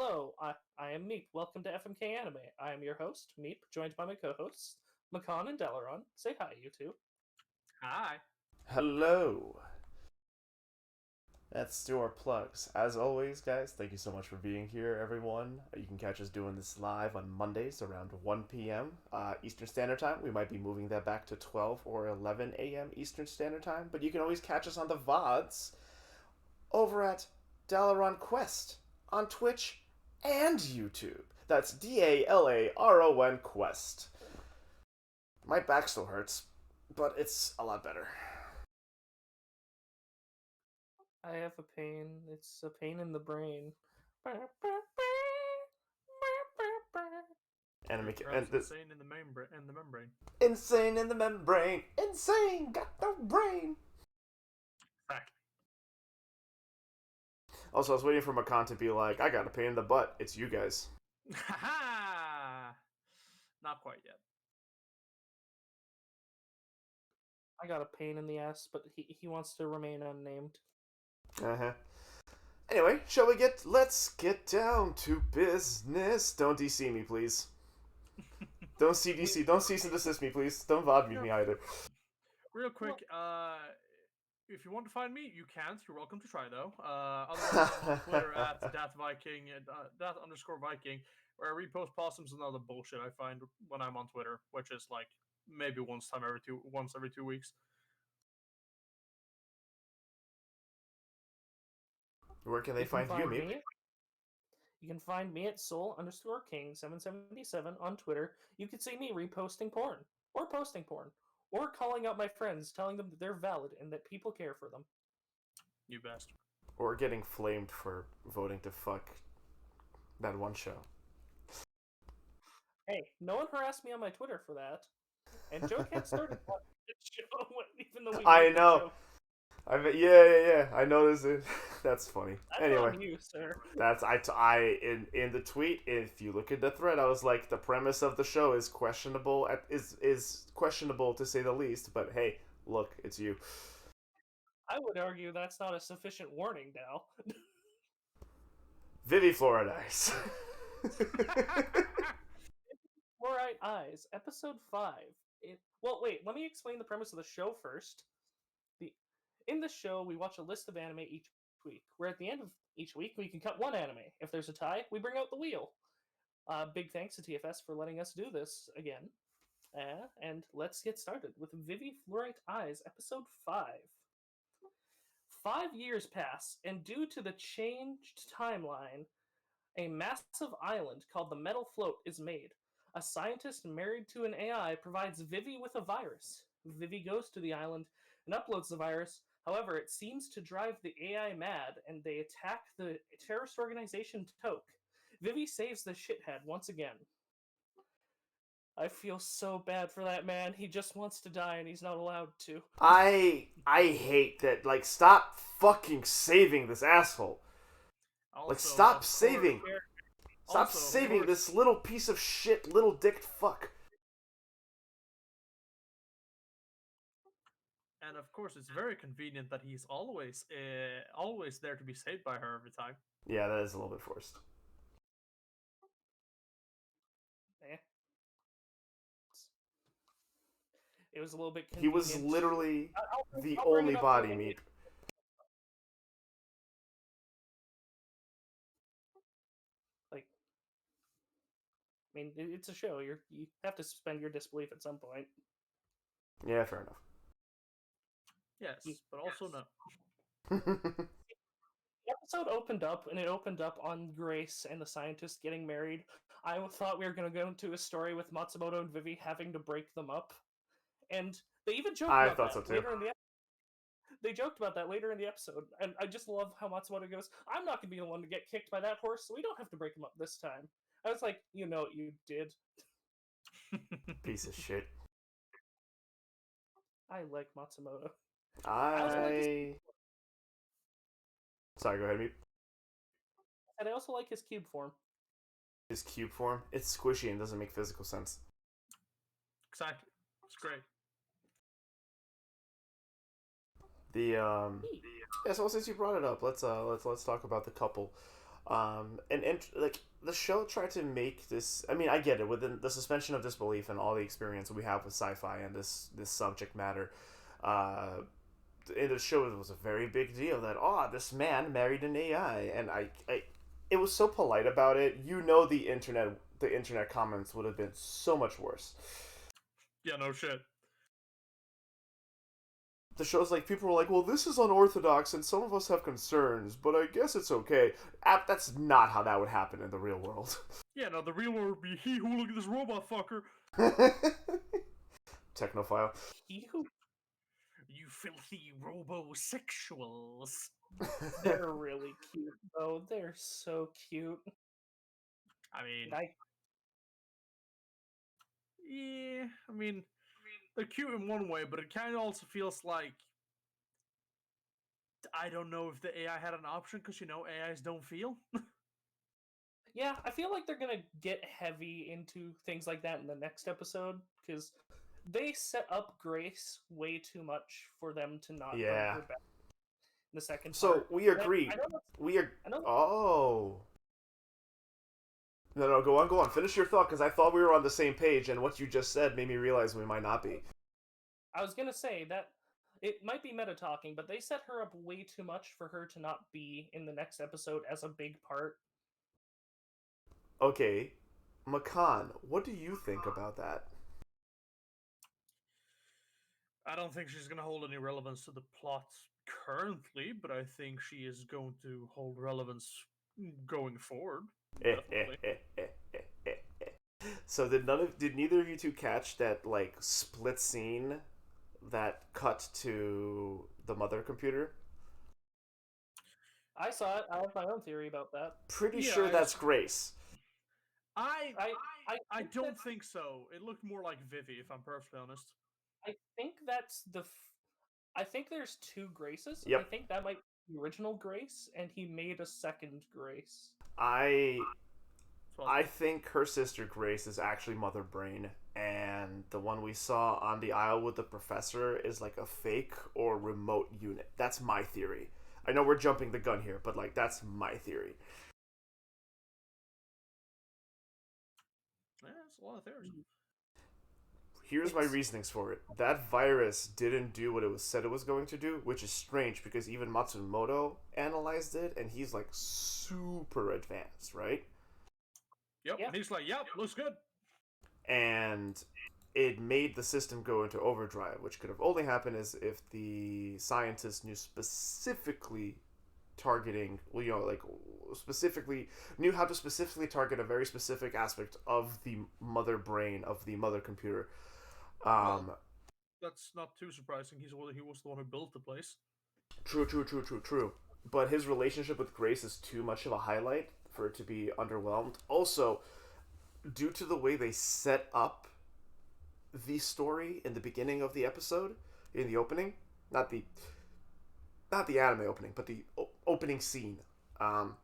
Hello, I am Meep. Welcome to FMK Anime. I am your host, Meep, joined by my co-hosts, Makan and Delaron. Say hi, you two. Hi. Hello. Let's do our plugs. As always, guys, thank you so much for being here, everyone. You can catch us doing this live on Mondays around 1 p.m. Eastern Standard Time. We might be moving that back to 12 or 11 a.m. Eastern Standard Time, but you can always catch us on the VODs over at Dalaron Quest on Twitch and YouTube. That's Dalaron Quest. My back still hurts, but it's a lot better. I have a pain. It's a pain in the brain. Anime Perhaps insane in the membrane. insane in the membrane. Insane, got no brain. Exactly. Also, I was waiting for Makan to be like, I got a pain in the butt. It's you guys. Haha. Not quite yet. I got a pain in the ass, but he wants to remain unnamed. Uh-huh. Anyway, let's get down to business. Don't DC me, please. Don't CDC, don't cease and desist me, please. Don't VOD me either. Real quick, if you want to find me, you can't. You're welcome to try though. Otherwise, I'm on Twitter at @thatviking, that_Viking, where I repost possums and other bullshit I find when I'm on Twitter, which is like maybe once every 2 weeks. Where can they find you, me? You can find me at soul_king777 on Twitter. You can see me reposting porn, or posting porn, or calling out my friends, telling them that they're valid and that people care for them. You bastard. Or getting flamed for voting to fuck that one show. Hey, no one harassed me on my Twitter for that. And Joe Cat started watching this show, even though we I made the know. show. Yeah. I noticed it. That's funny. That's Anyway, on you, sir. that's in the tweet. If you look at the thread, I was like, the premise of the show is questionable. Is questionable to say the least. But hey, look, it's you. I would argue that's not a sufficient warning now. Vivy Fluorite Eyes. Fluorite Eyes, episode 5. Well, wait, let me explain the premise of the show first. In the show, we watch a list of anime each week, where at the end of each week, we can cut one anime. If there's a tie, we bring out the wheel. Big thanks to TFS for letting us do this again. And let's get started with Vivy Fluorite Eyes, episode 5. 5 years pass, and due to the changed timeline, a massive island called the Metal Float is made. A scientist married to an AI provides Vivy with a virus. Vivy goes to the island and uploads the virus. However, it seems to drive the AI mad, and they attack the terrorist organization Toke. Vivy saves the shithead once again. I feel so bad for that man. He just wants to die, and he's not allowed to. I hate that. Like, stop fucking saving this asshole. Also, Like, stop of saving. course- Stop Also, of saving course- this little piece of shit, little dicked fuck. And of course, it's very convenient that he's always there to be saved by her every time. Yeah, that is a little bit forced. Eh. It was a little bit He convenient. was literally the I'll bring only it up body when we meat. get- Like, I mean, it's a show. You have to suspend your disbelief at some point. Yeah, fair enough. Yes, but also no. The episode opened up, and it opened up on Grace and the scientist getting married. I thought we were going to go into a story with Matsumoto and Vivy having to break them up, and they even joked I about thought that so, too. later in the episode. They joked about that later in the episode, and I just love how Matsumoto goes, "I'm not going to be the one to get kicked by that horse, so we don't have to break him up this time." I was like, you know what you did. Piece of shit. I like Matsumoto. Sorry, go ahead, Meep. And I also like his cube form. His cube form, it's squishy and doesn't make physical sense. Exactly. It's great. Yeah, so since you brought it up, let's talk about the couple. And like the show tried to make this. I mean, I get it within the suspension of disbelief and all the experience we have with sci-fi and this subject matter. Uh, in the show, it was a very big deal that this man married an AI, and I it was so polite about it. You know, the internet comments would have been so much worse. Yeah, no shit. The show's like people were like, well, this is unorthodox, and some of us have concerns, but I guess it's okay. That's not how that would happen in the real world. Yeah, no, the real one would be he who look at this robot fucker. Technophile. He who You filthy robosexuals. they're really cute though. They're so cute. I mean, I yeah, I mean, they're cute in one way, but it kind of also feels like I don't know if the AI had an option because AIs don't feel. yeah, I feel like they're gonna get heavy into things like that in the next episode because they set up Grace way too much for them to not bring Yeah. her back in the second So part. we And agree. I know that's, We are. I know Oh. No, go on, go on. Finish your thought, because I thought we were on the same page, and what you just said made me realize we might not be. I was gonna say that it might be meta talking, but they set her up way too much for her to not be in the next episode as a big part. Okay, Makan, what do you think about that? I don't think she's going to hold any relevance to the plot currently, but I think she is going to hold relevance going forward. Definitely. So did neither of you two catch that like split scene that cut to the mother computer? I saw it. I have my own theory about that. Pretty Yeah, sure that's Grace. I I think don't that, think so. It looked more like Vivy, if I'm perfectly honest. I think that's the. I think there's two Graces. I Yep. think that might be the original Grace, and he made a second Grace. I It's I possible. think her sister Grace is actually Mother Brain, and the one we saw on the aisle with the professor is like a fake or remote unit. That's my theory. I know we're jumping the gun here, but like that's my theory. Yeah, it's a lot of theories. Here's my It's reasonings for it. That virus didn't do what it was said it was going to do, which is strange because even Matsumoto analyzed it, and he's like super advanced, right? Yep, yeah. and he's like, yep, looks good. And it made the system go into overdrive, which could have only happened as if the scientists knew specifically targeting, well, like specifically knew how to specifically target a very specific aspect of the mother brain of the mother computer. Well, Um, that's not too surprising. He was the one who built the place. true. But his relationship with Grace is too much of a highlight for it to be underwhelmed. Also, due to the way they set up the story in the beginning of the episode, in the opening, not the not the anime opening, but the opening scene. Um,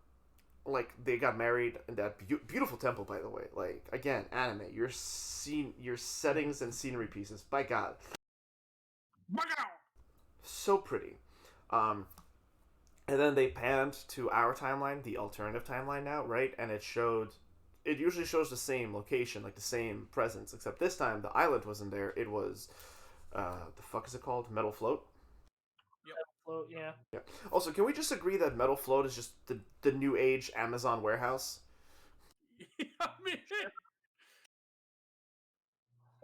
like they got married in that beautiful temple, by the way. Like again, anime, your settings and scenery pieces. By God, so pretty. Um, and then they panned to our timeline, the alternative timeline now, right? And it showed. It usually shows the same location, like the same presence, except this time the island wasn't there. It was, the fuck is it called? Metal Float. Yep. Float, yeah. Yeah. Also, can we just agree that Metal Float is just the new age Amazon warehouse? I mean,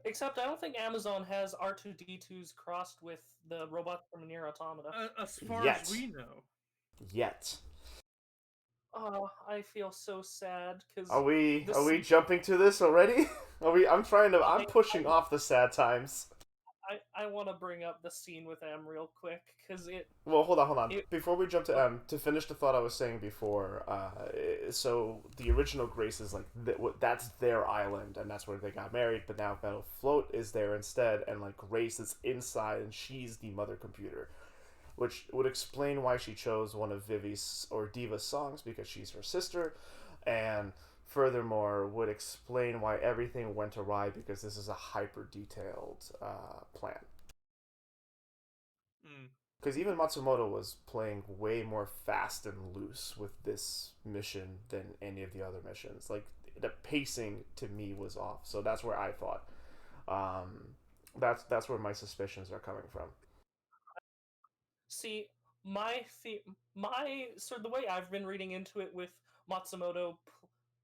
Except I don't think Amazon has R2D2s crossed with the robots from Nier Automata. as far as Yet. we know, Yet. Oh, I feel so sad Are because we the are we scene. jumping to this already? Are we I'm I, pushing off the sad times. I want to bring up the scene with M real quick because Well, hold on. it Before we jump to to finish the thought I was saying before, so the original Grace is like that's their island, and that's where they got married. But now Metal Float is there instead, and like Grace is inside, and she's the mother computer, which would explain why she chose one of Vivy's or Diva's songs because she's her sister, and furthermore would explain why everything went awry because this is a hyper detailed plan. mm. Because even Matsumoto was playing way more fast and loose with this mission than any of the other missions. Like the pacing to me was off, so that's where I thought. Um, that's where my suspicions are coming from. See, my so the way I've been reading into it with Matsumoto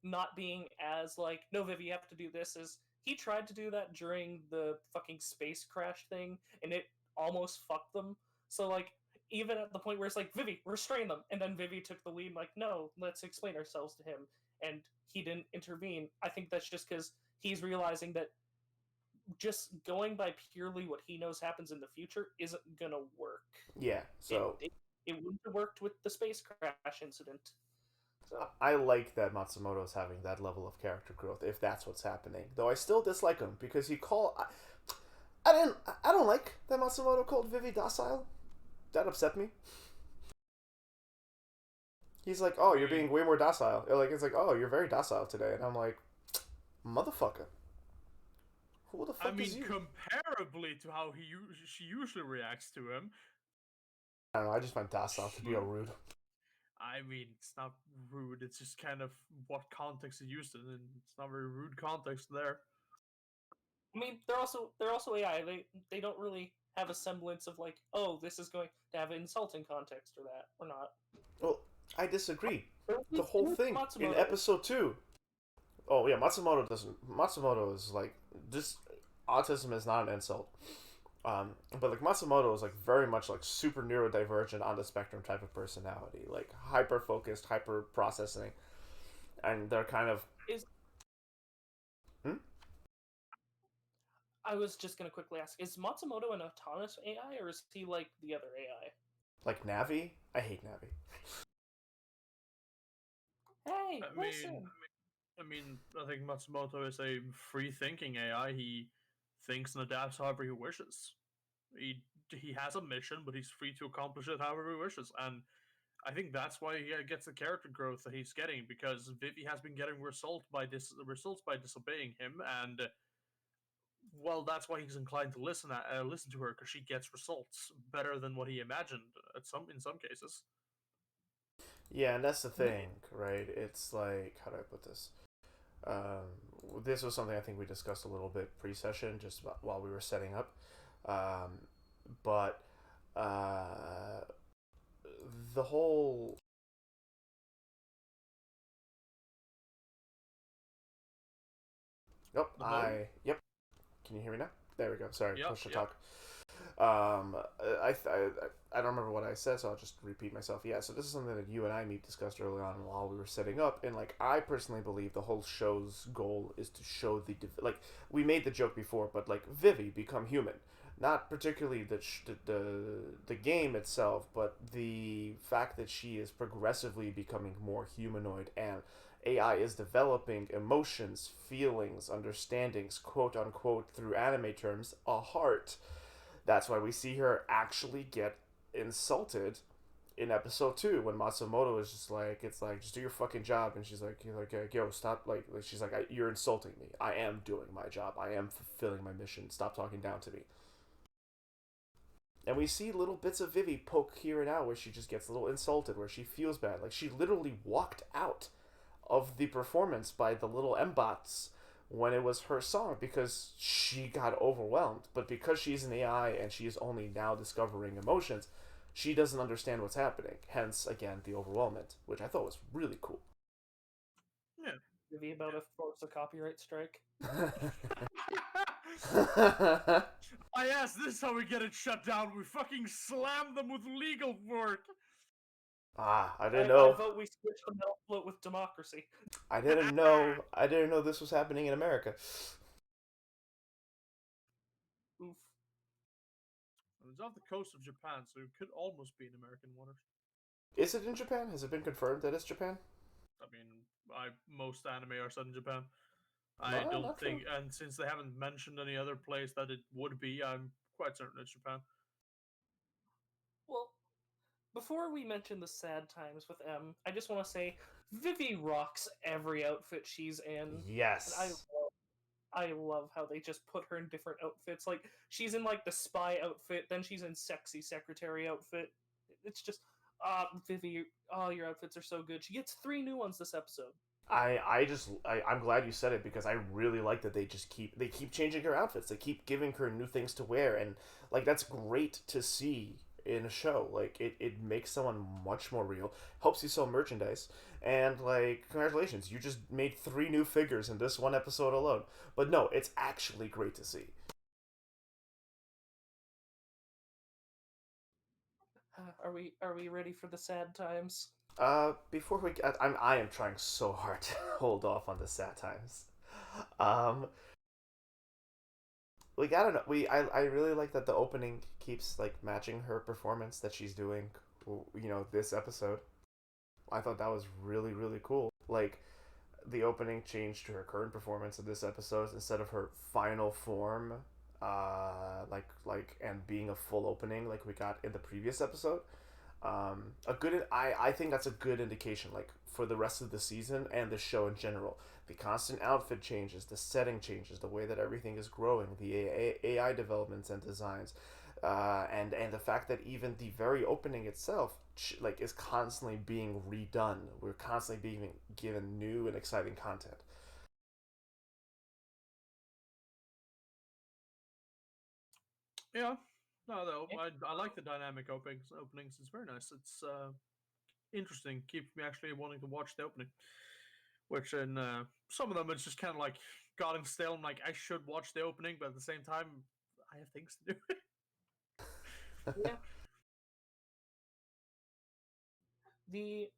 not being as like, no, Viv, you have to do this, is he tried to do that during the fucking space crash thing, and it almost fucked them. So like, even at the point where it's like, Vivi, restrain them, and then Vivi took the lead, like, no, let's explain ourselves to him, and he didn't intervene. I think that's just because he's realizing that just going by purely what he knows happens in the future isn't gonna work. Yeah, It so it, it wouldn't have worked with the space crash incident. So I like that Matsumoto's having that level of character growth if that's what's happening. Though I still dislike him because he called. I don't like that Matsumoto called Vivy docile. That upset me. He's like, oh, you're being way more docile. Like it's like, oh, you're very docile today, and I'm like, motherfucker. Who the fuck is you? comparably to how she usually reacts to him. I don't know. I just find docile to be a rude. I mean, it's not rude. It's just kind of what context it used in, and it's not very rude context there. I mean, they're also AI. They don't really have a semblance of like, oh, this is going to have insulting context or that or not. Well, I disagree. The With whole thing in Matsumoto, episode 2. Oh yeah, Matsumoto doesn't. Matsumoto is like this. Autism is not an insult. But like Matsumoto is like very much like super neurodivergent on the spectrum type of personality, like hyper focused, hyper processing, and they're kind of. is Hmm? I was just gonna quickly ask: is Matsumoto an autonomous AI or is he like the other AI? Like Navi. I hate Navi. Hey, I listen. mean, I think Matsumoto is a free-thinking AI. He thinks and adapts however he wishes. He has a mission, but he's free to accomplish it however he wishes, and I think that's why he gets the character growth that he's getting, because Vivy has been getting results by disobeying him, and well, that's why he's inclined to listen to her, because she gets results better than what he imagined in some cases. Yeah, and that's the thing, right? It's like, how do I put this? This was something I think we discussed a little bit pre-session, just while we were setting up. Um, but the whole. Yep, Yep. Can you hear me now? There we go. Sorry, push to talk. I don't remember what I said, so I'll just repeat myself. Yeah, so this is something that you and I discussed early on while we were setting up, and like I personally believe the whole show's goal is to show like we made the joke before, but like Vivy become human, not particularly the game itself, but the fact that she is progressively becoming more humanoid and AI is developing emotions, feelings, understandings, quote unquote, through anime terms, a heart. That's why we see her actually get insulted in episode 2 when Matsumoto is just like, it's like, just do your fucking job, and she's like, yo, stop, like she's like, you're insulting me. I am doing my job. I am fulfilling my mission. Stop talking down to me. And we see little bits of Vivy poke here and out where she just gets a little insulted, where she feels bad. Like she literally walked out of the performance by the little M-bots when it was her song because she got overwhelmed. But because she's an AI and she is only now discovering emotions, she doesn't understand what's happening. Hence, again, the overwhelmment, which I thought was really cool. Yeah. Maybe about to force a copyright strike. I asked, this is how we get it shut down. We fucking slam them with legal work. I didn't know. I vote we switch the metal float with democracy. I didn't know. I didn't know this was happening in America. Oof. It's off the coast of Japan, so it could almost be in American waters. Is it in Japan? Has it been confirmed that it's Japan? I mean, most anime are set in Japan. I don't think, and since they haven't mentioned any other place that it would be, I'm quite certain it's Japan. Well, before we mention the sad times with M, I just want to say Vivy rocks every outfit she's in. Yes. And I love how they just put her in different outfits. Like she's in like the spy outfit, then she's in sexy secretary outfit. It's just Vivy, oh your outfits are so good. She gets 3 new ones this episode. I'm glad you said it because I really like that they keep changing her outfits. They keep giving her new things to wear, and like that's great to see in a show. Like it makes someone much more real, helps you sell merchandise, and like congratulations, you just made 3 new figures in this one episode alone. But no, it's actually great to see. Are we ready for the sad times? Before I am trying so hard to hold off on the sad times. Um, like I don't know. I really like that the opening keeps like matching her performance that she's doing. This episode. I thought that was really cool. Like the opening changed to her current performance in this episode instead of her final form. And being a full opening like we got in the previous episode. I think that's a good indication like for the rest of the season and the show in general. The constant outfit changes, the setting changes, the way that everything is growing, the AI developments and designs, and the fact that even the very opening itself like is constantly being redone. We're constantly being given new and exciting content. Yeah. No, I like the dynamic openings. It's very nice. It's interesting. Keeps me actually wanting to watch the opening. Which in some of them it's just kind of like gotten stale. I'm like I should watch the opening, but at the same time I have things to do. Yeah. The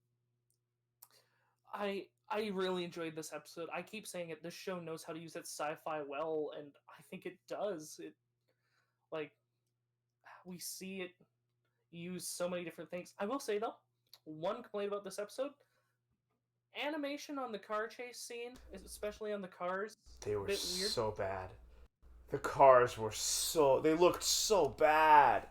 I really enjoyed this episode. I keep saying it. This show knows how to use its sci-fi well, and I think it does. It like we see it use so many different things. I will say though, one complaint about this episode: animation on the car chase scene, especially on the cars, They a were bit weird. so bad. The cars were they looked so bad.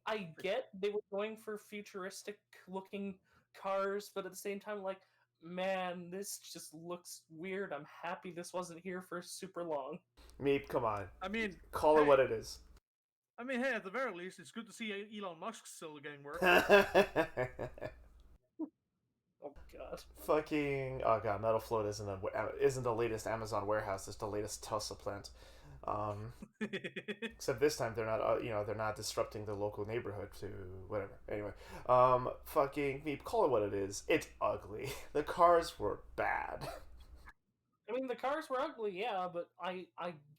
I get they were going for futuristic looking cars, but at the same time, like, man, this just looks weird. I'm happy this wasn't here for super long. Meep, come on. I mean, Call it what it is. hey, at the very least, it's good to see Elon Musk still getting work. Oh god. Fucking oh god, Metal Float isn't the latest Amazon warehouse. It's the latest Tesla plant. Except this time they're not they're not disrupting the local neighborhood to whatever. Anyway, fucking Meep, call it what it is. It's ugly. The cars were bad. I mean, the cars were ugly, yeah, but I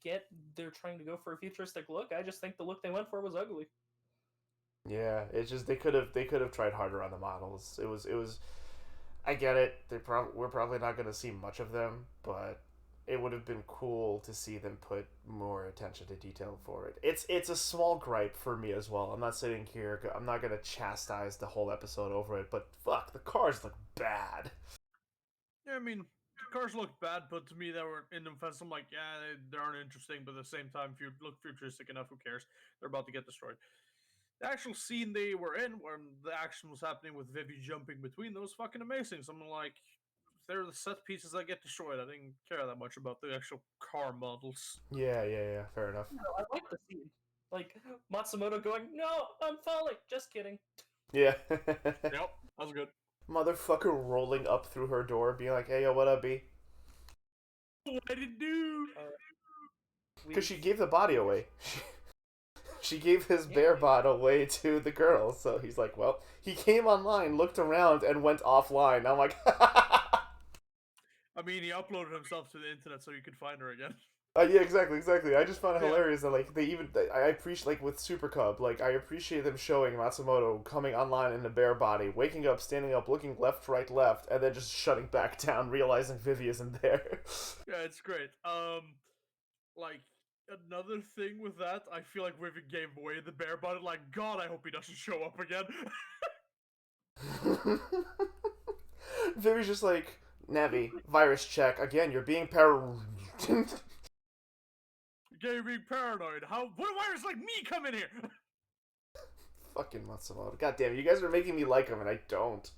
get they're trying to go for a futuristic look. I just think the look they went for was ugly. Yeah, it's just they could have tried harder on the models. It was I get it. We're probably not going to see much of them, but it would have been cool to see them put more attention to detail for it. It's a small gripe for me as well. I'm not sitting here. I'm not going to chastise the whole episode over it, but fuck, the cars look bad. Yeah, I mean, the cars look bad, but to me, they were in defense. I'm like, yeah, they aren't interesting, but at the same time, if you look futuristic enough, who cares? They're about to get destroyed. The actual scene they were in, when the action was happening with Vivy jumping between, that was fucking amazing. So I'm like, if they're the set pieces that get destroyed, I didn't care that much about the actual car models. Yeah. Fair enough. No, I like the scene. Like Matsumoto going, "No, I'm falling." Just kidding. Yeah. Yep, that was good. Motherfucker rolling up through her door, being like, "Hey, yo, what up, B?" What did it do? Because she gave the body away. She gave his bear bot away to the girl, so he's like, well, he came online, looked around, and went offline. I'm like, I mean, he uploaded himself to the internet so you could find her again. yeah, exactly. I just found it Yeah. hilarious that like I appreciate like with Super Cub, like I appreciate them showing Matsumoto coming online in a bear body, waking up, standing up, looking left, right, left, and then just shutting back down, realizing Vivy isn't there. Yeah, it's great. Like another thing with that, I feel like Vivy gave away the bear body. Like, God, I hope he doesn't show up again. Vivy's just like, Navi, virus check again. You're being You're being paranoid. How? What a virus like me come in here? Fucking Matsumoto. God damn, you guys are making me like him, and I don't.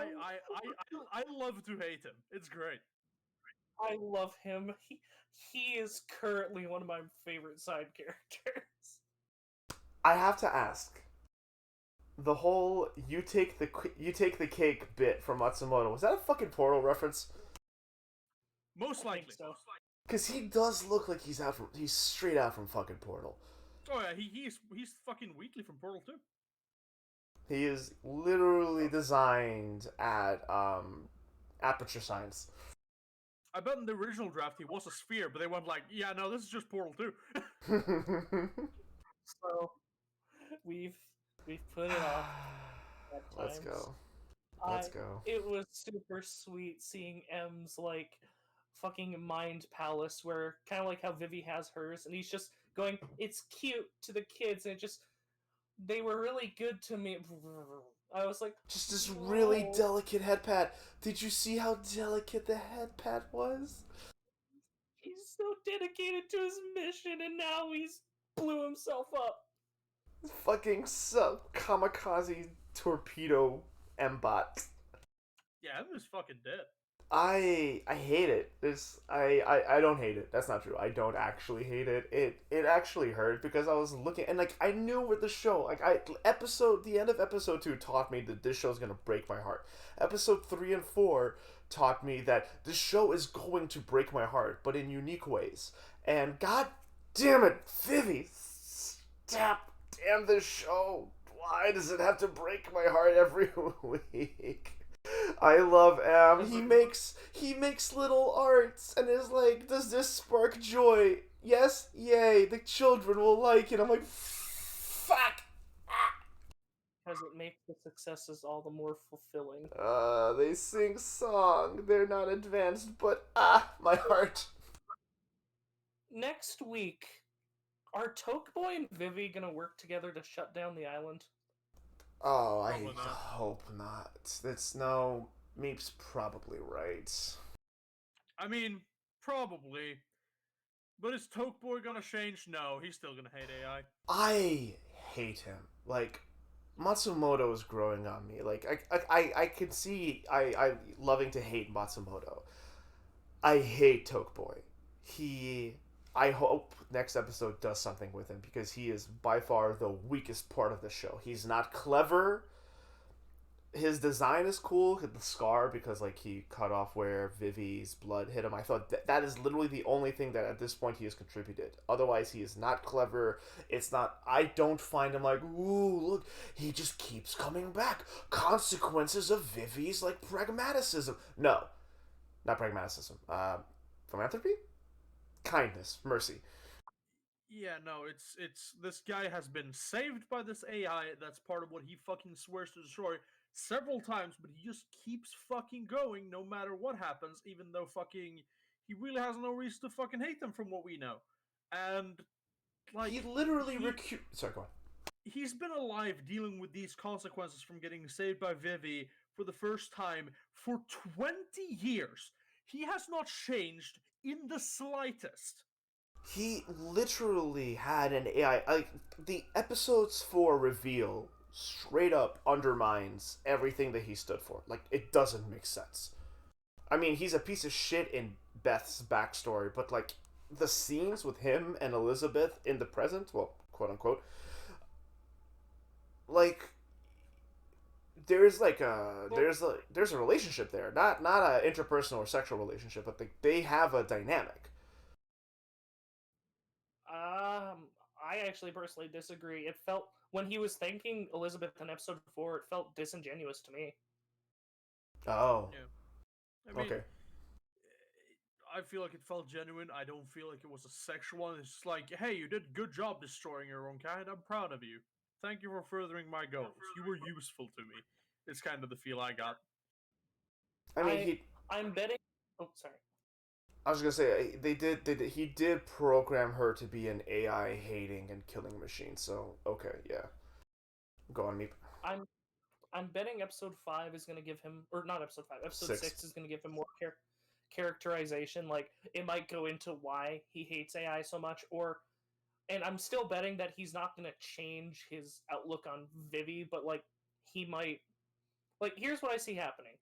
I love to hate him. It's great. I love him. He is currently one of my favorite side characters. I have to ask. The whole you take the cake bit from Matsumoto, was that a fucking Portal reference? Most I think likely. so. Because he does look like he's straight out from fucking Portal. Oh yeah, he's fucking Wheatley from Portal 2. He is literally designed at Aperture Science. I bet in the original draft he was a sphere, but they went like, yeah, no, this is just Portal 2. So we've put it off at Let's times. go. Let's go. It was super sweet seeing M's like fucking mind palace, where kind of like how Vivy has hers, and he's just going, "It's cute" to the kids, and it just they were really good to me. I was like, Just this really "Whoa." delicate head pat. Did you see how delicate the head pat was? He's so dedicated to his mission, and now he's blew himself up. Fucking kamikaze torpedo M-bot. Yeah, him is fucking dead. I hate it. I don't hate it. That's not true. I don't actually hate it. It actually hurt because I was looking and like I knew with the show the end of episode 2 taught me that this show's gonna break my heart. Episode 3 and 4 taught me that this show is going to break my heart, but in unique ways. And god damn it, Vivy, damn this show. Why does it have to break my heart every week? I love He makes little arts and is like, does this spark joy? Yes, yay. The children will like it. I'm like, fuck. Because it makes the successes all the more fulfilling. They sing song. They're not advanced, but my heart. Next week, are Tokeboy and Vivy gonna work together to shut down the island? Oh, I Probably not. hope not. That's no. Meep's probably right. I mean, probably. But is Tokeboy gonna change? No, he's still gonna hate AI. I hate him. Like, Matsumoto is growing on me. Like, I can see I loving to hate Matsumoto. I hate Tokeboy. I hope next episode does something with him because he is by far the weakest part of the show. He's not clever. His design is cool, the scar, because like he cut off where Vivy's blood hit him. I thought that is literally the only thing that at this point he has contributed. Otherwise, he is not clever. It's not. I don't find him like, ooh, look, he just keeps coming back. Consequences of Vivy's like pragmaticism. No, not pragmaticism. Philanthropy, kindness, mercy. Yeah, no, it's this guy has been saved by this AI. That's part of what he fucking swears to destroy several times, but he just keeps fucking going no matter what happens, even though fucking he really has no reason to fucking hate them from what we know. And like He literally Sorry, go on. he's been alive dealing with these consequences from getting saved by Vivy for the first time for 20 years. He has not changed in the slightest. He literally had an AI. Like, the episodes 4 reveal straight up undermines everything that he stood for. Like, it doesn't make sense. I mean, he's a piece of shit in Beth's backstory, but like the scenes with him and Elizabeth in the present, well, quote unquote, like there's a relationship there, not a interpersonal or sexual relationship, but they have a dynamic. I actually personally disagree. It felt when he was thanking Elizabeth in episode 4, it felt disingenuous to me. Oh, Yeah. I mean, okay. I feel like it felt genuine. I don't feel like it was a sexual one. It's just like, hey, you did a good job destroying your own kind. I'm proud of you. Thank you for furthering my goals. You were useful to me. It's kind of the feel I got. I mean, I'm betting. Oh, sorry. I was gonna say he did program her to be an AI hating and killing machine. So okay, yeah. Go on, Meep. I'm betting episode 5 is gonna give him, or not episode 5. Episode 6. 6 is gonna give him more characterization. Like it might go into why he hates AI so much, and I'm still betting that he's not gonna change his outlook on Vivy, but like he might Like, here's what I see happening.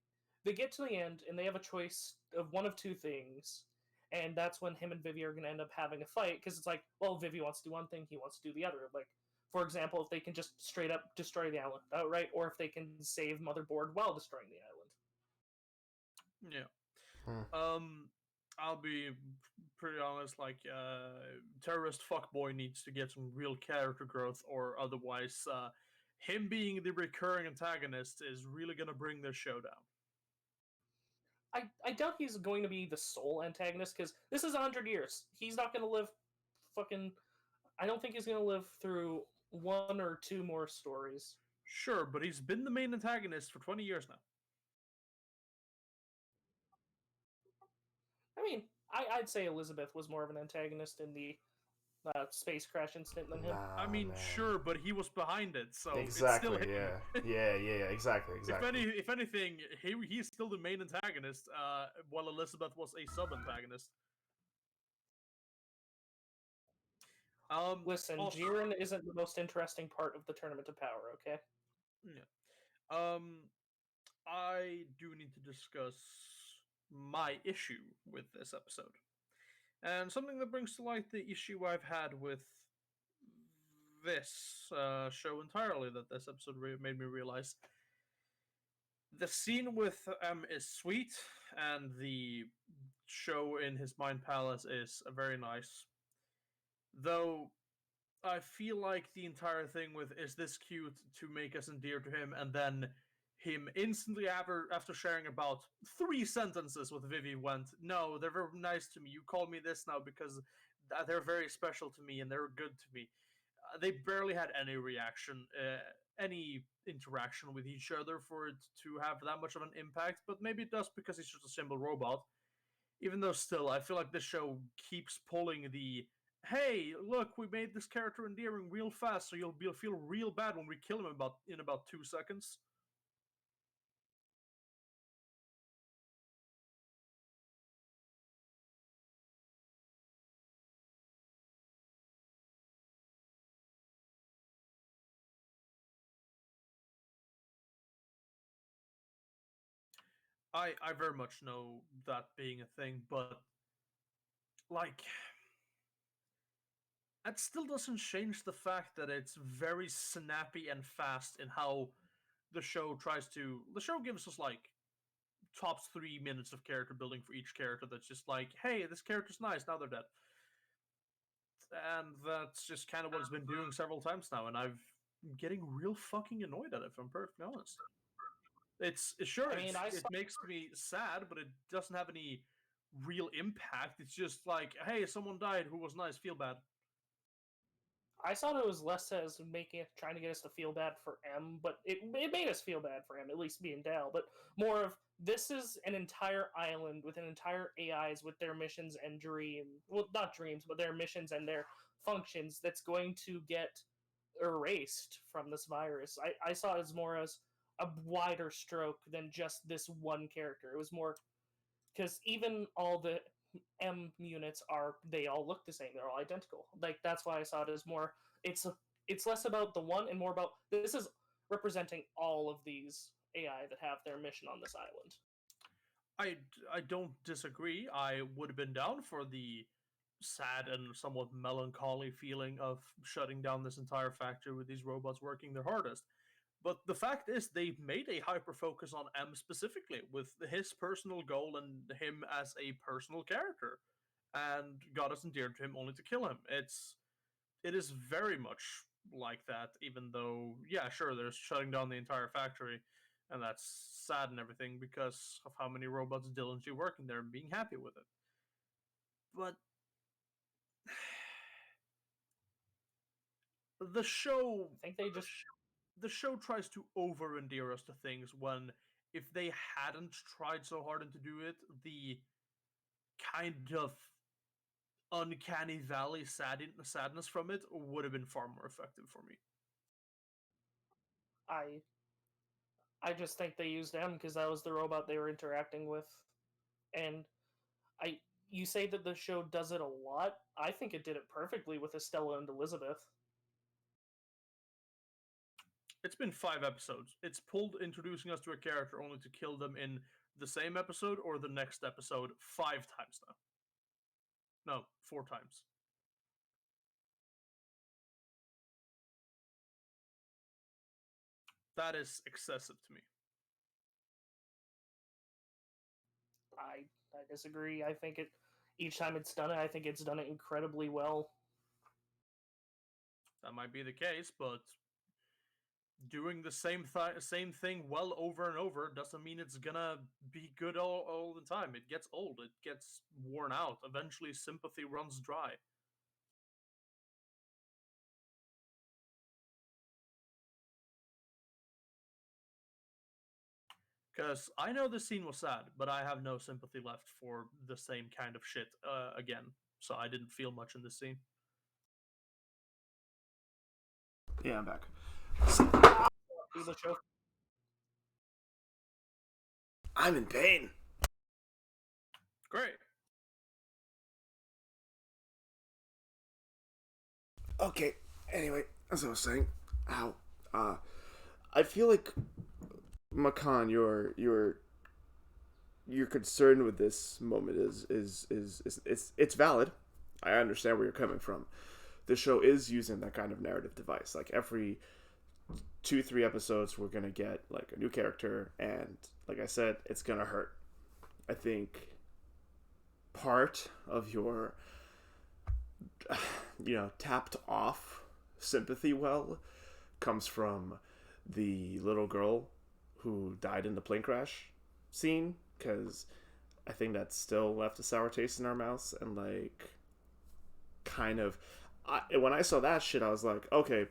They get to the end and they have a choice of one of two things, and that's when him and Vivy are going to end up having a fight because it's like, well, Vivy wants to do one thing, he wants to do the other. Like, for example, if they can just straight up destroy the island outright, or if they can save Motherboard while destroying the island. Yeah. Hmm. I'll be pretty honest. Like, terrorist fuckboy needs to get some real character growth, or otherwise, him being the recurring antagonist is really gonna bring this show down. I doubt he's going to be the sole antagonist because this is 100 years. He's not going to live fucking. I don't think he's going to live through one or two more stories. Sure, but he's been the main antagonist for 20 years now. I mean, I'd say Elizabeth was more of an antagonist in the space crash incident than him. Nah, I mean, man. sure, but he was behind it, so Exactly. it's still him. Yeah. Exactly. If anything, he's still the main antagonist, while Elizabeth was a sub antagonist. Listen, Also, Jiren isn't the most interesting part of the Tournament of Power, okay? yeah. I do need to discuss my issue with this episode, and something that brings to light the issue I've had with this show entirely. That this episode made me realize. The scene with is sweet, and the show in his mind palace is very nice. Though I feel like the entire thing with "is this cute" to make us endear to him, and then him instantly after sharing about 3 sentences with Vivy went, "No, they're very nice to me. You call me this now because they're very special to me and they're good to me." They barely had any reaction, any interaction with each other for it to have that much of an impact. But maybe it does because he's just a simple robot. Even though, still, I feel like this show keeps pulling the "Hey, look, we made this character endearing real fast, so you'll feel real bad when we kill him in about 2 seconds." I very much know that being a thing, but like, that still doesn't change the fact that it's very snappy and fast in how the show tries to. The show gives us like top 3 minutes of character building for each character. That's just like, hey, this character's nice. Now they're dead, and that's just kind of what it's been doing several times now. And I'm getting real fucking annoyed at it. If I'm perfectly honest, it's sure I mean, it makes me sad, but it doesn't have any real impact. It's just like, hey, someone died who was nice. Feel bad. I thought it was less as trying to get us to feel bad for M, but it made us feel bad for him, at least being Dal. But more of this is an entire island with an entire AIs with their missions and not dreams, but their missions and their functions that's going to get erased from this virus. I saw it as more as a wider stroke than just this one character. It was more because even all the M units they all look the same. They're all identical. Like that's why I saw it as more. It's less about the one and more about this is representing all of these AI that have their mission on this island. I don't disagree. I would have been down for the sad and somewhat melancholy feeling of shutting down this entire factory with these robots working their hardest. But the fact is, they've made a hyper focus on M specifically, with his personal goal and him as a personal character, and got us endeared to him only to kill him. It is very much like that, even though, yeah, sure, they're shutting down the entire factory, and that's sad and everything because of how many robots diligently working there and being happy with it. But the show I think they just the show tries to over endear us to things when, if they hadn't tried so hard to do it, the kind of uncanny valley sadness from it would have been far more effective for me. I I just think they used M because that was the robot they were interacting with, and I. You say that the show does it a lot. I think it did it perfectly with Estella and Elizabeth. It's been 5 episodes. It's pulled introducing us to a character only to kill them in the same episode or the next episode 5 times now. No, 4 times. That is excessive to me. I disagree. I think each time it's done it, I think it's done it incredibly well. That might be the case, but doing the same thing well over and over doesn't mean it's gonna be good all the time. It gets old. It gets worn out. Eventually, sympathy runs dry. Because I know this scene was sad, but I have no sympathy left for the same kind of shit again. So I didn't feel much in this scene. Yeah, I'm back. See the show. I'm in pain. Great. Okay. Anyway, as I was saying, I feel like Makan, your concern with this moment is it's valid. I understand where you're coming from. The show is using that kind of narrative device. Like every 2-3 episodes, we're gonna get like a new character, and like I said, it's gonna hurt. I think part of your tapped off sympathy well comes from the little girl who died in the plane crash scene, because I think that still left a sour taste in our mouths, and like kind of when I saw that shit, I was like, okay,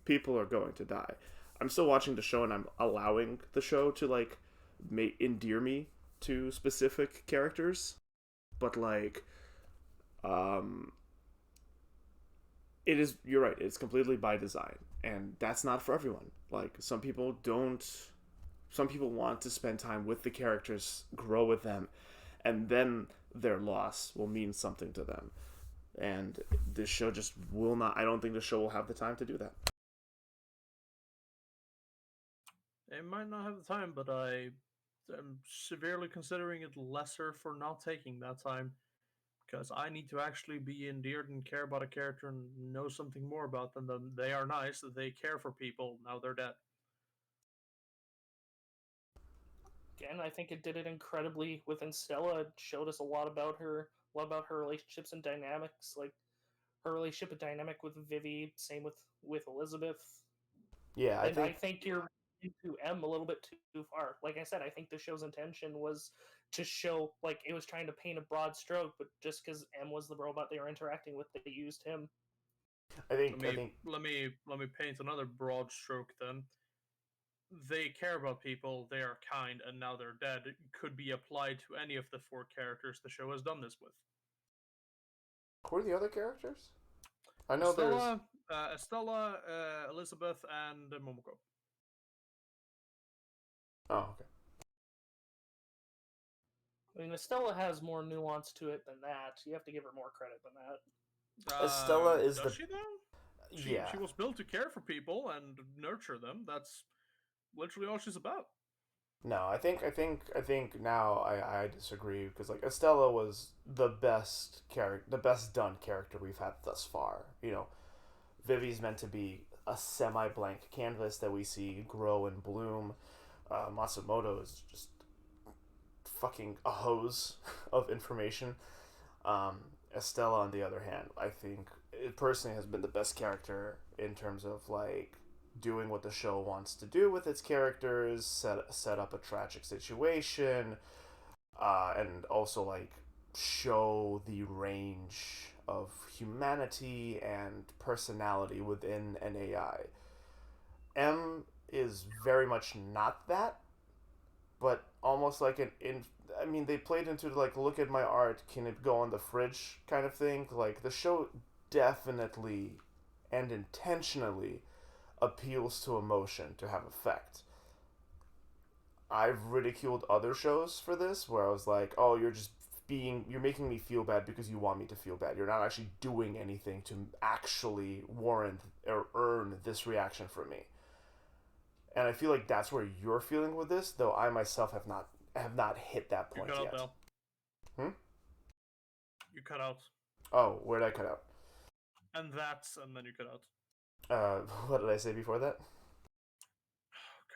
people are going to die. I'm still watching the show, and I'm allowing the show to like endear me to specific characters, but like it is, you're right, it's completely by design, and that's not for everyone. Like some people want to spend time with the characters, grow with them, and then their loss will mean something to them, and this show just will not. I don't think the show will have the time to do that. It might not have the time, but I am severely considering it lesser for not taking that time. Because I need to actually be endeared and care about a character and know something more about them. They are nice, they care for people, now they're dead. Again, I think it did it incredibly within Stella. It showed us a lot about her relationships and dynamics, like her relationship and dynamic with Vivy, same with Elizabeth. Yeah, I think you're into M a little bit too far. Like I said, I think the show's intention was to show, like, it was trying to paint a broad stroke, but just because M was the robot they were interacting with, they used him. I think let me paint another broad stroke then. They care about people, they are kind, and now they're dead. It could be applied to any of the 4 characters the show has done this with. Who are the other characters? I know Estella, Elizabeth, and Momoko. Oh, okay. I mean, Estella has more nuance to it than that. You have to give her more credit than that. Estella is does she though? She was built to care for people and nurture them. That's literally all she's about. No, I think now I disagree, because like Estella was the best done character we've had thus far. Vivy's meant to be a semi-blank canvas that we see grow and bloom. Matsumoto is just fucking a hose of information. Estella, on the other hand, I think it personally has been the best character in terms of like doing what the show wants to do with its characters, set up a tragic situation, and also like show the range of humanity and personality within an AI. M is very much not that, but almost like I mean, they played into like, look at my art, can it go on the fridge kind of thing. Like the show definitely and intentionally appeals to emotion to have effect. I've ridiculed other shows for this, where I was like, oh, you're making me feel bad because you want me to feel bad. You're not actually doing anything to actually warrant or earn this reaction from me. and I feel like that's where you're feeling with this, though I myself have not hit that You point cut out, yet. Bell. Hmm? You cut out. Oh, where did I cut out? And then you cut out. What did I say before that?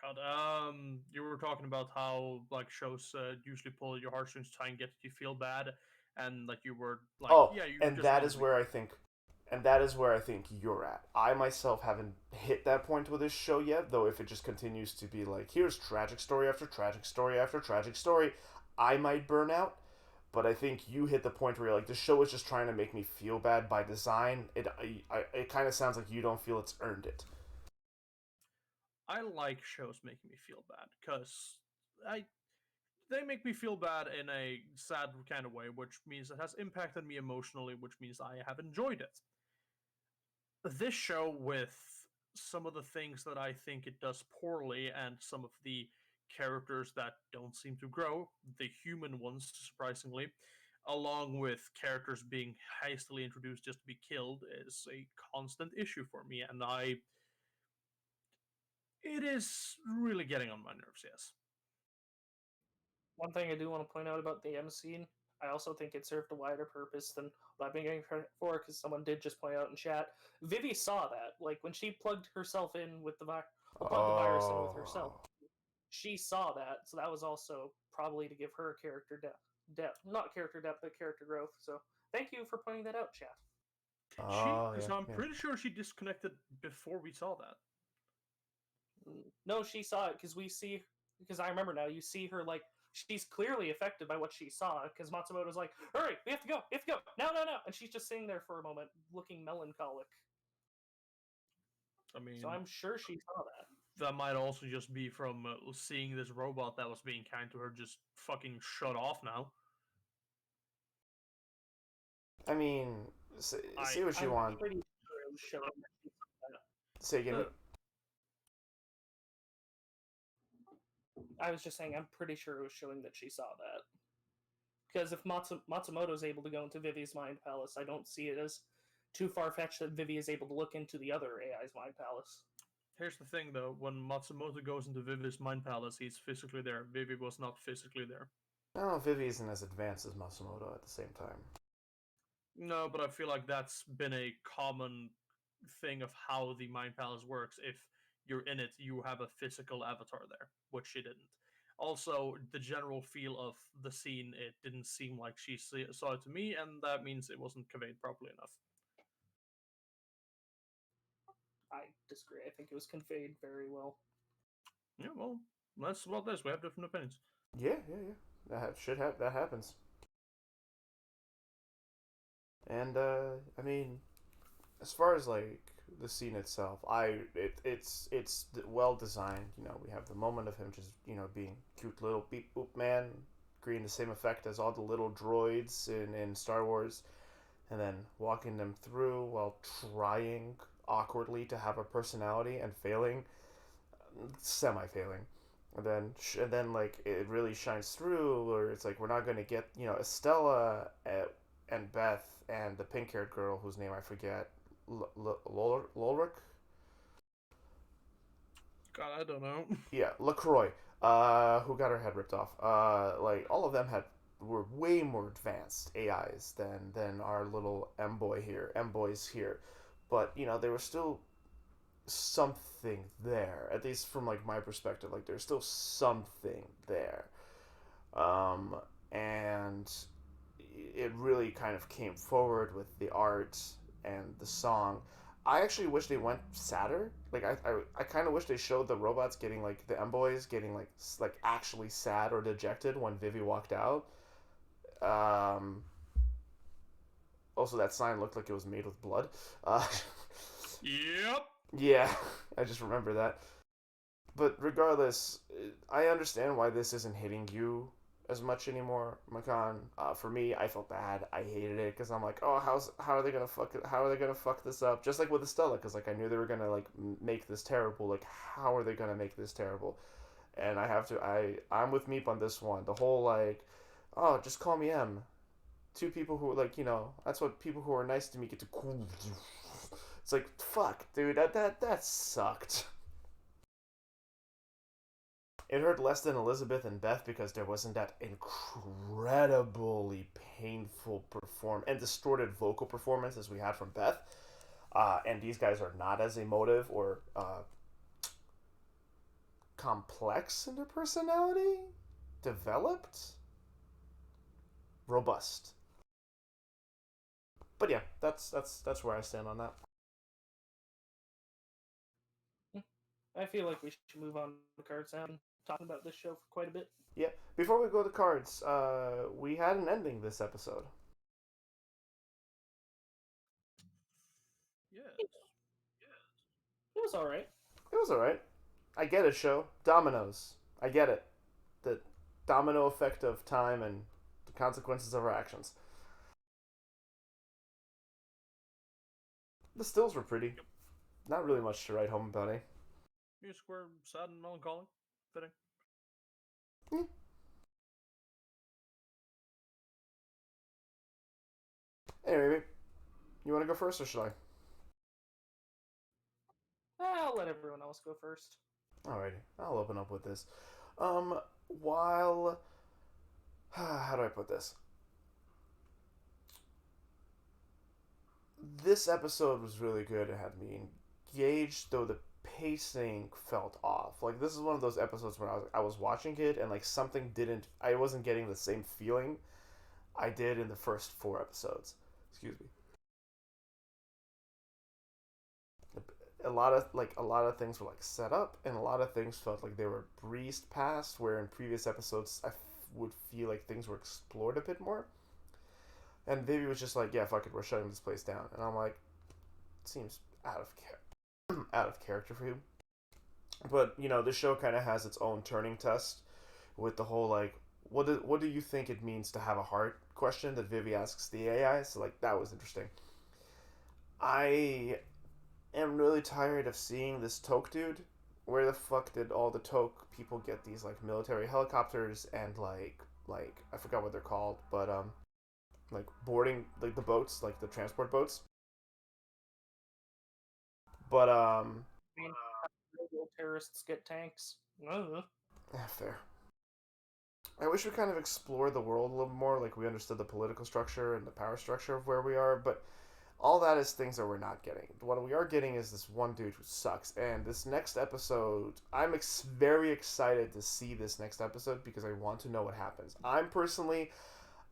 God, you were talking about how like shows usually pull your heartstrings to try and get you feel bad, and like you were like, Oh, yeah, you and just that wanted is to. where I think, and that is where I think you're at. I myself haven't hit that point with this show yet, though. If it just continues to be like, here's tragic story after tragic story after tragic story, I might burn out. But I think you hit the point where you're like, the show is just trying to make me feel bad by design. It kind of sounds like you don't feel it's earned it. I like shows making me feel bad because I they make me feel bad in a sad kind of way, which means it has impacted me emotionally, which means I have enjoyed it. This show, with some of the things that I think it does poorly and some of the characters that don't seem to grow, the human ones, surprisingly, along with characters being hastily introduced just to be killed, is a constant issue for me, and it is really getting on my nerves, yes. One thing I do want to point out about the M scene, I also think it served a wider purpose than what I've been getting credit for, because someone did just point out in chat. Vivy saw that, like when she plugged herself in with the plugged the virus in with herself. Oh. She saw that, so that was also probably to give her character depth, not character depth, but character growth. So thank you for pointing that out, chat. She, Oh, because yeah, I'm yeah. pretty sure she disconnected before we saw that. No, she saw it because I remember now. You see her like she's clearly affected by what she saw because Matsumoto's like, "Hurry, we have to go, no, no, no," and she's just sitting there for a moment, looking melancholic. I mean, So I'm sure she saw that. that might also just be from seeing this robot that was being kind to her just fucking shut off now. I mean, say what you I'm want. pretty sure it was showing that she saw that. Say again. I was just saying, I'm pretty sure it was showing that she saw that. Because if Matsumoto's able to go into Vivi's mind palace, I don't see it as too far fetched that Vivy is able to look into the other AI's mind palace. Here's the thing, though: when Matsumoto goes into Vivi's mind palace, he's physically there. Vivy was not physically there. No, Vivy isn't as advanced as Matsumoto at the same time. No, but I feel like that's been a common thing of how the mind palace works. If you're in it, you have a physical avatar there, which she didn't. Also, the general feel of the scene, it didn't seem like she saw it to me, and that means it wasn't conveyed properly enough. I disagree. I think it was conveyed very well. Yeah, well, that's about this. We have different opinions. Yeah, yeah, yeah. That happens. And I mean, as far as like the scene itself, it's well designed. You know, we have the moment of him just being cute little beep boop man, creating the same effect as all the little droids in Star Wars, and then walking them through while trying awkwardly to have a personality and failing, semi failing. And then like it really shines through, where it's like we're not gonna get Estella and Beth and the pink haired girl whose name I forget, Lolric. God, I don't know. Yeah, LaCroix. Who got her head ripped off. Like all of them were way more advanced AIs than our little M boys here, but there was still something there, at least from like my perspective. Like there's still something there, um, and it really kind of came forward with the art and the song. I actually wish they went sadder. Like I kind of wish they showed the robots getting like the M boys getting like actually sad or dejected when Vivy walked out. Um, Also, that sign looked like it was made with blood. Uh, Yep. yeah, I just remember that. But regardless, I understand why this isn't hitting you as much anymore, Makan. For me, I felt bad. I hated it because I'm like, oh, how are they gonna fuck it? How are they gonna fuck this up? Just like with Estella, because like I knew they were gonna like make this terrible. Like, how are they gonna make this terrible? And I'm with Meep on this one. The whole like, oh, just call me M. Two people who like that's what people who are nice to me get to. It's like fuck, dude. That sucked. It hurt less than Elizabeth and Beth because there wasn't that incredibly painful perform and distorted vocal performance as we had from Beth. And these guys are not as emotive or complex in their personality, developed, robust. But yeah, that's where I stand on that. I feel like we should move on to cards now. I'm talking about this show for quite a bit. Yeah. Before we go to cards, we had an ending this episode. Yes. It was alright. It was alright. I get it, show. Dominoes. I get it. The domino effect of time and the consequences of our actions. The stills were pretty. Not really much to write home about, eh? Music were sad and melancholy. Fitting. Hmm. Anyway, you want to go first or should I? I'll let everyone else go first. Alrighty, I'll open up with this. While how do I put this? This episode was really good. It had me engaged, though the pacing felt off. Like this is one of those episodes when I was watching it and like something didn't. I wasn't getting the same feeling I did in the first 4 episodes. Excuse me. A lot of things were like set up, and a lot of things felt like they were breezed past. Where in previous episodes, would feel like things were explored a bit more. And Vivy was just like, "Yeah, fuck it, we're shutting this place down." And I'm like, "Seems out of character for you." But the show kind of has its own turning test with the whole like, what do you think it means to have a heart question that Vivy asks the AI. So like that was interesting. I am really tired of seeing this Toke dude. Where the fuck did all the Toke people get these like military helicopters and like I forgot what they're called, but like boarding like the boats, like the transport boats. But I mean, terrorists get tanks. fair. I wish we kind of explored the world a little more, like we understood the political structure and the power structure of where we are, but all that is things that we're not getting. What we are getting is this one dude who sucks. And this next episode, I'm very excited to see this next episode because I want to know what happens. I'm personally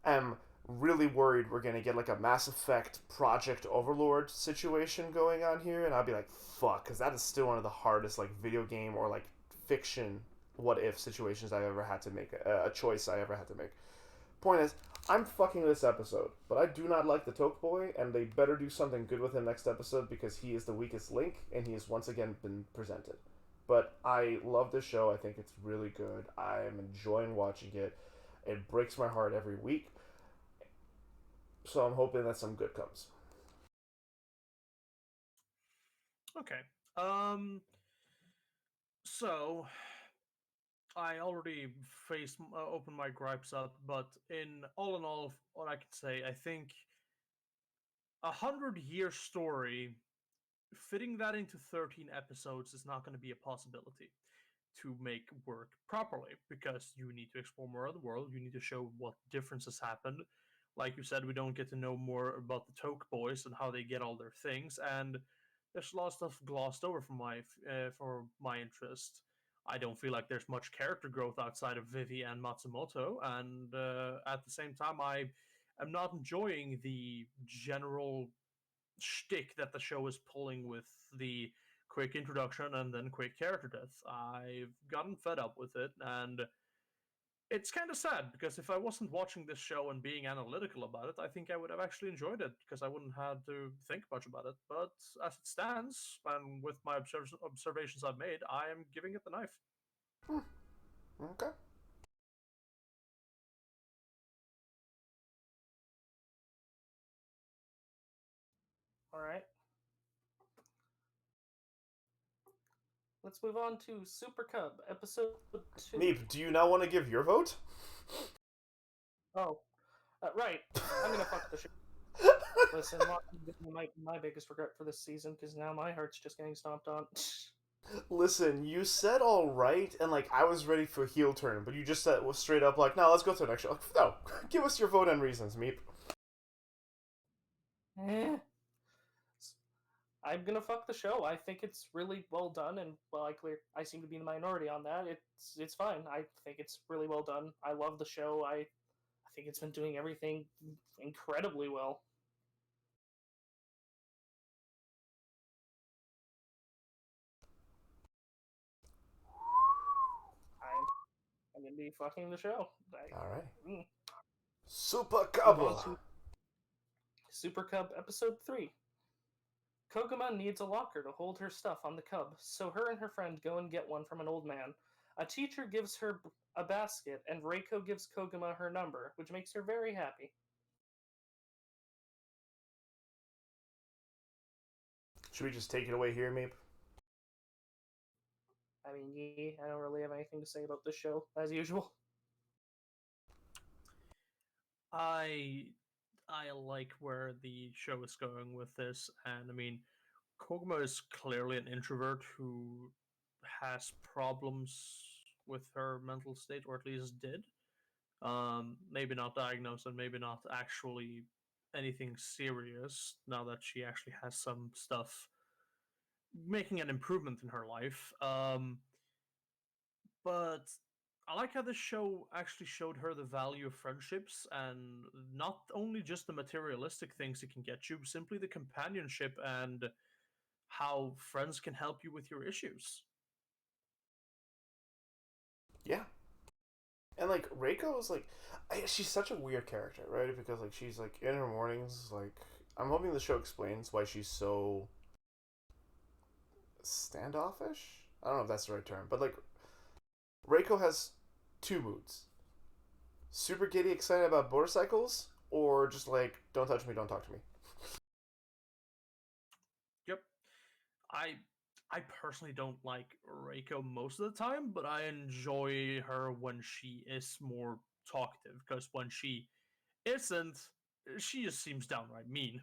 am really worried we're gonna get like a Mass Effect Project Overlord situation going on here, and I'll be like, fuck, because that is still one of the hardest like video game or like fiction what if situations I've ever had to make, a choice I ever had to make. Point is, I'm fucking this episode, but I do not like the Toke Boy, and they better do something good with him next episode because he is the weakest link, and he has once again been presented. But I love this show. I think it's really good. I am enjoying watching it. It breaks my heart every week. So I'm hoping that some good comes. Okay. So I already opened my gripes up, but in all, what I can say, I think 100-year story, fitting that into 13 episodes is not going to be a possibility to make work properly because you need to explore more of the world. You need to show what differences happened. Like you said, we don't get to know more about the Toke boys and how they get all their things, and there's a lot of stuff glossed over for my interest. I don't feel like there's much character growth outside of Vivy and Matsumoto, and at the same time, I am not enjoying the general shtick that the show is pulling with the quick introduction and then quick character death. I've gotten fed up with it, and it's kind of sad because if I wasn't watching this show and being analytical about it, I think I would have actually enjoyed it because I wouldn't have to think much about it. But as it stands, and with my observations I've made, I am giving it the knife. Hmm. Okay. All right. Let's move on to Super Cub episode 2. Meep, do you not want to give your vote? Oh, right. I'm gonna fuck the shit. Listen, my biggest regret for this season because now my heart's just getting stomped on. Listen, you said all right, and like I was ready for heel turn, but you just said was straight up like, no, let's go to the next show. Like, no, give us your vote and reasons, Meep. Eh. I'm gonna fuck the show. I think it's really well done, and well, I seem to be in the minority on that. It's fine. I think it's really well done. I love the show. I think it's been doing everything incredibly well. I'm gonna be fucking the show. All right. Mm. Super Move on couple. to Super Cub Episode 3. Koguma needs a locker to hold her stuff on the cub, so her and her friend go and get one from an old man. A teacher gives her a basket, and Reiko gives Koguma her number, which makes her very happy. Should we just take it away here, Meep? I mean, yeah, I don't really have anything to say about this show, as usual. I I like where the show is going with this, and I mean, Koguma is clearly an introvert who has problems with her mental state, or at least did. Maybe not diagnosed, and maybe not actually anything serious. Now that she actually has some stuff making an improvement in her life. But I like how this show actually showed her the value of friendships and not only just the materialistic things it can get you, simply the companionship and how friends can help you with your issues. Yeah. And like Reiko is like, she's such a weird character, right? Because like she's like in her mornings, like I'm hoping the show explains why she's so standoffish. I don't know if that's the right term, but like Reiko has two moods: super giddy, excited about motorcycles, or just like don't touch me, don't talk to me. Yep. I I personally don't like Reiko most of the time, but I enjoy her when she is more talkative because when she isn't, she just seems downright mean.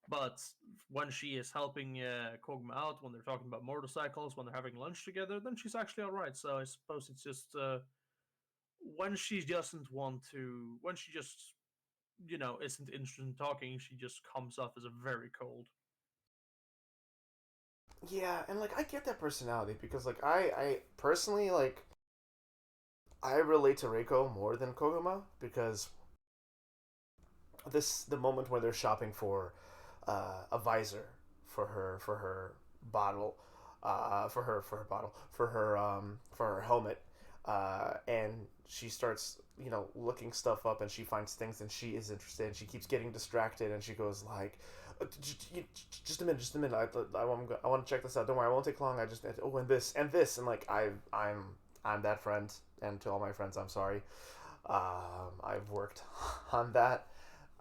But when she is helping Koguma out, when they're talking about motorcycles, when they're having lunch together, then she's actually all right. So I suppose it's just when she doesn't want to, when she just isn't interested in talking, she just comes off as a very cold. Yeah, and like I get that personality because like I personally like I relate to Reiko more than Koguma because the moment when they're shopping for a visor for her bottle, for her helmet, and she starts looking stuff up and she finds things and she is interested and she keeps getting distracted and she goes like. Just a minute, just a minute. I want to check this out. Don't worry, I won't take long. I just and this and like I'm that friend, and to all my friends, I'm sorry. I've worked on that.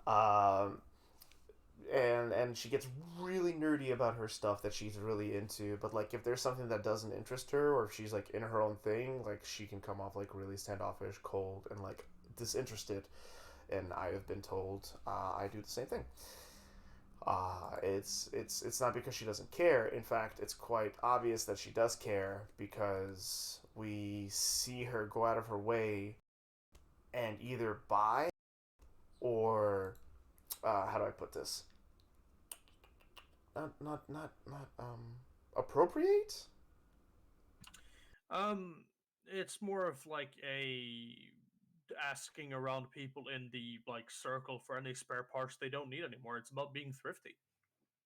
Um, and she gets really nerdy about her stuff that she's really into, but like if there's something that doesn't interest her or if she's like in her own thing, like she can come off like really standoffish, cold, and like disinterested. And I have been told I do the same thing. It's not because she doesn't care. In fact, it's quite obvious that she does care because we see her go out of her way and either buy or how do I put this? Not appropriate. It's more of like a asking around people in the like circle for any spare parts they don't need anymore. It's about being thrifty.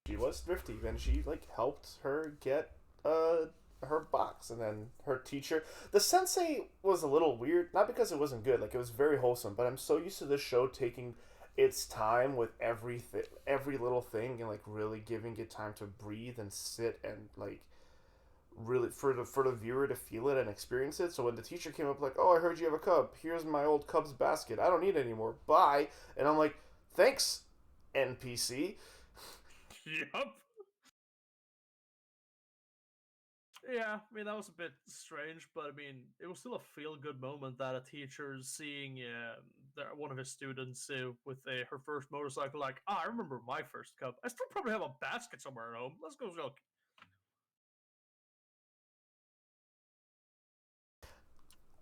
She was thrifty and she like helped her get her box, and then her teacher, the sensei, was a little weird, not because it wasn't good, like it was very wholesome, but I'm so used to this show taking its time with every little thing and like really giving it time to breathe and sit and like really for the viewer to feel it and experience it. So when the teacher came up like, "Oh, I heard you have a cub. Here's my old cub's basket. I don't need it anymore. Bye." And I'm like, "Thanks, NPC." Yup. Yeah, I mean that was a bit strange, but I mean it was still a feel-good moment that a teacher seeing one of his students with her first motorcycle. Like, I remember my first cub. I still probably have a basket somewhere at home. Let's go look.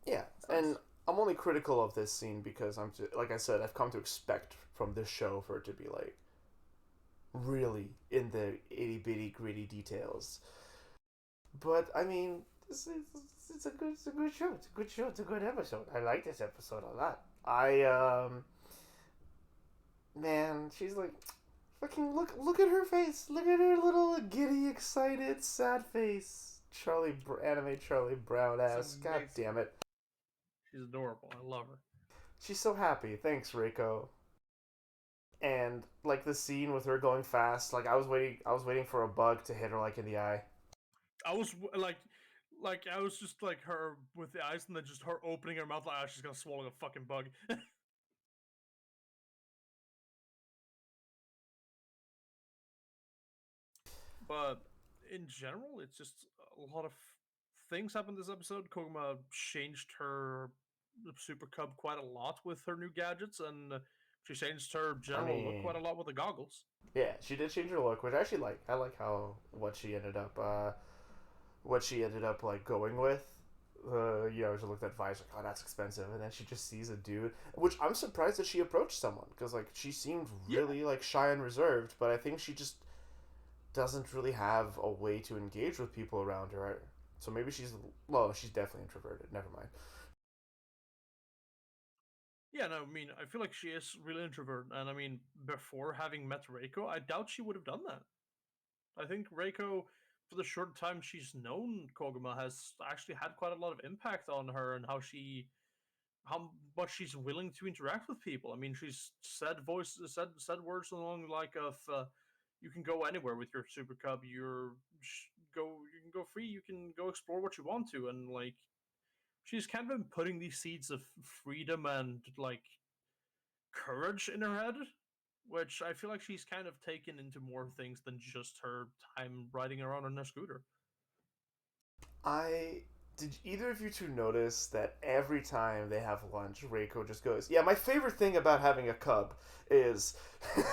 Yeah, It's and nice. I'm only critical of this scene because like I said, I've come to expect from this show for it to be like really in the itty bitty gritty details. But I mean, it's a good show. It's a good show. It's a good episode. I like this episode a lot. Man, she's like, fucking look at her face. Look at her little giddy, excited, sad face. Anime Charlie Brown It's ass. God amazing. damn it. She's adorable. I love her. She's so happy. Thanks, Reiko. And like the scene with her going fast, like I was waiting for a bug to hit her like in the eye. I was like I was just like her with the eyes, and then just her opening her mouth like, oh, she's gonna swallow a fucking bug. But in general, it's just a lot of things happened this episode. Koguma changed her Super Cub quite a lot with her new gadgets, and she changed her I general look mean, quite a lot with the goggles. yeah, she did change her look, which I actually like. I like how what she ended up like going with. She looked at Vi's like, oh, that's expensive, and then she just sees a dude, which I'm surprised that she approached someone because like she seemed Yeah, really like shy and reserved, but I think she just doesn't really have a way to engage with people around her. So maybe she's definitely introverted. Never mind. yeah. No, I mean, I feel like she is really introverted, and I mean, before having met Reiko, I doubt she would have done that. I think Reiko, for the short time she's known Koguma, has actually had quite a lot of impact on her and how much she's willing to interact with people. I mean, she's said words along the like of you can go anywhere with your Super Cub. You can go free. You can go explore what you want to, and like she's kind of been putting these seeds of freedom and like courage in her head, which I feel like she's kind of taken into more things than just her time riding around on a scooter. I did either of you two notice that every time they have lunch, Reiko just goes, "Yeah, my favorite thing about having a cub is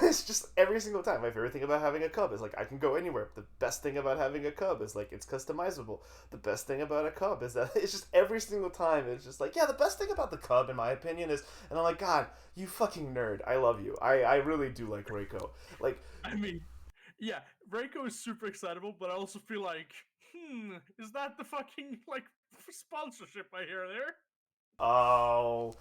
it's just every single time. My favorite thing about having a cub is like I can go anywhere. The best thing about having a cub is like it's customizable. The best thing about a cub is that it's just every single time it's just like, yeah, the best thing about the cub in my opinion is." And I'm like, "God, you fucking nerd. I love you. I really do like Reiko. Like, I mean, yeah, Reiko is super excitable, but I also feel like, is that the fucking like sponsorship I hear there? oh,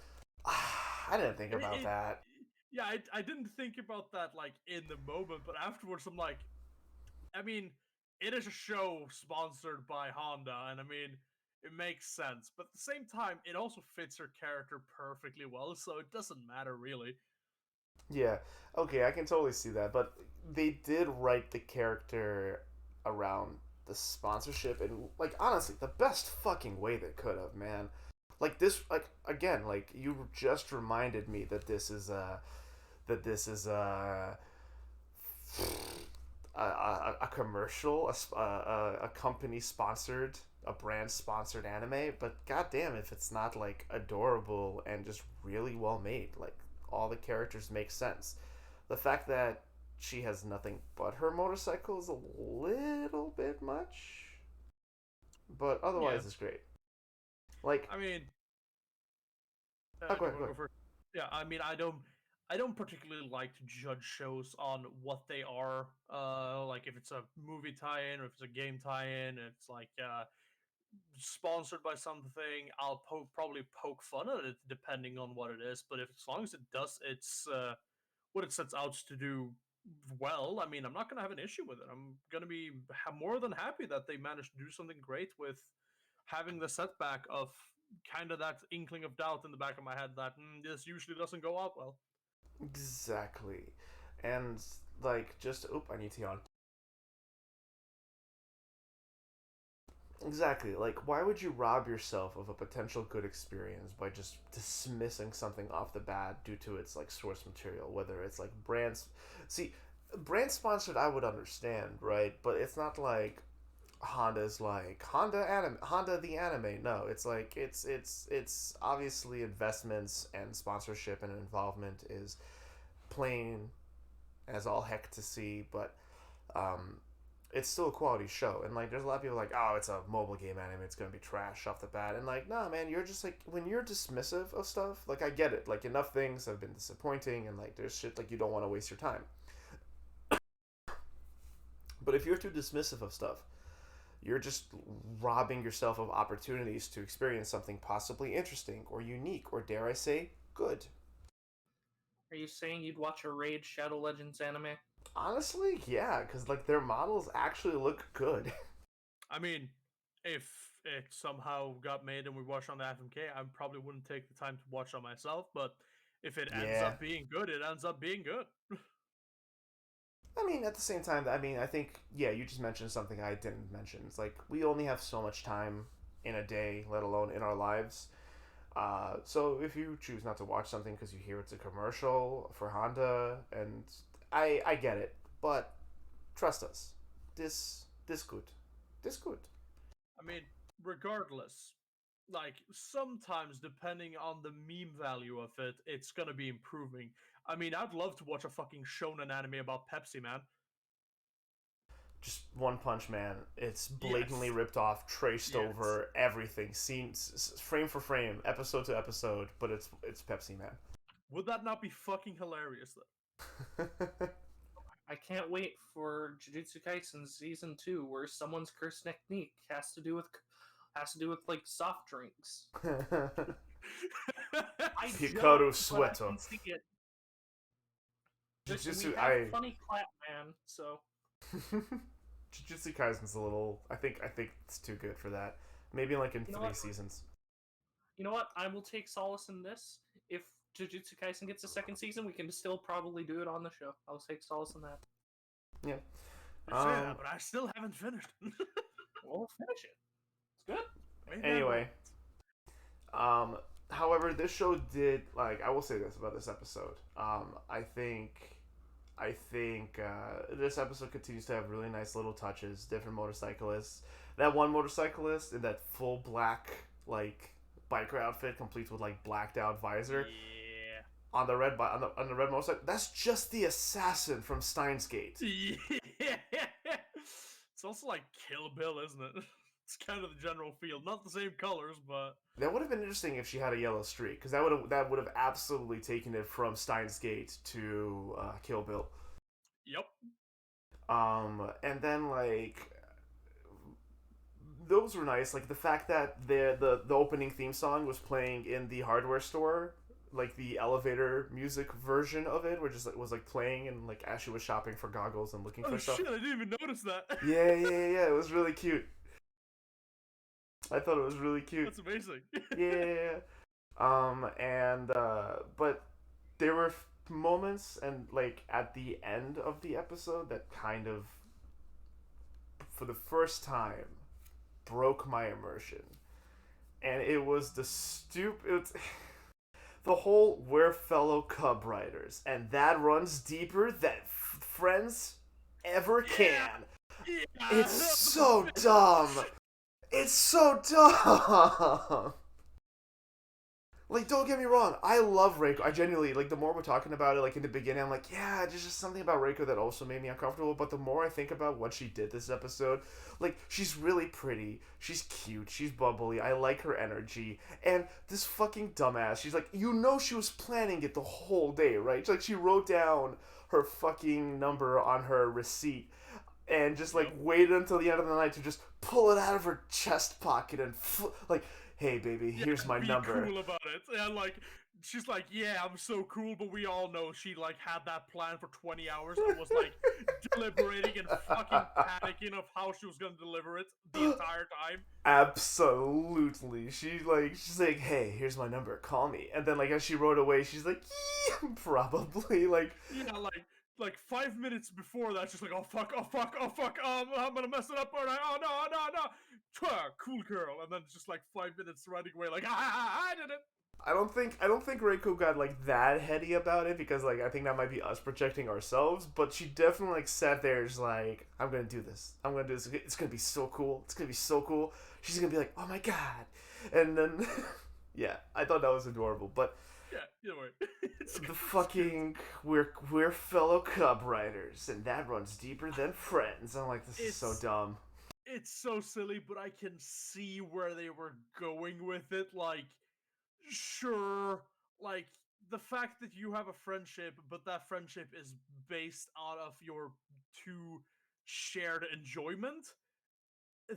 I didn't think about It that. yeah, I didn't think about that like in the moment, but afterwards I'm like, I mean, it is a show sponsored by Honda, and I mean, it makes sense. But at the same time, it also fits her character perfectly well, so it doesn't matter really. Yeah, okay, I can totally see that, but they did write the character around the sponsorship and like honestly, the best fucking way they could have, man. Like this, like again, like you just reminded me that this is a commercial, a company sponsored, a brand sponsored anime. But goddamn, if it's not like adorable and just really well made, like all the characters make sense. The fact that she has nothing but her motorcycle is a little bit much, but Yeah, otherwise it's great. Like, I mean, go do you ahead, want go to go ahead. first? Yeah, I mean, I don't particularly like to judge shows on what they are. Like if it's a movie tie-in, or if it's a game tie-in, if it's like sponsored by something, I'll probably poke fun at it depending on what it is. But if as long as it does what it sets out to do well, I mean, I'm not gonna have an issue with it. I'm gonna be more than happy that they managed to do something great with having the setback of kind of that inkling of doubt in the back of my head that this usually doesn't go out well. Exactly, and like just oop, I need to yawn. Exactly. Like, why would you rob yourself of a potential good experience by just dismissing something off the bat due to its like source material? Whether it's like brands, see, brand sponsored, I would understand, right? But it's not like Honda's like Honda the anime. No, it's like it's obviously investments and sponsorship and involvement is plain as all heck to see, but um, it's still a quality show. And like, there's a lot of people like, oh, it's a mobile game anime, it's gonna be trash off the bat. And like, nah, man, you're just like, when you're dismissive of stuff, like, I get it. Like, enough things have been disappointing, and like, there's shit like you don't want to waste your time. But if you're too dismissive of stuff, you're just robbing yourself of opportunities to experience something possibly interesting or unique or, dare I say, good. Are you saying you'd watch a Raid Shadow Legends anime? Honestly, yeah, because like their models actually look good. I mean, if it somehow got made and we watched on the FMK, I probably wouldn't take the time to watch on myself. But if it ends Yeah. up being good, it ends up being good. I mean, at the same time, I mean, I think, yeah, you just mentioned something I didn't mention. It's like, we only have so much time in a day, let alone in our lives. So if you choose not to watch something because you hear it's a commercial for Honda, and I get it, but trust us, this good. This good. I mean, regardless, like sometimes depending on the meme value of it, it's gonna be improving. I mean, I'd love to watch a fucking shonen anime about Pepsi, man. Just One Punch Man. It's blatantly Yes. ripped off, traced Yes. over everything, scenes, frame for frame, episode to episode, but it's Pepsi Man. Would that not be fucking hilarious though? I can't wait for Jujutsu Kaisen season 2, where someone's cursed technique has to do with like soft drinks. I Hikaru don't, but I Sweater. can see it. Jujutsu, We have funny clap, man. So Jujutsu Kaisen's a little. I think it's too good for that. Maybe like in You know 3 what? seasons. you know what? I will take solace in this. If Jujutsu Kaisen gets a second season, we can still probably do it on the show. I'll take solace in that. Yeah. You say that, but I still haven't finished. We'll finish it. It's good. Maybe Anyway, however, this show did, like, I will say this about this episode. I think this episode continues to have really nice little touches. Different motorcyclists. That one motorcyclist in that full black like biker outfit, complete with like blacked out visor, Yeah. on the red on the red motorcycle. That's just the assassin from Steins Gate. Yeah. It's also like Kill Bill, isn't it? It's kind of the general feel. Not the same colors, but That would have been interesting if she had a yellow streak, because that would have absolutely taken it from Steins Gate to Kill Bill. yep. And then like those were nice. Like the fact that the opening theme song was playing in the hardware store, like the elevator music version of it, which is was like playing and like as she was shopping for goggles and looking for Oh stuff. shit! I didn't even notice that. Yeah. It was really cute. I thought it was really cute. That's amazing. Yeah. But there were moments and like at the end of the episode that kind of, for the first time, broke my immersion, and it was the whole "we're fellow Cub Riders" and that runs deeper than friends ever can. Yeah. It's so dumb. It's so dumb. Like, don't get me wrong, I love Reiko. I genuinely, like, the more we're talking about it, like, in the beginning, I'm like, yeah, there's just something about Reiko that also made me uncomfortable, but the more I think about what she did this episode, like, she's really pretty, she's cute, she's bubbly, I like her energy, and this fucking dumbass, she's like, you know she was planning it the whole day, right? Like, she wrote down her fucking number on her receipt, and just, like, waited until the end of the night to just pull it out of her chest pocket and, like, hey, baby, here's my be number. Cool about it, and like she's like, yeah, I'm so cool, but we all know she like had that plan for 20 hours and was like deliberating and fucking panicking of how she was gonna deliver it the entire time. Absolutely. She's like, hey, here's my number, call me. And then like as she wrote away, she's like, yeah, probably. Like, Yeah, like 5 minutes before that, she's like, oh fuck, I'm gonna mess it up, aren't I? Oh no. Cool girl, and then just like 5 minutes running away, like I did it. I don't think Reiko got like that heady about it, because like I think that might be us projecting ourselves, but she definitely like sat there just like, I'm gonna do this. It's gonna be so cool. It's gonna be so cool. She's gonna be like, oh my god. And then Yeah, I thought that was adorable. But Yeah, either way. the fucking we're fellow Cub Riders, and that runs deeper than friends. I'm like, this is so It's dumb. it's so silly, but I can see where they were going with it. Like, sure, like the fact that you have a friendship, but that friendship is based out of your two shared enjoyment.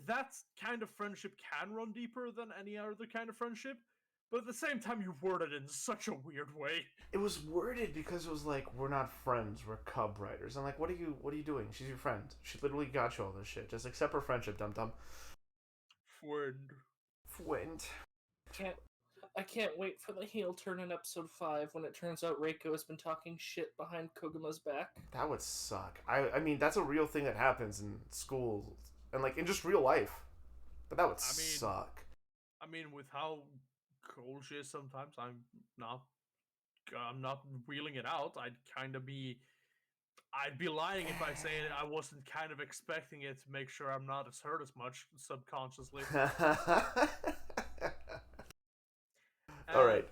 That kind of friendship can run deeper than any other kind of friendship, but at the same time, you word it in such a weird way. It was worded because it was like, we're not friends, we're Cub Riders. I'm like, what are you doing? She's your friend. She literally got you all this shit. Just accept her friendship, dum dum. Friend. Friend. Can't I can't wait for the heel turn in episode 5 when it turns out Reiko has been talking shit behind Koguma's back. That would suck. I mean, that's a real thing that happens in schools and like in just real life. But that would I mean, suck. with how cold she is sometimes, not I'm not wheeling it out. I'd be lying if I say I wasn't kind of expecting it to make sure I'm not as hurt as much subconsciously. All right.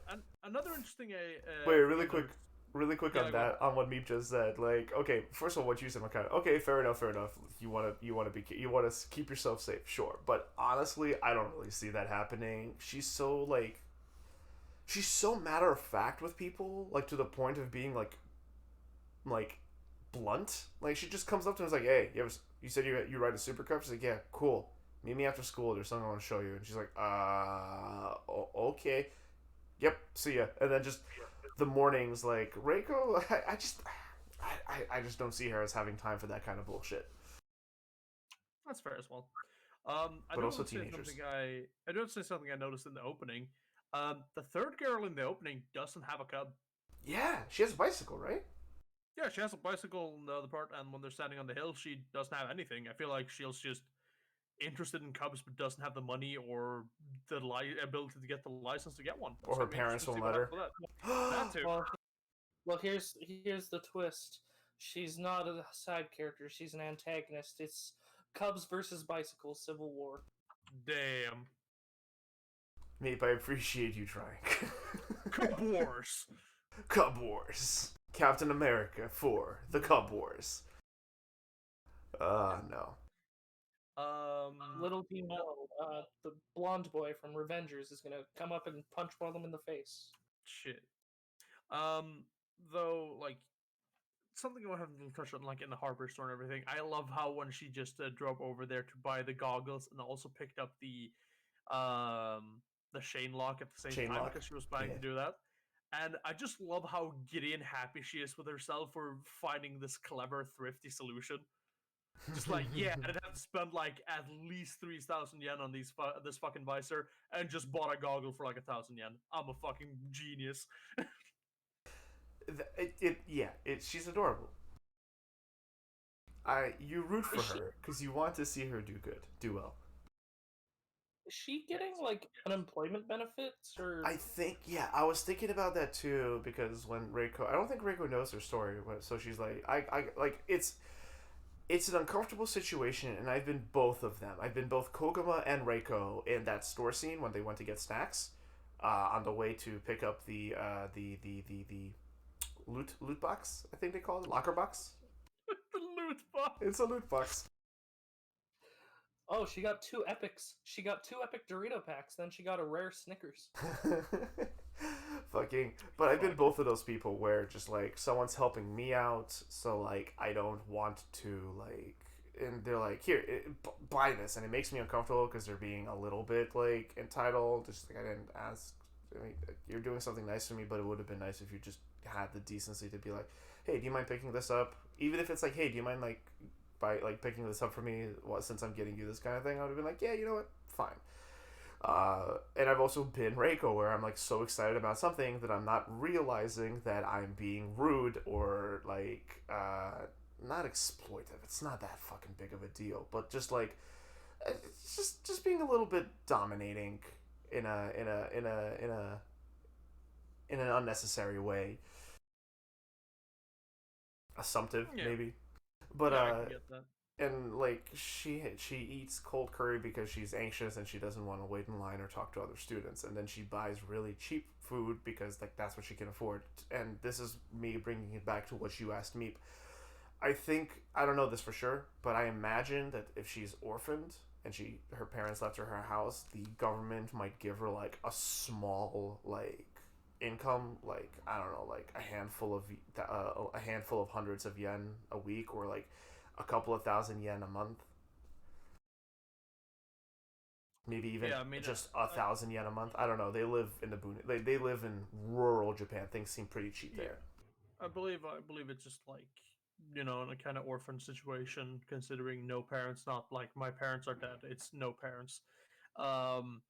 Another interesting Wait, thing I noticed. really quick Yeah, on go on. that, on what Meep just said. Like, okay, first of all, what you said, Makata. Okay, fair enough, fair enough. You want to keep yourself safe, sure. But honestly, I don't really see that happening. She's so matter of fact with people, like to the point of being like blunt. Like she just comes up to him and is like, "Hey, you said you ride a super cup?" She's like, "Yeah, cool. Meet me after school. There's something I want to show you." And she's like, okay, yep, see ya." And then just the mornings, like Reiko, I just don't see her as having time for that kind of bullshit. That's fair as well. But also teenagers. I do want to say something I noticed in the opening. The third girl in the opening doesn't have a cub. Yeah, she has a bicycle, right? Yeah, she has a bicycle in the other part, and when they're standing on the hill, she doesn't have anything. I feel like she's just interested in cubs, but doesn't have the money or the ability to get the license to get one. Or So her I'm interested parents to see won't what let her. happens with that. That too. Well, here's the twist. She's not a side character. She's an antagonist. It's Cubs versus Bicycles Civil War. Damn. Meep, I appreciate you trying. Cub Wars. Cub Wars. Captain America for the Cub Wars. No. Little do you know, the blonde boy from Revengers is gonna come up and punch one of them in the face. Shit. Um, though, like something I haven't touched on, like in the hardware store and everything. I love how when she just drove over there to buy the goggles and also picked up the Shane lock at the same Chain time lock. because she was planning to do that. And I just love how giddy and happy she is with herself for finding this clever, thrifty solution. Just like, yeah, I didn't have to spend like at least 3,000 yen on this fucking visor and just bought a goggle for like 1,000 yen. I'm a fucking genius. She's adorable. You root for her because you want to see her do well. Is she getting like unemployment benefits or? I think, yeah, I was thinking about that too because when Reiko, I don't think Reiko knows her story, so she's like, I like it's an uncomfortable situation, and I've been both of them. I've been both Koguma and Reiko in that store scene when they went to get snacks, on the way to pick up the loot box. I think they call it locker box. The loot box. It's a loot box. Oh, she got two epics. She got two epic Dorito packs. Then she got a rare Snickers. Fucking. But I've been both of those people where just like someone's helping me out, so like I don't want to like, and they're like, here, buy this, and it makes me uncomfortable because they're being a little bit like entitled. Just like I didn't ask. I mean, you're doing something nice for me, but it would have been nice if you just had the decency to be like, hey, do you mind picking this up? Even if it's like, hey, do you mind like by like picking this up for me, since I'm getting you this kind of thing, I would have been like, yeah, you know what, fine. And I've also been Reiko, where I'm like so excited about something that I'm not realizing that I'm being rude or like not exploitive. It's not that fucking big of a deal, but just like just being a little bit dominating in an unnecessary way. Assumptive, Yeah. maybe. But Yeah, I can get that. and like she eats cold curry because she's anxious and she doesn't want to wait in line or talk to other students, and then she buys really cheap food because like that's what she can afford. And this is me bringing it back to what you asked me. I think I don't know this for sure, but I imagine that if she's orphaned and her parents left her house, the government might give her like a small like income, like I don't know, like a handful of hundreds of yen a week, or like a couple of thousand yen a month, maybe even Yeah, I mean, just 1,000 yen a month. I don't know. They live in the boon. They live in rural Japan. Things seem pretty cheap yeah, there. I believe it's just like, in a kind of orphan situation, considering no parents. Not like my parents are dead. It's no parents. Um,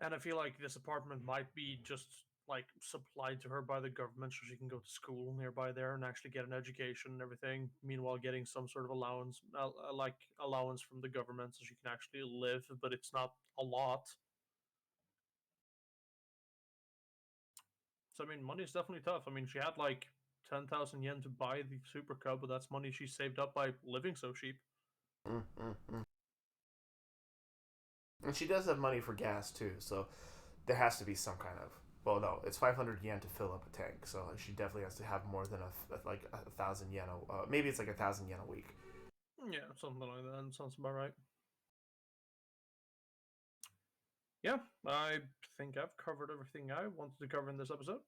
and I feel like this apartment might be just like supplied to her by the government so she can go to school nearby there and actually get an education and everything. Meanwhile, getting some sort of allowance from the government so she can actually live, but it's not a lot. So I mean, money is definitely tough. I mean, she had like 10,000 yen to buy the Super Cub, but that's money she saved up by living so cheap. Mm. And she does have money for gas too, so there has to be some kind of. Well, no, it's 500 yen to fill up a tank, so she definitely has to have more than like 1,000 yen. Maybe it's like 1,000 yen a week. Yeah, something like that. Sounds about right. Yeah, I think I've covered everything I wanted to cover in this episode.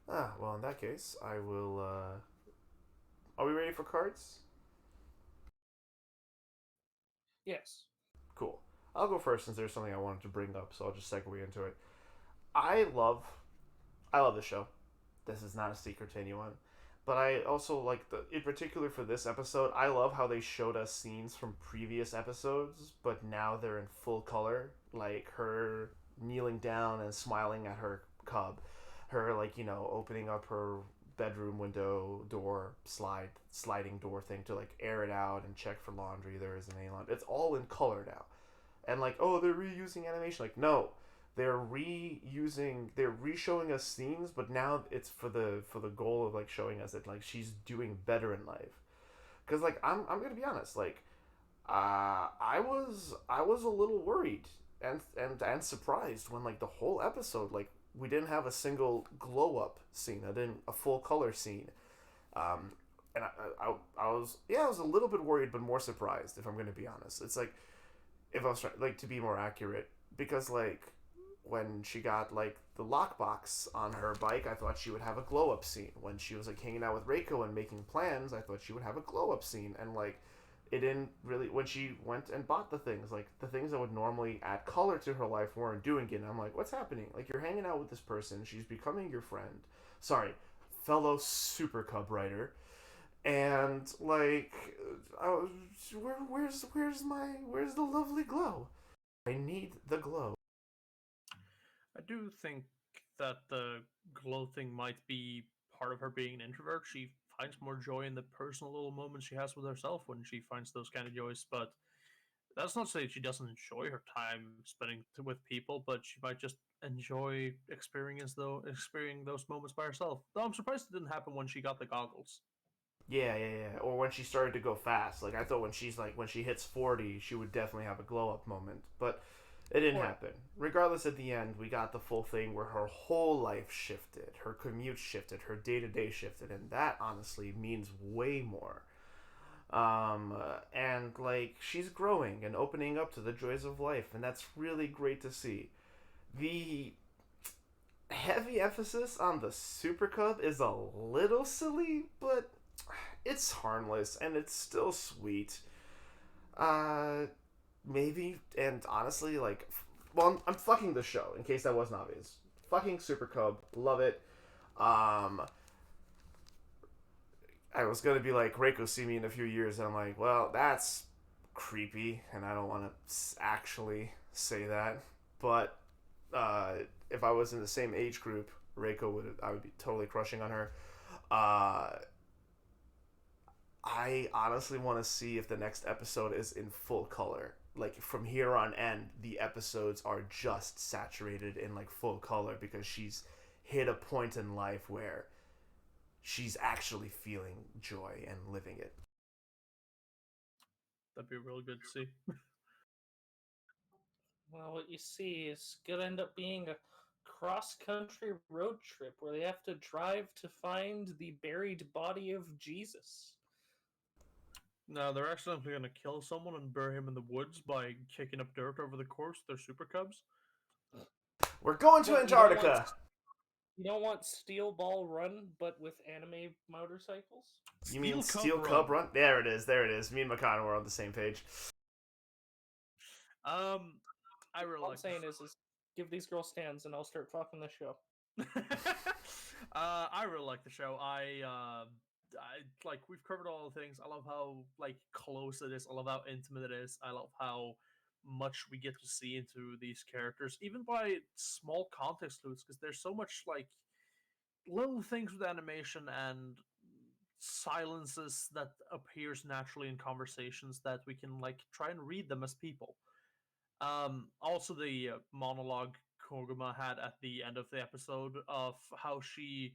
Well, in that case, I will. Are we ready for cards? Yes. Cool. I'll go first since there's something I wanted to bring up, so I'll just segue into it. I love, I love the show. This is not a secret to anyone. But I also like in particular for this episode, I love how they showed us scenes from previous episodes, but now they're in full color. Like her kneeling down and smiling at her cub. Her, like, opening up her bedroom window door sliding door thing to like air it out and check for laundry. There isn't any laundry. It's all in color now. And like, oh, they're reusing animation. Like, no, they're re-showing us scenes, but now it's for the goal of like showing us that like she's doing better in life. Because like I'm gonna be honest, like I was a little worried and surprised when like the whole episode, like we didn't have a single glow up scene, I didn't a full color scene. um and I was a little bit worried but more surprised, if I'm gonna be honest. It's like, if I was trying, like, to be more accurate, because like when she got like the lockbox on her bike, I thought she would have a glow up scene. When she was like hanging out with Reiko and making plans, I thought she would have a glow up scene. And like, it didn't really. When she went and bought the things, like the things that would normally add color to her life weren't doing it. And I'm like, what's happening? Like, you're hanging out with this person, she's becoming your friend. Sorry, fellow Super Cub writer. And like, where's the lovely glow? I need the glow. I do think that the glow thing might be part of her being an introvert. She finds more joy in the personal little moments she has with herself when she finds those kind of joys, but that's not to say she doesn't enjoy her time spending with people, but she might just enjoy experiencing those moments by herself. Though I'm surprised it didn't happen when she got the goggles. Yeah. Or when she started to go fast. Like, I thought when she hits 40, she would definitely have a glow up moment, but it didn't Or happen. Regardless, at the end, we got the full thing where her whole life shifted, her commute shifted, her day to day shifted, and that honestly means way more. And like, she's growing and opening up to the joys of life, and that's really great to see. The heavy emphasis on the Super Cub is a little silly, but it's harmless and it's still sweet. Uh, Maybe, and honestly, like, well, I'm fucking the show, in case that wasn't obvious. Fucking Super Cub, love it. Um, I was gonna be like, Reiko, see me in a few years, and I'm like, well, that's creepy, and I don't want to actually say that. But uh, if I was in the same age group, I would be totally crushing on her. Uh, I honestly want to see if the next episode is in full color. Like, from here on end, the episodes are just saturated in like full color because she's hit a point in life where she's actually feeling joy and living it. That'd be real good to see. Well, what you see is gonna end up being a cross-country road trip where they have to drive to find the buried body of Jesus. No, they're accidentally gonna kill someone and bury him in the woods by kicking up dirt over the course with their super cubs. We're going to What, Antarctica. You don't want Steel Ball Run, but with anime motorcycles? You mean Steel Steel Cub Cub Run? There it is. There it is. Me and Makan were on the same page. I really All I'm like saying is give these girls stands and I'll start fucking the show. I really like the show. I like we've covered all the things. I love how like close it is. I love how intimate it is. I love how much we get to see into these characters, even by small context clues, because there's so much like little things with animation and silences that appears naturally in conversations that we can like try and read them as people. Also, the monologue Koguma had at the end of the episode of how she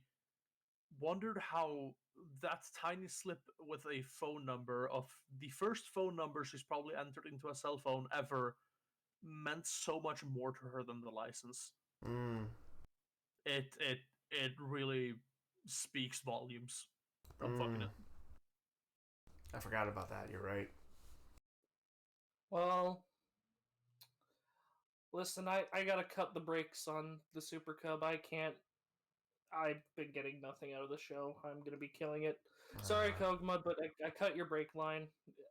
wondered how that tiny slip with a phone number of the first phone number she's probably entered into a cell phone ever meant so much more to her than the license. Mm. It really speaks volumes. I'm fucking it. I forgot about that. You're right. Well, listen, I gotta cut the brakes on the Super Cub. I can't. I've been getting nothing out of the show. I'm gonna be killing it. Sorry, Koguma, but I cut your brake line.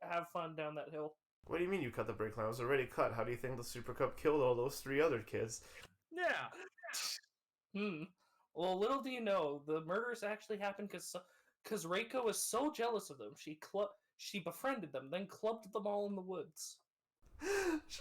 Have fun down that hill. What do you mean you cut the brake line? It was already cut. How do you think the Super Cup killed all those 3 other kids? Yeah. Well, little do you know, the murders actually happened because Reiko was so jealous of them. She befriended them, then clubbed them all in the woods.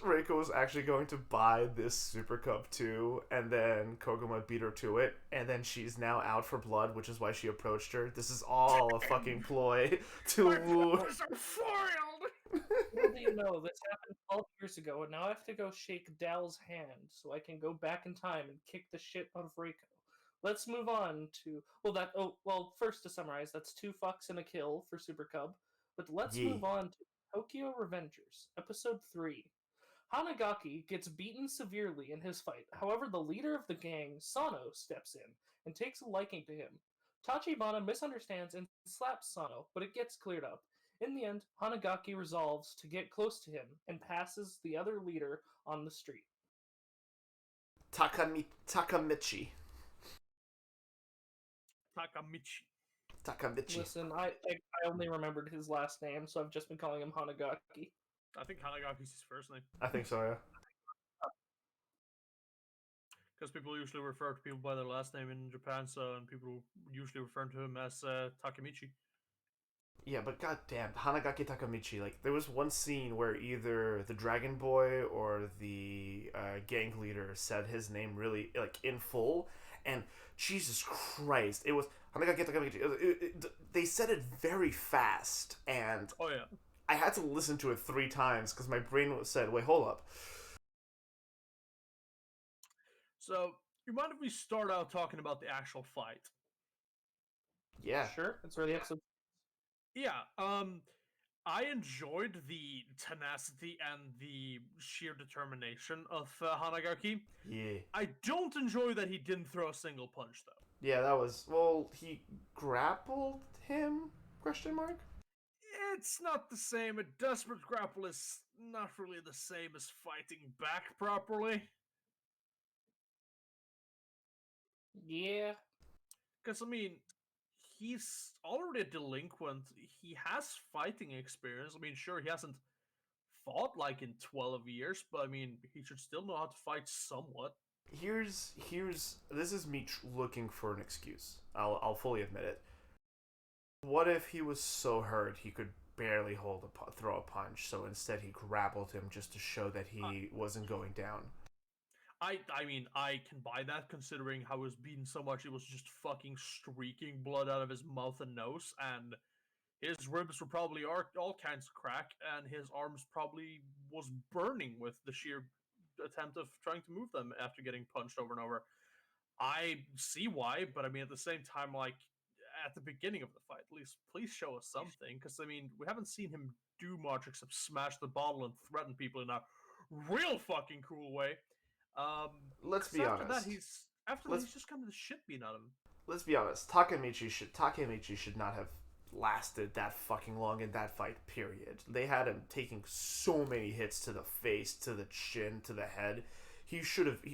Reiko was actually going to buy this Super Cup too, and then Koguma beat her to it, and then she's now out for blood, which is why she approached her. This is all a fucking ploy to woo. My peppers are foiled! Little do you know, this happened 12 years ago, and now I have to go shake Dal's hand so I can go back in time and kick the shit out of Reiko. Let's move on to first to summarize, that's 2 fucks and a kill for Super Cub. But let's Yee. move on to Tokyo Revengers, episode 3. Hanagaki gets beaten severely in his fight. However, the leader of the gang, Sano, steps in and takes a liking to him. Tachibana misunderstands and slaps Sano, but it gets cleared up. In the end, Hanagaki resolves to get close to him and passes the other leader on the street. Takamichi. Takamichi. Takamichi. Listen, I only remembered his last name, so I've just been calling him Hanagaki. I think Hanagaki's his first name. I think so, yeah. Because people usually refer to people by their last name in Japan, and people usually refer to him as Takamichi. Yeah, but goddamn, Hanagaki Takamichi. Like, there was one scene where either the Dragon Boy or the gang leader said his name really, like, in full, and Jesus Christ, it was Hanagaki Takamichi. They said it very fast, and oh yeah, I had to listen to it 3 times because my brain said, "Wait, hold up." So, you mind if we start out talking about the actual fight? Yeah. Sure, that's where the episode. Yeah, I enjoyed the tenacity and the sheer determination of Hanagaki. Yeah. I don't enjoy that he didn't throw a single punch, though. Yeah, that was... Well, he grappled him? Question mark? It's not the same. A desperate grapple is not really the same as fighting back properly. Yeah. Because, I mean, he's already a delinquent. He has fighting experience. I mean, sure, he hasn't fought like in 12 years, but I mean, he should still know how to fight somewhat. Here's this is me looking for an excuse. I'll fully admit it. What if he was so hurt he could barely throw a punch, so instead he grappled him just to show that he wasn't going down? I mean, I can buy that considering how he was beaten so much it was just fucking streaking blood out of his mouth and nose, and his ribs were probably all kinds of crack, and his arms probably was burning with the sheer attempt of trying to move them after getting punched over and over. I see why, but I mean, at the same time, like, at the beginning of the fight, at least, please show us something, because, I mean, we haven't seen him do much except smash the bottle and threaten people in a real fucking cool way. Let's 'Cause be after honest. that he's just kind of the shit being out of him. Let's be honest. Takemichi should not have lasted that fucking long in that fight. Period. They had him taking so many hits to the face, to the chin, to the head. He should have.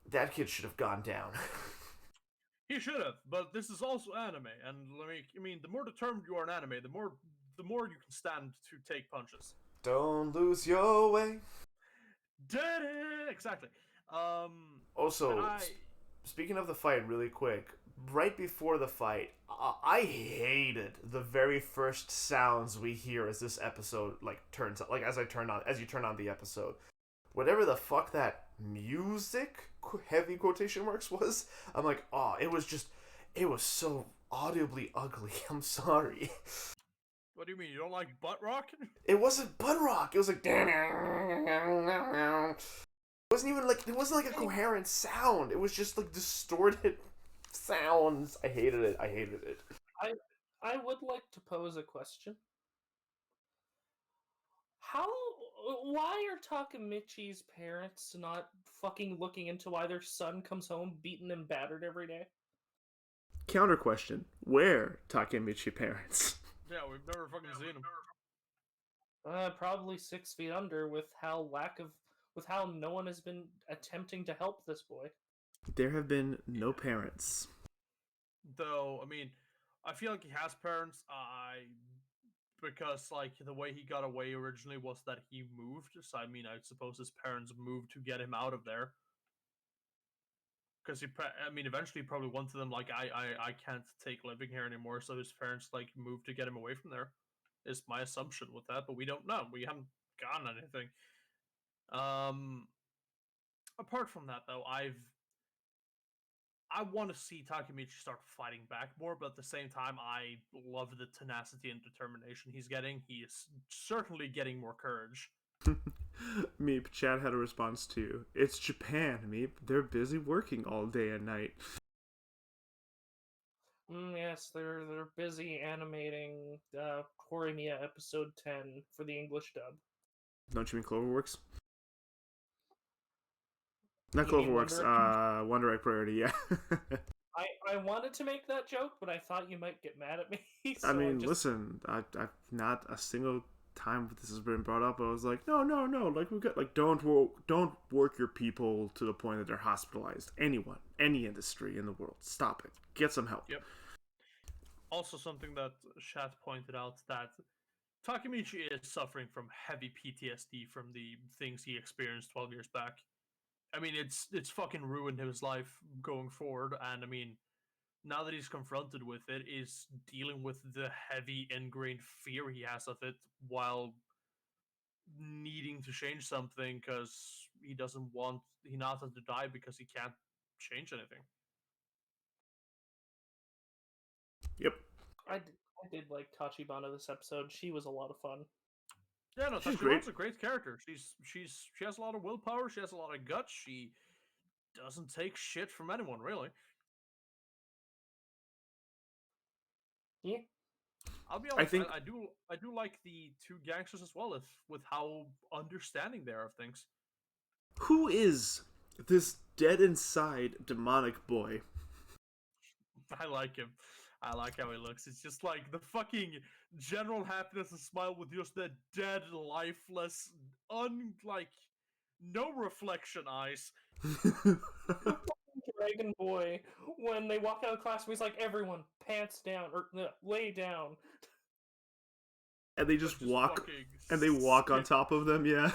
That kid should have gone down. He should have, but this is also anime, and I mean, the more determined you are in anime, the more you can stand to take punches. Don't lose your way. Exactly. Also, speaking of the fight, really quick, right before the fight, I hated the very first sounds we hear as this episode turns like as you turn on the episode. Whatever the fuck that music, heavy quotation marks, was, I'm like, oh, it was so audibly ugly. I'm sorry. What do you mean? You don't like butt rock? It wasn't butt rock. It was like, it wasn't like a coherent sound. It was just like distorted sounds. I hated it. I would like to pose a question. Why are Takemichi's parents not fucking looking into why their son comes home beaten and battered every day? Counter question: where Takemichi parents? Yeah, we've never fucking seen him. Probably 6 feet under with how no one has been attempting to help this boy. There have been no parents. Though, I mean, I feel like he has parents. Because like the way he got away originally was that he moved. So I mean, I suppose his parents moved to get him out of there. Because eventually he probably went to them like, I can't take living here anymore. So his parents like moved to get him away from there. Is my assumption with that, but we don't know. We haven't gotten anything. Apart from that, though, I want to see Takemichi start fighting back more, but at the same time, I love the tenacity and determination he's getting. He is certainly getting more courage. Meep, Chad had a response to you. It's Japan, Meep. They're busy working all day and night. Yes, they're busy animating Horimiya episode 10 for the English dub. Don't you mean Cloverworks? Not You mean Cloverworks, One Direct Priority, yeah. I wanted to make that joke, but I thought you might get mad at me. So I mean, listen, I've not a single time this has been brought up. I was like, no, like we got like don't work your people to the point that they're hospitalized. Anyone, any industry in the world, stop it. Get some help. Yep. Also, something that Shat pointed out that Takemichi is suffering from heavy PTSD from the things he experienced 12 years back. I mean, it's fucking ruined his life going forward, and I mean, now that he's confronted with it, is dealing with the heavy ingrained fear he has of it while needing to change something because he doesn't want Hinata to die because he can't change anything. Yep. I did like Tachibana this episode. She was a lot of fun. Yeah, no, She's Tachibana's a great character. She has a lot of willpower. She has a lot of guts. She doesn't take shit from anyone, really. Yeah. I'll be honest. I do like the two gangsters as well, with how understanding they are of things. Who is this dead inside demonic boy? I like him. I like how he looks. It's just like the fucking general happiness and smile with just that dead, lifeless, no reflection eyes. Dragon Boy, when they walk out of class, he's like, everyone, pants down, or lay down. And they just walk, and they walk on top of them, yeah.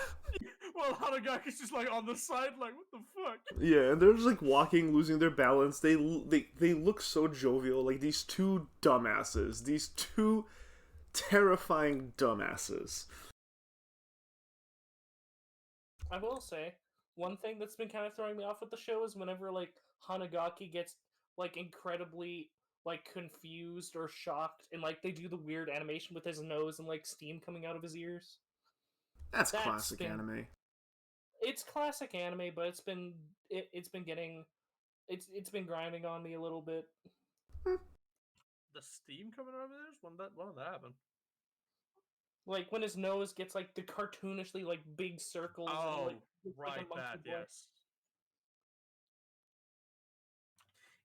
Well, Hanagaki's just like on the side, like, what the fuck? Yeah, and they're just like walking, losing their balance. They look so jovial, like these two dumbasses, these two terrifying dumbasses. I will say, one thing that's been kind of throwing me off with the show is whenever like Hanagaki gets like incredibly like confused or shocked, and like they do the weird animation with his nose and like steam coming out of his ears. That's classic anime. It's classic anime, but it's been grinding on me a little bit. The steam coming out of his ears? When did that happen? Like when his nose gets like the cartoonishly like big circles and like looks like a Right, monkey that, boy. yes.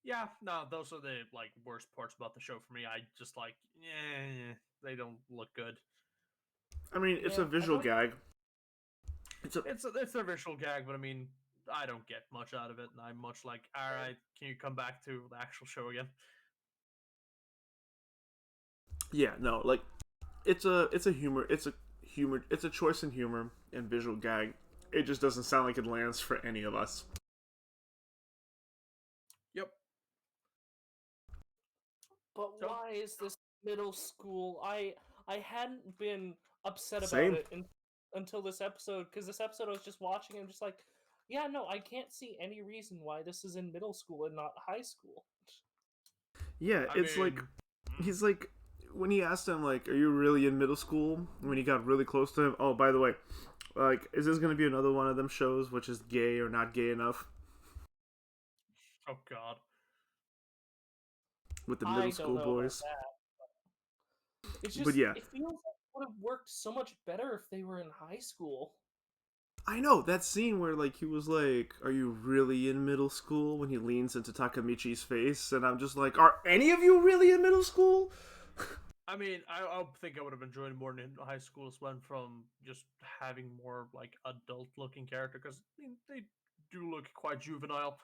Yeah, no, those are the like worst parts about the show for me. I just like, they don't look good. I mean, it's Yeah, a I visual know. gag. It's a visual gag, but I mean, I don't get much out of it, and I'm much like, all right, can you come back to the actual show again? Yeah, no, like it's a choice in humor and visual gag. It just doesn't sound like it lands for any of us. Yep. But So why is this middle school? I hadn't been upset about Same. it until this episode, because this episode I was just watching and I'm just like, yeah, no, I can't see any reason why this is in middle school and not high school. Yeah, I it's like mean, he's like when he asked him like, "Are you really in middle school?" When he got really close to him. Oh, by the way, like, is this gonna be another one of them shows which is gay or not gay enough oh god. with the middle I don't school know about boys? that. It's But just yeah, it feels like it would have worked so much better if they were in high school. I know that scene where like he was like, "Are you really in middle school?" when he leans into Takamichi's face, and I'm just like, "Are any of you really in middle school?" I mean, I think I would have enjoyed more in high school as well from just having more like adult looking character because I mean, they do look quite juvenile.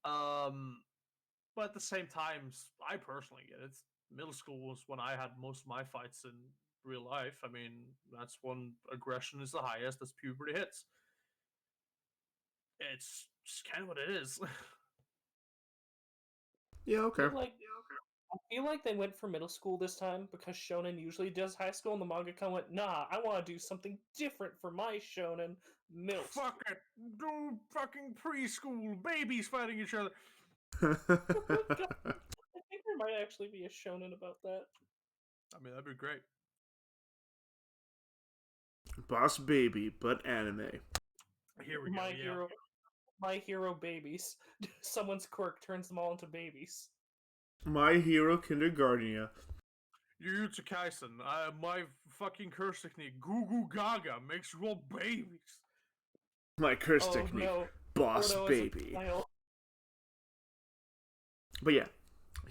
Um, but at the same time, I personally get it. Middle school was when I had most of my fights in real life. I mean, that's when aggression is the highest as puberty hits. It's just kind of what it is. Yeah, I okay. feel like I feel like they went for middle school this time because shonen usually does high school, and the mangaka went, "Nah, I want to do something different for my shonen, middle school." Fuck it, do fucking preschool babies fighting each other. God, I think there might actually be a shonen about that. I mean, that'd be great. Boss baby, but anime. Here we go. My Yeah. hero, my hero babies. Someone's quirk turns them all into babies. My Hero Kindergartenia. Jujutsu Kaisen, my fucking curse technique, Goo Goo Gaga, makes you all babies. My curse Oh technique. no, Boss Odo is a baby. child. But yeah,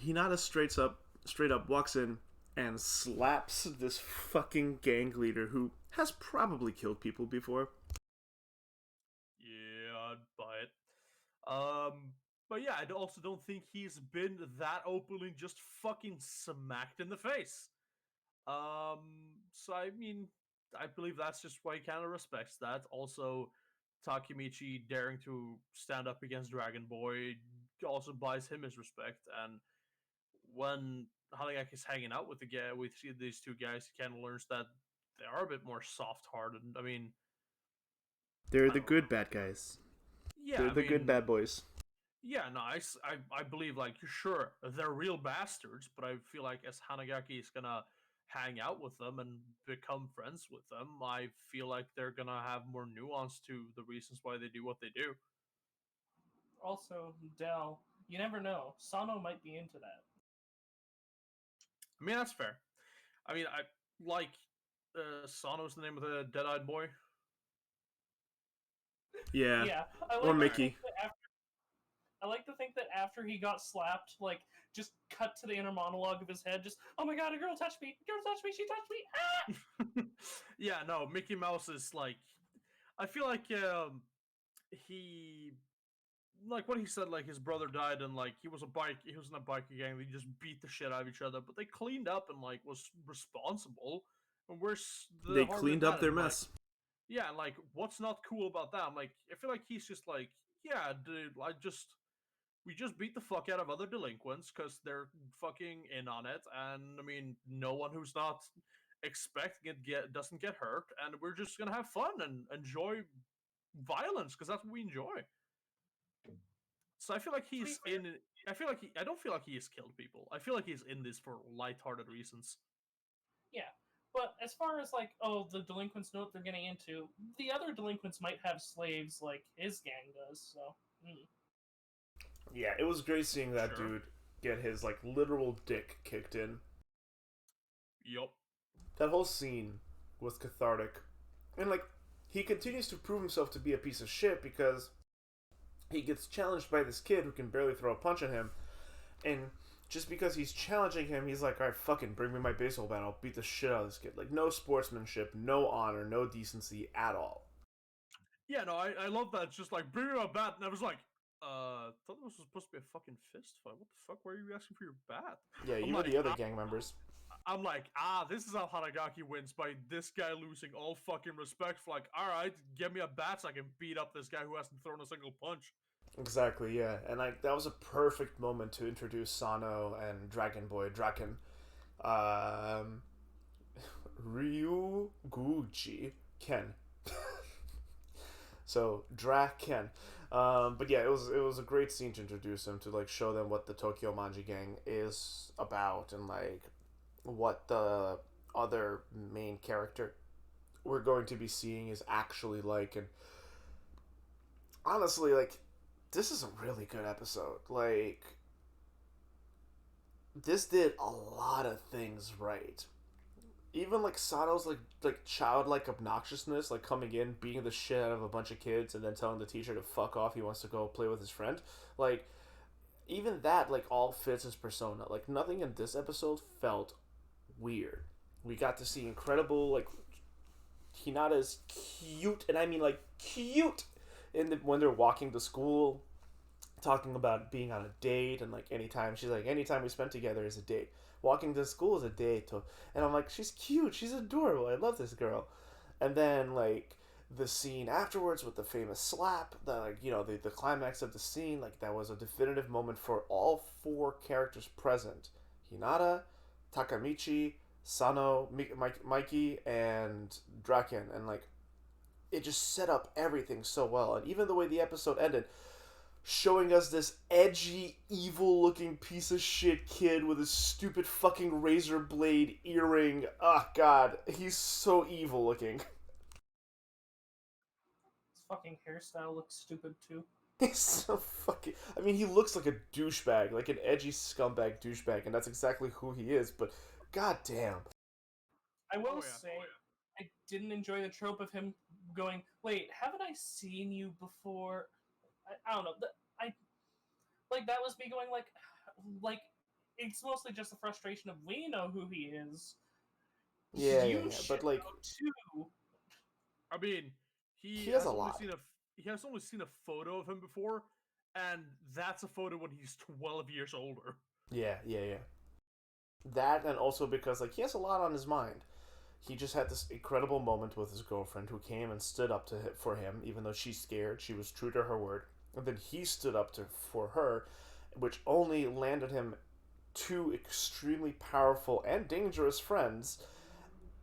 Hinata straight up walks in and slaps this fucking gang leader who has probably killed people before. Yeah, I'd buy it. But yeah, I also don't think he's been that openly just fucking smacked in the face. So I mean, I believe that's just why he kind of respects that. Also, Takemichi daring to stand up against Dragon Boy also buys him his respect. And when Haligak is hanging out with the guy with these two guys, he kind of learns that they are a bit more soft-hearted. I mean, They're I the don't know. good bad guys. Yeah, They're I the good mean, bad boys. yeah, no, I believe like sure they're real bastards, but I feel like as Hanagaki is gonna hang out with them and become friends with them, I feel like they're gonna have more nuance to the reasons why they do what they do. Also, Dell, you never know. Sano might be into that. I mean that's fair. I mean I like Sano's the name of the dead-eyed boy. Yeah. Yeah, Or All right. Mickey. I like to think that after he got slapped, like just cut to the inner monologue of his head, just oh my god, a girl touched me, a girl touched me, she touched me. Ah! Yeah, no, Mickey Mouse is like I feel like he like what he said like his brother died and like he was in a biker gang, they just beat the shit out of each other, but they cleaned up and like was responsible. And where's the They harm in cleaned that? up their And like mess. yeah, and like what's not cool about that? I'm like I feel like he's just like yeah, dude, we just beat the fuck out of other delinquents because they're fucking in on it, and I mean no one who's not expecting it doesn't get hurt, and we're just gonna have fun and enjoy violence because that's what we enjoy. So I feel like To be he's fair, in. I feel like I don't feel like he has killed people. I feel like he's in this for lighthearted reasons. yeah. But as far as like, oh, the delinquents know what they're getting into, the other delinquents might have slaves like his gang does. So, Yeah, it was great seeing that Sure. dude get his like literal dick kicked in. Yup. That whole scene was cathartic. And like he continues to prove himself to be a piece of shit because he gets challenged by this kid who can barely throw a punch at him, and just because he's challenging him, he's like, all right, fucking bring me my baseball bat, I'll beat the shit out of this kid. Like, no sportsmanship, no honor, no decency at all. Yeah, no, I love that. It's just like, bring me a bat. And I was like, thought this was supposed to be a fucking fist fight. What the fuck? Why are you asking for your bat? Yeah, I'm you were like, the other gang members. I'm like, this is how Hanagaki wins, by this guy losing all fucking respect for like, all right, give me a bat so I can beat up this guy who hasn't thrown a single punch. Exactly, yeah. And like that was a perfect moment to introduce Sano and Dragon Boy Draken. Um Ryuguchi Ken. So Draken. But yeah, it was a great scene to introduce him, to like show them what the Tokyo Manji Gang is about, and like what the other main character we're going to be seeing is actually like. And honestly, like, this is a really good episode. Like, this did a lot of things right. Even like Sato's like childlike obnoxiousness, like coming in, beating the shit out of a bunch of kids, and then telling the teacher to fuck off. He wants to go play with his friend. Like, even that like all fits his persona. Like, nothing in this episode felt weird. We got to see incredible, like, Hinata's cute, and I mean like cute, when they're walking to school, talking about being on a date, and like anytime she's like, anytime we spent together is a date. Walking to school is a date, and I'm like, she's cute, she's adorable, I love this girl. And then like the scene afterwards with the famous slap, the like the climax of the scene, like that was a definitive moment for all four characters present: Hinata, Takamichi, Sano, Mikey, and Draken, and like it just set up everything so well. And even the way the episode ended, showing us this edgy, evil-looking piece of shit kid with his stupid fucking razor blade earring. Oh god, he's so evil looking. His fucking hairstyle looks stupid too. He's so fucking. I mean, he looks like a douchebag, like an edgy scumbag douchebag, and that's exactly who he is. But god damn. I will say, I didn't enjoy the trope of him going, "Wait, haven't I seen you before?" I don't know. I like that was me going like it's mostly just the frustration of we know who he is. Yeah. But like, too. I mean, he has a lot. He has only seen a photo of him before, and that's a photo when he's 12 years older. Yeah. That, and also because like he has a lot on his mind. He just had this incredible moment with his girlfriend, who came and stood up for him, even though she's scared. She was true to her word, and then he stood up for her, which only landed him two extremely powerful and dangerous friends.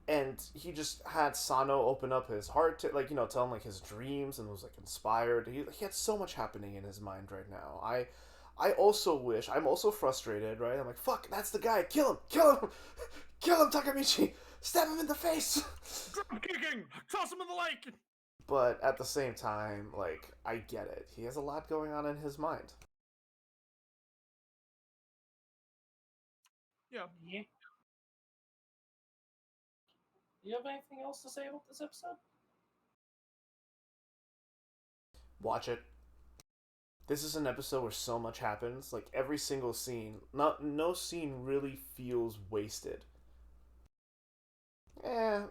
And he just had Sano open up his heart to, like, tell him like his dreams, and was like inspired. He had so much happening in his mind right now. I also wish, I'm also frustrated, right? I'm like, fuck, that's the guy. Kill him, kill him, Takamichi. Stab him in the face. Drop kicking, toss him in the lake. But at the same time, like, I get it. He has a lot going on in his mind. Yeah. You have anything else to say about this episode? Watch it. This is an episode where so much happens. Like, every single scene, no scene really feels wasted.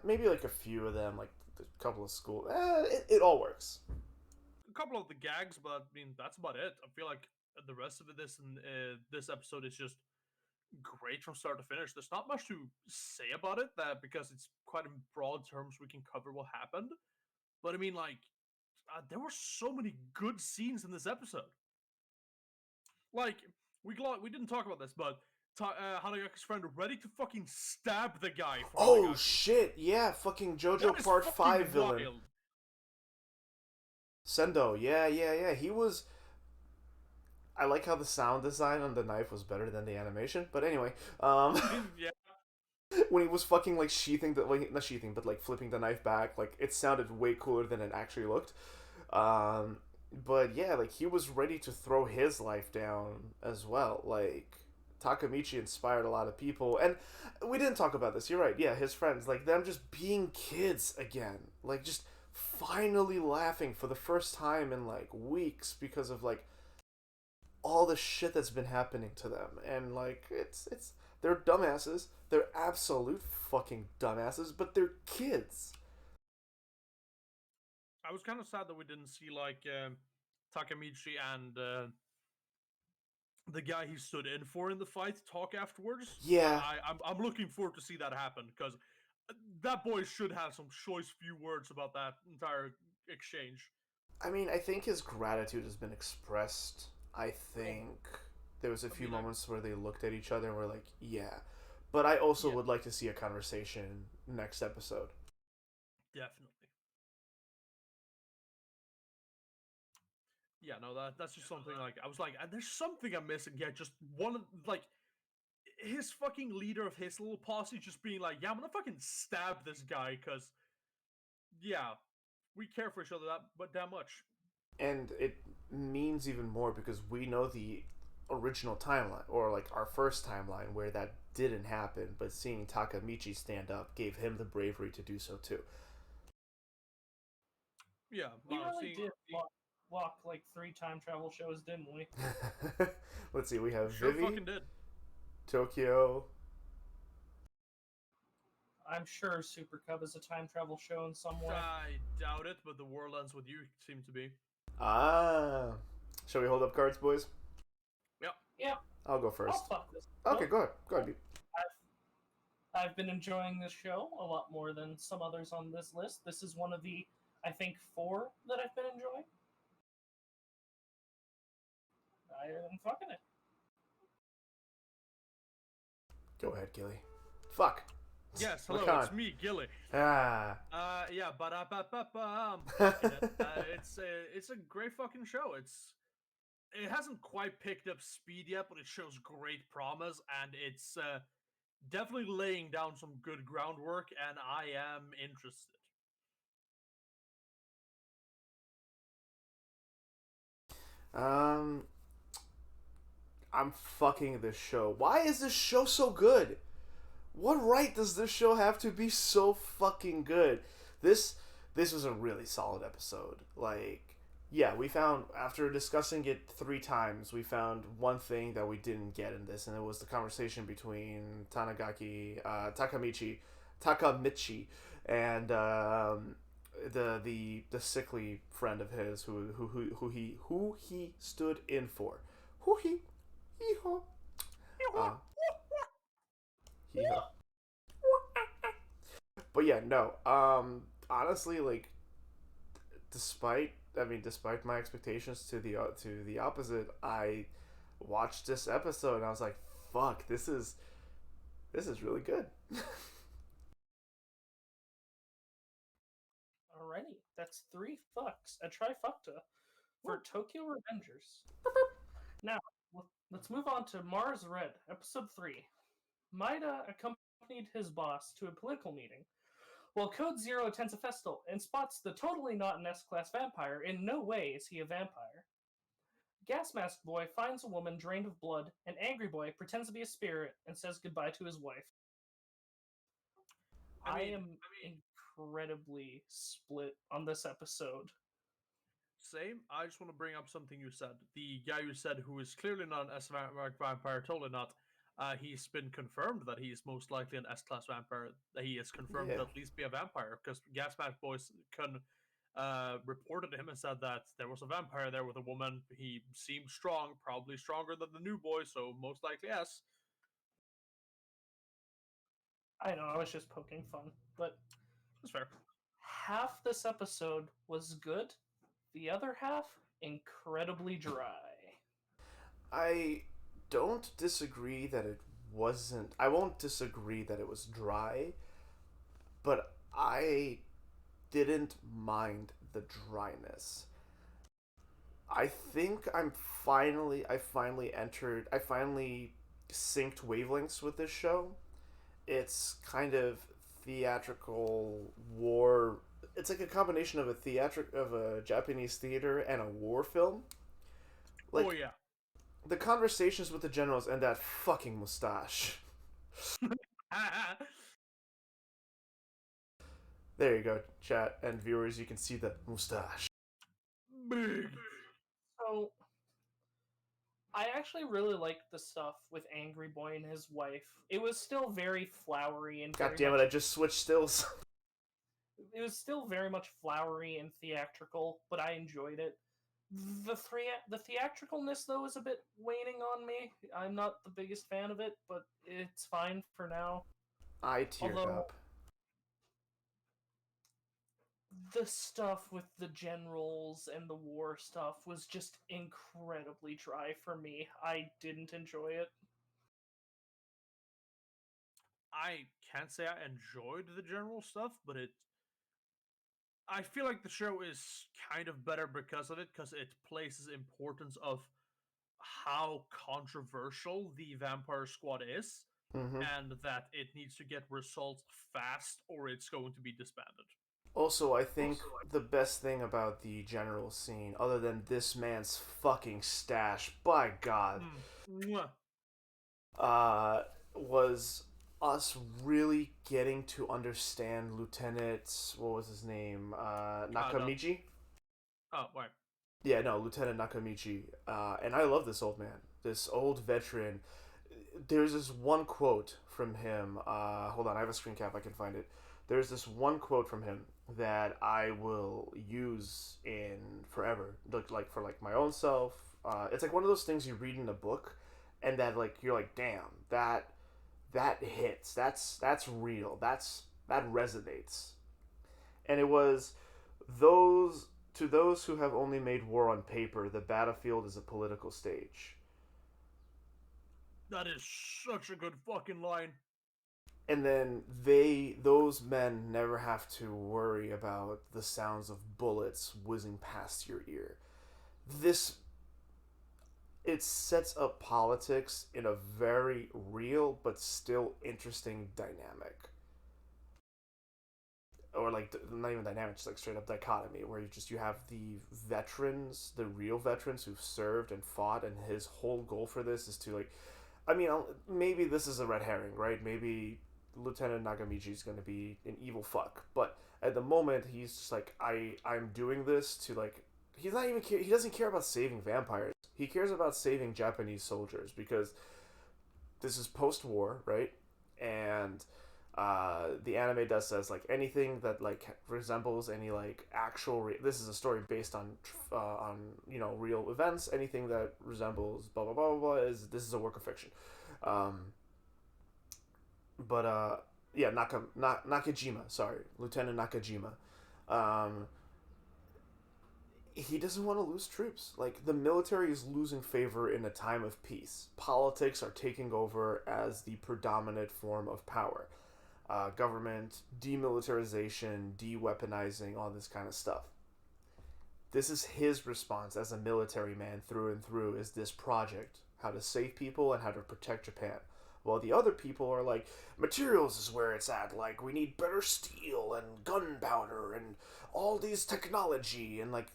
Maybe like a few of them, like a couple of school. It all works. A couple of the gags, but I mean that's about it. I feel like the rest of this episode is just great from start to finish. There's not much to say about it, that because it's quite in broad terms we can cover what happened. But I mean, like, there were so many good scenes in this episode. Like, we didn't talk about this, but Hanagaki's friend ready to fucking stab the guy. Oh Hanagaki. shit! Yeah, fucking JoJo Part 5 villain. Wild. Sendo, yeah. He was. I like how the sound design on the knife was better than the animation. But anyway, Yeah. when he was fucking like sheathing not sheathing, but like flipping the knife back, like it sounded way cooler than it actually looked. But yeah, like he was ready to throw his life down as well. Like Takamichi inspired a lot of people, and we didn't talk about this. You're right. Yeah, his friends, like them, just being kids again, like just finally laughing for the first time in like weeks because of like all the shit that's been happening to them, and like it's they're dumbasses. They're absolute fucking dumbasses, but they're kids. I was kind of sad that we didn't see like Takamichi and the guy he stood in for in the fight talk afterwards. Yeah, I'm looking forward to see that happen because that boy should have some choice few words about that entire exchange. I mean, I think his gratitude has been expressed. I think there was a I few mean, moments where they looked at each other and were like, "Yeah," but I also yeah, would like to see a conversation next episode. definitely. Yeah, no, that's just something like I was like, there's something I'm missing. Yeah, just one of like his fucking leader of his little posse just being like, yeah, I'm gonna fucking stab this guy because yeah, we care for each other that much. And it means even more because we know the original timeline, or like our first timeline, where that didn't happen, but seeing Takamichi stand up gave him the bravery to do so too. Yeah, We well, really seeing did walk like 3 time travel shows, didn't we? Let's see, we have sure Vivy, fucking did. Tokyo. I'm sure Super Cub is a time travel show in some way. I doubt it, but the world ends with you seem to be. Ah, shall we hold up cards, boys? Yep. Yeah, I'll go I'll first. fuck this. Okay, go ahead. Go ahead. I've been enjoying this show a lot more than some others on this list. This is one of the, I think, 4 that I've been enjoying. I am fucking it. Go ahead, Gilly. Fuck. Yes, hello, Lacan. it's me, Gilly. Ah. Yeah, but it's a great fucking show. It hasn't quite picked up speed yet, but it shows great promise, and it's definitely laying down some good groundwork, and I am interested. um, I'm fucking this show. Why is this show so good? What right does this show have to be so fucking good? This this was a really solid episode. Like, yeah, we found after discussing it 3 times, we found one thing that we didn't get in this, and it was the conversation between Takamichi, and the sickly friend of his who he stood in for, who he ho, uh, he ho. But yeah, no. Honestly, like, despite my expectations to the opposite, I watched this episode and I was like, "Fuck, this is really good." Alrighty, that's 3 fucks, a trifecta for Tokyo Revengers. Now, let's move on to Mars Red, episode 3. Maida accompanied his boss to a political meeting, while Code Zero attends a festival and spots the totally not an S-class vampire. In no way is he a vampire. Gas Mask Boy finds a woman drained of blood, and Angry Boy pretends to be a spirit and says goodbye to his wife. I am incredibly split on this episode. Same. I just want to bring up something you said. The guy you said who is clearly not an S vampire, totally not. He's been confirmed that he is most likely an S class vampire. That he is confirmed Yeah. to at least be a vampire because Gasmask Boys reported him and said that there was a vampire there with a woman. He seemed strong, probably stronger than the new boy, so most likely yes. I know, I was just poking fun, but That's fair. half this episode was good, the other half incredibly dry. I don't disagree that it wasn't. I won't disagree that it was dry, but I didn't mind the dryness. I think I finally synced wavelengths with this show. It's kind of theatrical war. It's like a combination of a Japanese theater and a war film. Like, Oh yeah. the conversations with the generals and that fucking mustache. There you go, chat and viewers. You can see the mustache. Big. So I actually really liked the stuff with Angry Boy and his wife. It was still very flowery and God very damn it! much, I just switched stills. it was still very much flowery and theatrical, but I enjoyed it. The theatricalness though is a bit waning on me. I'm not the biggest fan of it, but it's fine for now. I teared Although up. the stuff with the generals and the war stuff was just incredibly dry for me. I didn't enjoy it. I can't say I enjoyed the general stuff, but I feel like the show is kind of better because of it, because it places importance of how controversial the Vampire Squad is, Mm-hmm. and that it needs to get results fast or it's going to be disbanded. Also, I think the best thing about the general scene, other than this man's fucking stash, by God, Mwah. uh, was us really getting to understand Lieutenant, what was his name? Nakamichi? Oh, wait. Yeah, no, Lieutenant Nakamichi. And I love this old man, this old veteran. There's this one quote from him. Hold on, I have a screen cap, I can find it. There's this one quote from him that I will use in forever, like for like my own self. It's like one of those things you read in a book, and that like you're like, damn, that hits. That's real. That resonates. And it was those to those who have only made war on paper, the battlefield is a political stage. That is such a good fucking line. And then those men never have to worry about the sounds of bullets whizzing past your ear. This it sets up politics in a very real but still interesting dynamic. Or like not even dynamic, just like straight up dichotomy, where you have the veterans, the real veterans who've served and fought, and his whole goal for this is to like, I mean, maybe this is a red herring, right? Maybe Lieutenant Nagamichi is going to be an evil fuck, but at the moment he's just like, I'm doing this to like, he's not even he doesn't care about saving vampires. He cares about saving Japanese soldiers because this is post-war, right? And the anime does says like anything that like resembles any like this is a story based on real events. Anything that resembles blah blah blah blah, blah is this is a work of fiction. Um, but yeah, Nakajima, sorry, Lieutenant Nakajima. Um, he doesn't want to lose troops. Like the military is losing favor in a time of peace. Politics are taking over as the predominant form of power. Government, demilitarization, de-weaponizing, all this kind of stuff. This is his response as a military man through and through is this project, how to save people and how to protect Japan. While the other people are like, materials is where it's at. Like, we need better steel and gunpowder and all these technology. And, like,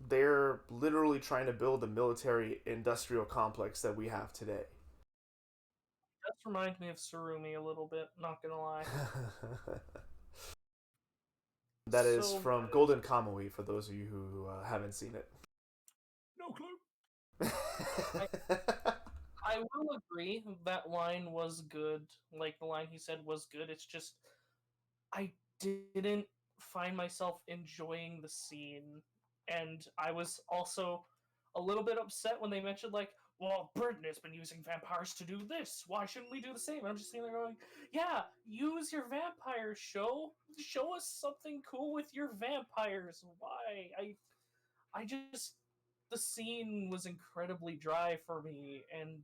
they're literally trying to build the military industrial complex that we have today. That reminds me of Surumi a little bit, not gonna lie. That is So, from Golden Kamuy, for those of you who haven't seen it. No clue. I will agree that line was good. Like, the line he said was good. It's just, I didn't find myself enjoying the scene. And I was also a little bit upset when they mentioned, like, well, Britain has been using vampires to do this. Why shouldn't we do the same? And I'm just sitting there going, yeah, use your vampires, show us something cool with your vampires. Why? I just the scene was incredibly dry for me, and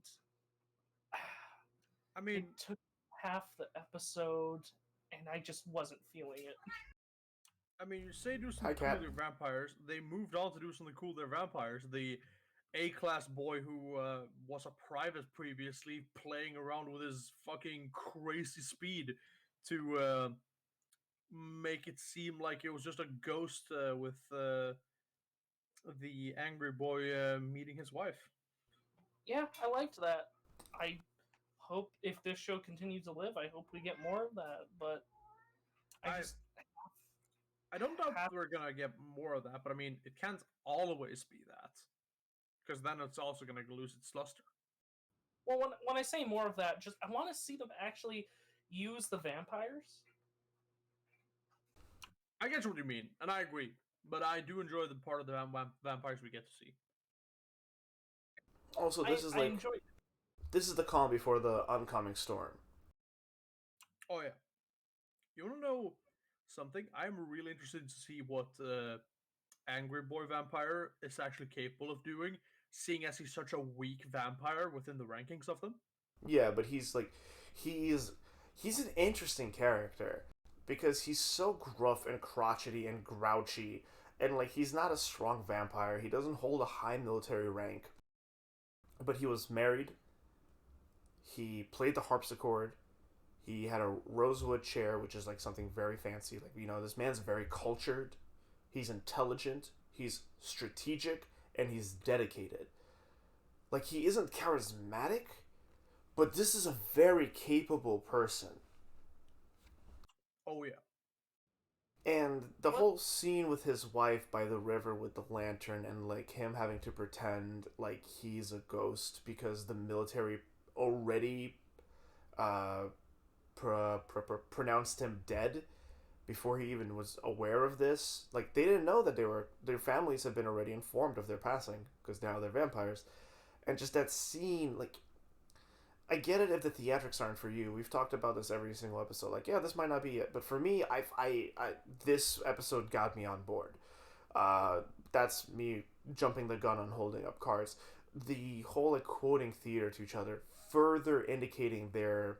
I mean, it took half the episode, and I just wasn't feeling it. you say do Hi, something cool with Cat. your vampires. They moved on to do something cool with their vampires. The A-class boy who was a private previously, playing around with his fucking crazy speed to make it seem like it was just a ghost with the angry boy meeting his wife. yeah, I liked that. I hope if this show continues to live, I hope we get more of that. But I I just I don't doubt have. we're gonna get more of that, but I mean, it can't always be that, because then it's also gonna lose its luster. Well, when I say more of that, just I want to see them actually use the vampires. I get what you mean, and I agree, but I do enjoy the part of the vampires we get to see. Also, this is I like enjoy. this is the calm before the oncoming storm. Oh yeah, you want to know something? I'm really interested to see what Angry Boy Vampire is actually capable of doing, seeing as he's such a weak vampire within the rankings of them. Yeah, but he's he's an interesting character because he's so gruff and crotchety and grouchy, and like he's not a strong vampire. He doesn't hold a high military rank, but he was married. He played the harpsichord. He had a rosewood chair, which is like something very fancy. Like, this man's very cultured. He's intelligent. He's strategic, and he's dedicated. Like, he isn't charismatic, but this is a very capable person. Oh yeah. And the What? whole scene with his wife by the river with the lantern, and like him having to pretend like he's a ghost because the military already uh, pronounced him dead before he even was aware of this. Like, they didn't know that their families had been already informed of their passing because now they're vampires. And just that scene, like, I get it if the theatrics aren't for you. We've talked about this every single episode. Like, yeah, this might not be it, but for me, this episode got me on board. That's me jumping the gun on holding up cards. The whole like quoting theater to each other, further indicating their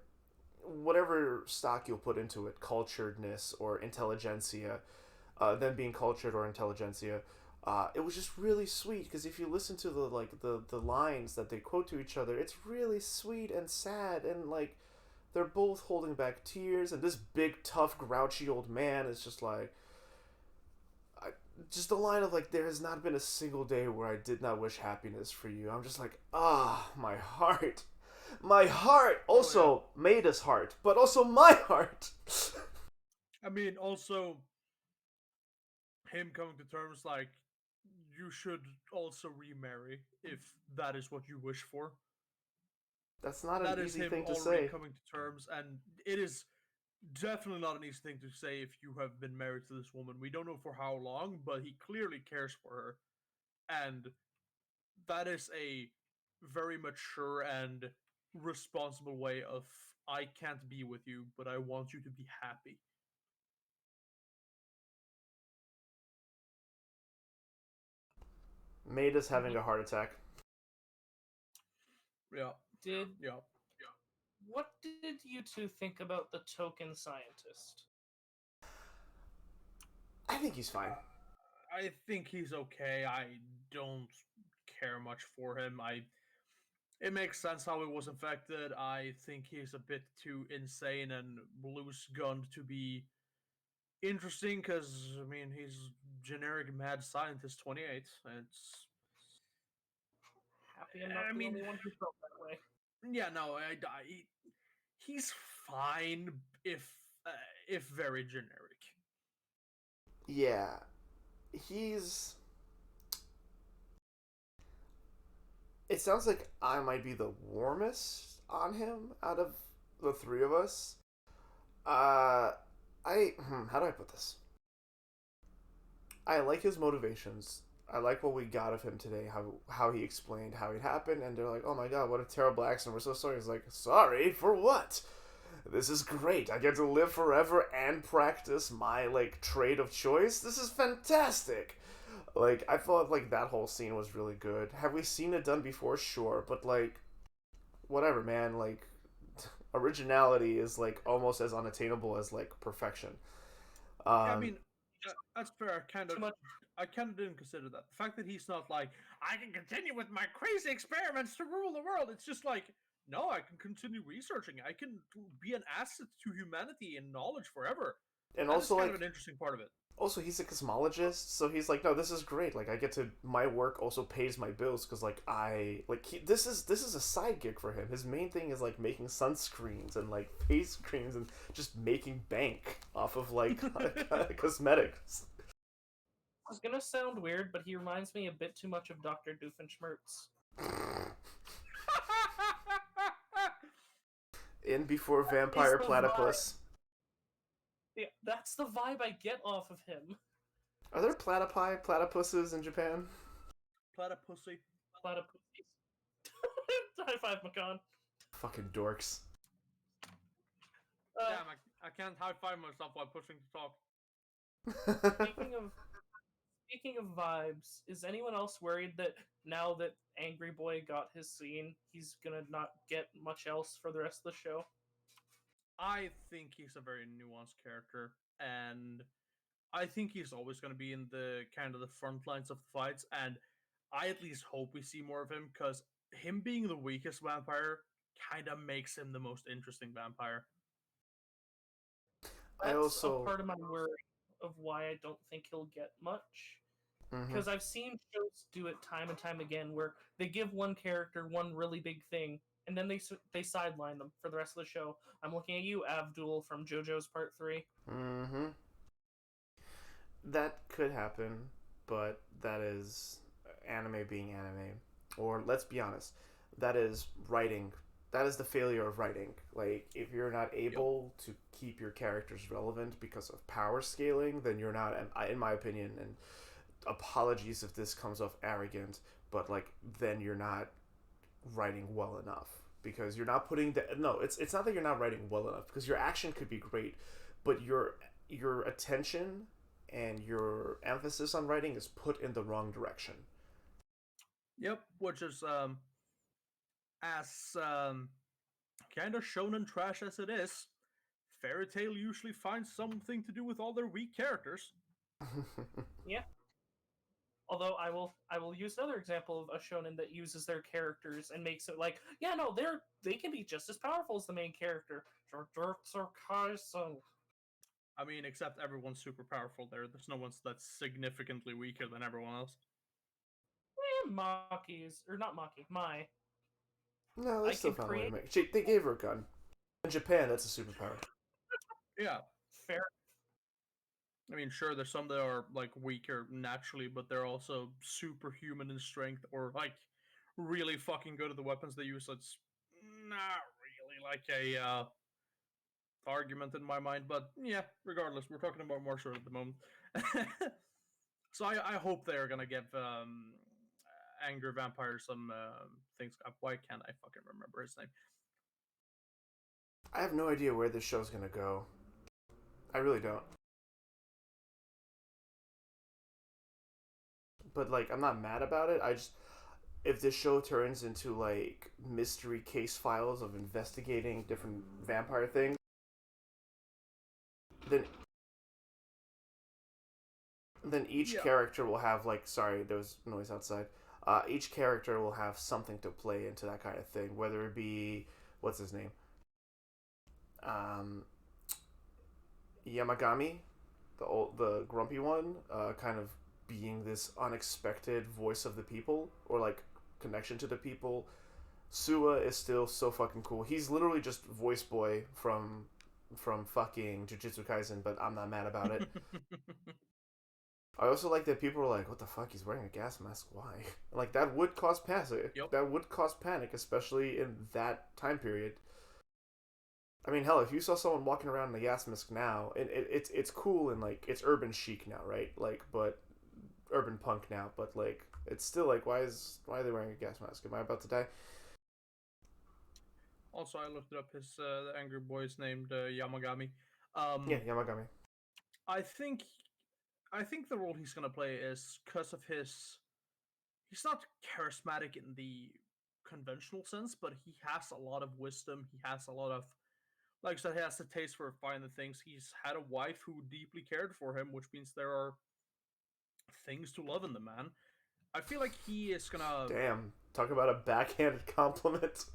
whatever stock you'll put into it, culturedness or intelligentsia, them being cultured or intelligentsia. It was just really sweet because if you listen to the lines that they quote to each other, it's really sweet and sad, and like they're both holding back tears, and this big tough grouchy old man is just like, just the line of like, there has not been a single day where I did not wish happiness for you. I'm just like, my heart. My heart also made us heart, but also my heart. I mean, also him coming to terms like you should also remarry if that is what you wish for. That's not an That is easy him thing to already say. coming to terms, and it is definitely not an easy thing to say if you have been married to this woman. We don't know for how long, but he clearly cares for her, and that is a very mature and responsible way of I can't be with you, but I want you to be happy. Made us having a heart attack. Yeah, Did yeah. what did you two think about the token scientist? I think he's fine. I think he's okay. I don't care much for him. It makes sense how he was infected. I think he's a bit too insane and loose gunned to be interesting because I mean he's generic mad scientist 28. It's Happy I'm not I the mean only one who felt that way. yeah no he's fine if very generic. Yeah, he's. It sounds like I might be the warmest on him out of the three of us. Uh, how do I put this? I like his motivations. I like what we got of him today. How he explained how it happened, and they're like, "Oh my god, what a terrible accident! We're so sorry." He's like, "Sorry for what? This is great. I get to live forever and practice my like trade of choice. This is fantastic." Like, I thought like that whole scene was really good. Have we seen it done before? Sure, but like whatever, man. Like originality is like almost as unattainable as like perfection. Yeah, I Um, mean that's fair. Too much. I kind of didn't consider that. The fact that he's not like, I can continue with my crazy experiments to rule the world. It's just like, no, I can continue researching. I can be an asset to humanity and knowledge forever. and That is also kind of like an interesting part of it. also he's a cosmologist, so he's like, no, this is great. Like I get to my work also pays my bills because like this is a side gig for him. His main thing is like making sunscreens and like face creams and just making bank off of like cosmetics. It's gonna sound weird, but he reminds me a bit too much of Dr. Doofenshmirtz. In before Is Vampire the vibe. Platypus. Yeah, that's the vibe I get off of him. Are there platypuses in Japan? Platypussy. Platypus. High five, Macan. Fucking dorks. Damn, I can't high five myself while pushing to talk. Speaking of vibes, is anyone else worried that now that Angry Boy got his scene, he's gonna not get much else for the rest of the show? I think he's a very nuanced character, and I think he's always going to be in the kind of the front lines of the fights, and I at least hope we see more of him, because him being the weakest vampire kind of makes him the most interesting vampire. That's a part of my worry of why I don't think he'll get much. Because I've seen shows do it time and time again, where they give one character one really big thing, and then they sideline them for the rest of the show. I'm looking at you, Abdul from JoJo's Part 3. That could happen, but that is anime being anime. Or let's be honest, that is writing. That is the failure of writing. Like, if you're not able to keep your characters relevant because of power scaling, then you're not, in my opinion, and apologies if this comes off arrogant, but like, then you're not writing well enough. Because you're not putting the no, it's not that you're not writing well enough, because your action could be great, but your attention and your emphasis on writing is put in the wrong direction. Yep, which is as kind of shonen trash as it is, Fairy Tail usually finds something to do with all their weak characters. Yeah. Although I will use another example of a shonen that uses their characters and makes it like, yeah, no, they can be just as powerful as the main character. I mean, except everyone's super powerful there. There's no one that's significantly weaker than everyone else. Maki's, or not Maki, Mai. No, they still found a way to make. They gave her a gun. In Japan, that's a superpower. Yeah. Fair. I mean, sure, there's some that are like weaker naturally, but they're also superhuman in strength, or like really fucking good at the weapons they use. So it's not really like a argument in my mind. But yeah, regardless, we're talking about Marshall at the moment. So I hope they're gonna give Angry Vampire some things. Why can't I fucking remember his name? I have no idea where this show's gonna go. I really don't. But like, I'm not mad about it. I just, if this show turns into like mystery case files of investigating different vampire things, then each character will have like, sorry, there was noise outside. Each character will have something to play into that kind of thing, whether it be what's his name, Yamagami, the grumpy one, kind of being this unexpected voice of the people, or like connection to the people. Sua is still so fucking cool. He's literally just voice boy from fucking Jujutsu Kaisen, but I'm not mad about it. I also like that people are like, "What the fuck? He's wearing a gas mask. Why?" Like that would cause panic. Yep. That would cause panic, especially in that time period. I mean, hell, if you saw someone walking around in a gas mask now, it's cool and like it's urban chic now, right? Like, but urban punk now, but like it's still like, why are they wearing a gas mask? Am I about to die? Also, I looked up his the angry boy is named Yamagami. Yeah, Yamagami. I think the role he's gonna play is because of his. He's not charismatic in the conventional sense, but he has a lot of wisdom. He has a lot of, like I said, he has a taste for finding things. He's had a wife who deeply cared for him, which means there are things to love in the man. I feel like he is gonna. Damn, talk about a backhanded compliment.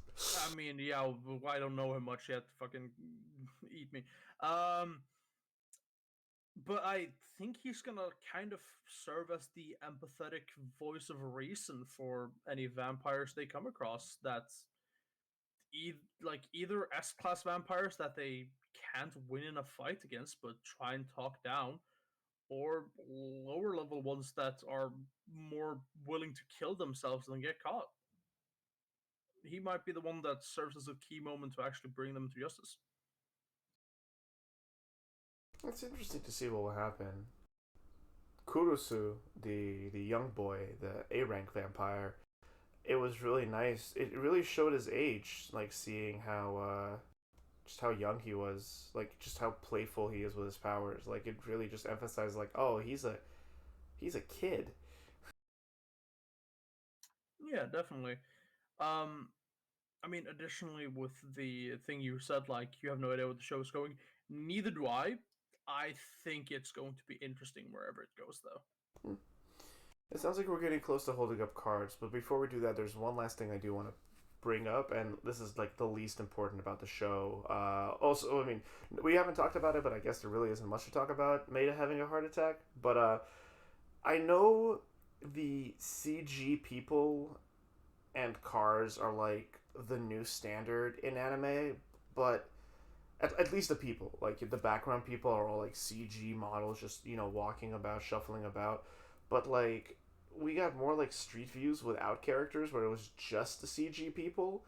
I mean, yeah, I don't know him much yet. Fucking eat me. but I think he's gonna kind of serve as the empathetic voice of reason for any vampires they come across. That's either S class vampires that they can't win in a fight against, but try and talk down, or lower level ones that are more willing to kill themselves than get caught. He might be the one that serves as a key moment to actually bring them to justice. It's interesting to see what will happen. Kurusu, the young boy, the A rank vampire, it was really nice. It really showed his age, like seeing how just how young he was, like just how playful he is with his powers. Like it really just emphasized like, oh, he's a kid. Yeah, definitely. Um, I mean, additionally, with the thing you said, like you have no idea where the show is going. Neither do I. I think it's going to be interesting wherever it goes, though. Hmm. It sounds like we're getting close to holding up cards, but before we do that, there's one last thing I do want to bring up, and this is like the least important about the show. Also, I mean, we haven't talked about it, but I guess there really isn't much to talk about. Maida having a heart attack, but I know the CG people and cars are like the new standard in anime, but at least the people, like the background people, are all like CG models, just walking about, shuffling about. But like we got more like street views without characters, where it was just the CG people,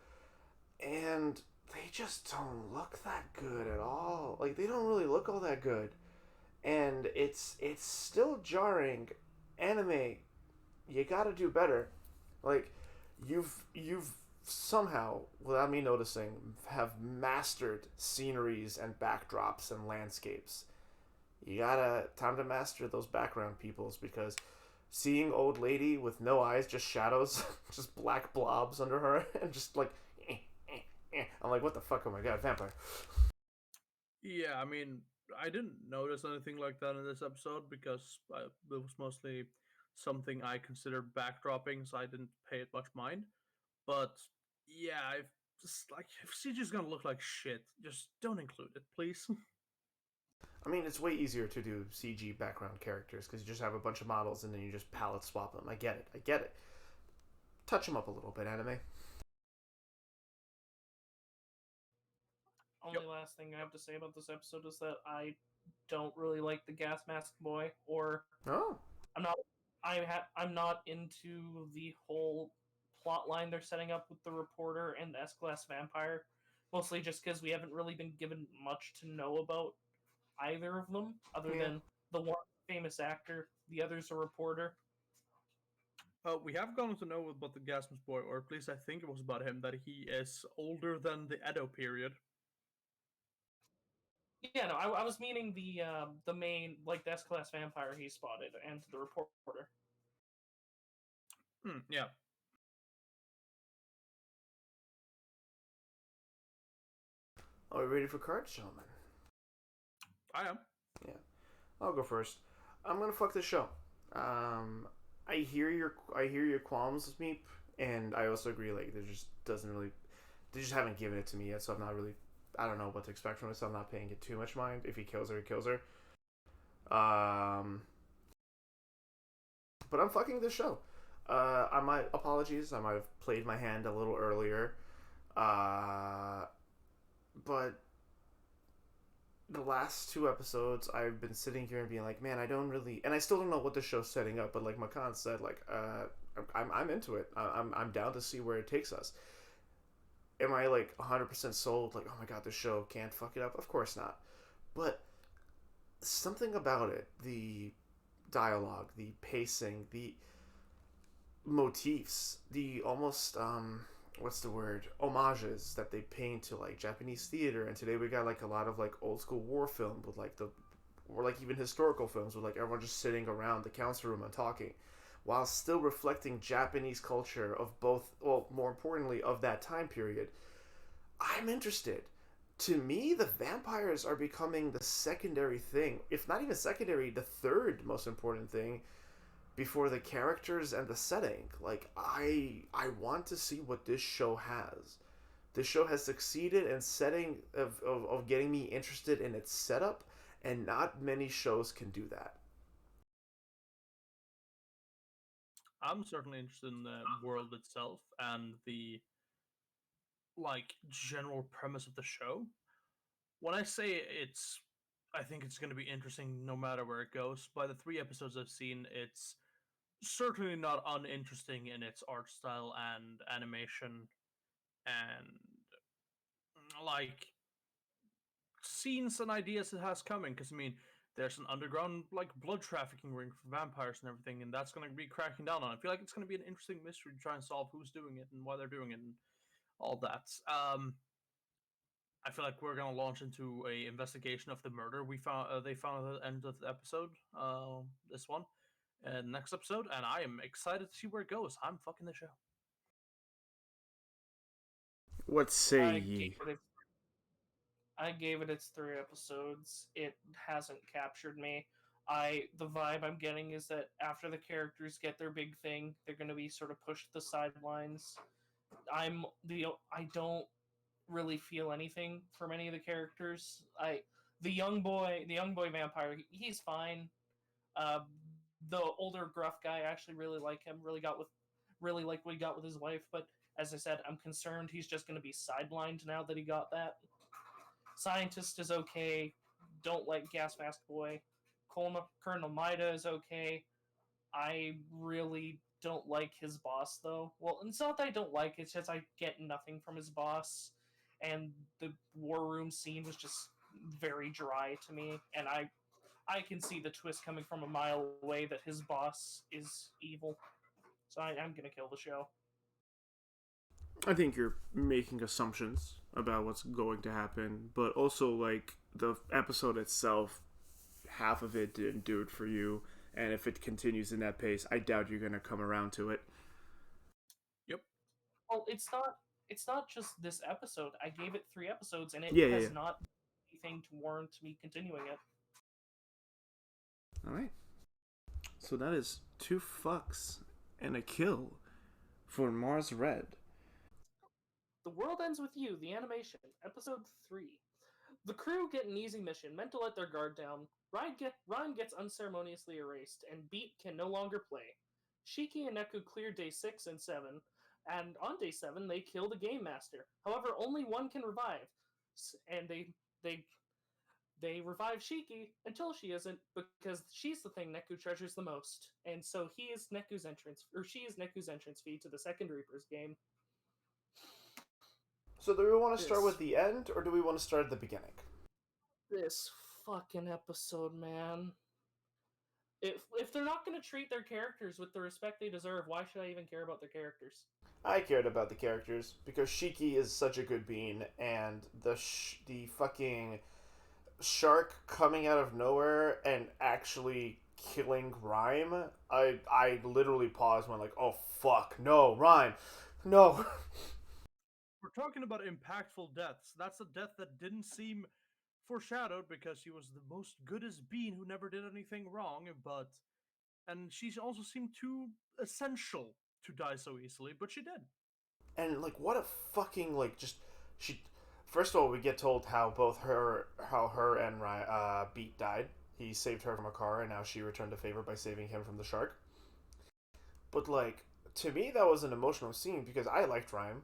and they just don't look that good at all. Like they don't really look all that good, and it's still jarring. Anime, you gotta do better. Like you've somehow, without me noticing, have mastered sceneries and backdrops and landscapes. You gotta time to master those background peoples, because seeing old lady with no eyes, just shadows, just black blobs under her, and just like, I'm like, what the fuck? Oh my god, vampire. Yeah, I mean, I didn't notice anything like that in this episode because it was mostly something I considered backdropping, so I didn't pay it much mind. But yeah, I've just like if CG's gonna look like shit, just don't include it, please. I mean, it's way easier to do CG background characters because you just have a bunch of models and then you just palette swap them. I get it. I get it. Touch them up a little bit, anime. Yep. Only last thing I have to say about this episode is that I don't really like the gas mask boy, or Oh. I'm not. I'm not into the whole plot line they're setting up with the reporter and the S-class vampire. Mostly just because we haven't really been given much to know about either of them, other Yeah. than the one famous actor, the other's a reporter. We have gotten to know about the Gasmus boy, or at least I think it was about him, that he is older than the Edo period. Yeah, no, I was meaning the main, like, the S-class vampire he spotted and the reporter. Yeah. Are we ready for cards, gentlemen? I am. Yeah. I'll go first. I'm gonna fuck this show. I hear your qualms, Meep, and I also agree. Like, there just doesn't really, they just haven't given it to me yet, so I'm not really. I don't know what to expect from it, so I'm not paying it too much mind. If he kills her, he kills her. Um, but I'm fucking this show. I might apologies. I might have played my hand a little earlier. But the last two episodes, I've been sitting here and being like, man, I don't really, and I still don't know what the show's setting up. But like Makan said, like, I'm into it. I'm down to see where it takes us. Am I like 100% sold? Like, oh my god, this show can't fuck it up? Of course not. But something about it, the dialogue, the pacing, the motifs, the almost what's the word, homages that they paint to like Japanese theater. And today we got like a lot of like old school war film with like the, or like even historical films with like everyone just sitting around the council room and talking, while still reflecting Japanese culture of both, well, more importantly, of that time period. I'm interested. To me, the vampires are becoming the secondary thing, if not even secondary, the third most important thing before the characters and the setting. Like, I want to see what this show has. This show has succeeded in setting of getting me interested in its setup, and not many shows can do that. I'm certainly interested in the world itself and the like general premise of the show. When I say I think it's going to be interesting no matter where it goes. By the 3 episodes I've seen, it's certainly not uninteresting in its art style and animation and like scenes and ideas it has coming. Because I mean, there's an underground like blood trafficking ring for vampires and everything, and that's going to be cracking down on. I feel like it's going to be an interesting mystery to try and solve who's doing it and why they're doing it and all that. I feel like we're gonna launch into a investigation of the murder we found. They found at the end of the episode. This one, and next episode, and I am excited to see where it goes. I'm fucking the show. What say I gave ye? it I gave it its 3 episodes. It hasn't captured me. The vibe I'm getting is that after the characters get their big thing, they're going to be sort of pushed to the sidelines. I don't really feel anything from any of the characters. The young boy vampire, he's fine. Uh, the older gruff guy, I actually really like him. Really like what he got with his wife. But as I said, I'm concerned he's just going to be sidelined now that he got that. Scientist is okay. Don't like Gas Mask Boy. Colonel Maida is okay. I really don't like his boss though. Well, it's not that I don't like it, it's just I get nothing from his boss. And the war room scene was just very dry to me, and I can see the twist coming from a mile away that his boss is evil. So I'm gonna kill the show. I think you're making assumptions about what's going to happen, but also like the episode itself, half of it didn't do it for you, and if it continues in that pace, I doubt you're gonna come around to it. Yep. Well, it's not just this episode. I gave it 3 episodes, and it Yeah, yeah, yeah. has not anything to warrant me continuing it. All right. So that is 2 fucks and a kill for Mars Red. The World Ends With You, the animation, episode 3. The crew get an easy mission, meant to let their guard down. Ryan gets unceremoniously erased, and Beat can no longer play. Shiki and Neku clear day 6 and 7, and on day 7 they kill the Game Master. However, only one can revive, and they they revive Shiki until she isn't, because she's the thing Neku treasures the most. And so she is Neku's entrance fee to the second Reaper's game. So do we want to start This with the end, or do we want to start at the beginning? this fucking episode, man. If they're not going to treat their characters with the respect they deserve, why should I even care about their characters? I cared about the characters because Shiki is such a good bean, and the fucking shark coming out of nowhere and actually killing Rhyme. I literally paused and went like, oh fuck, no, Rhyme, no. We're talking about impactful deaths. That's a death that didn't seem foreshadowed because she was the most goodest being who never did anything wrong, and she also seemed too essential to die so easily, but she did. And like, what a fucking like just she. First of all, we get told how her and Beat died. He saved her from a car, and now she returned a favor by saving him from the shark. But like, to me, that was an emotional scene because I liked Rhyme,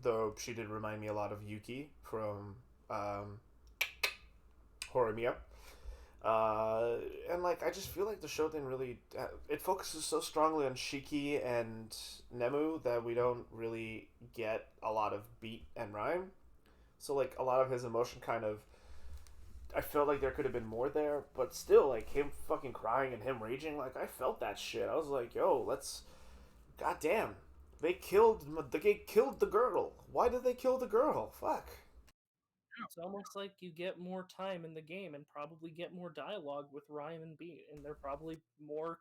though she did remind me a lot of Yuki from Horimiya. Uh, and like, I just feel like the show didn't really. It focuses so strongly on Shiki and Nemu that we don't really get a lot of Beat and Rhyme. So like, a lot of his emotion kind of. I felt like there could have been more there, but still, like him fucking crying and him raging, like I felt that shit. I was like, yo, let's. Goddamn, they killed the girl. Why did they kill the girl? Fuck. It's almost like you get more time in the game and probably get more dialogue with Ryan and Beat, and they're probably more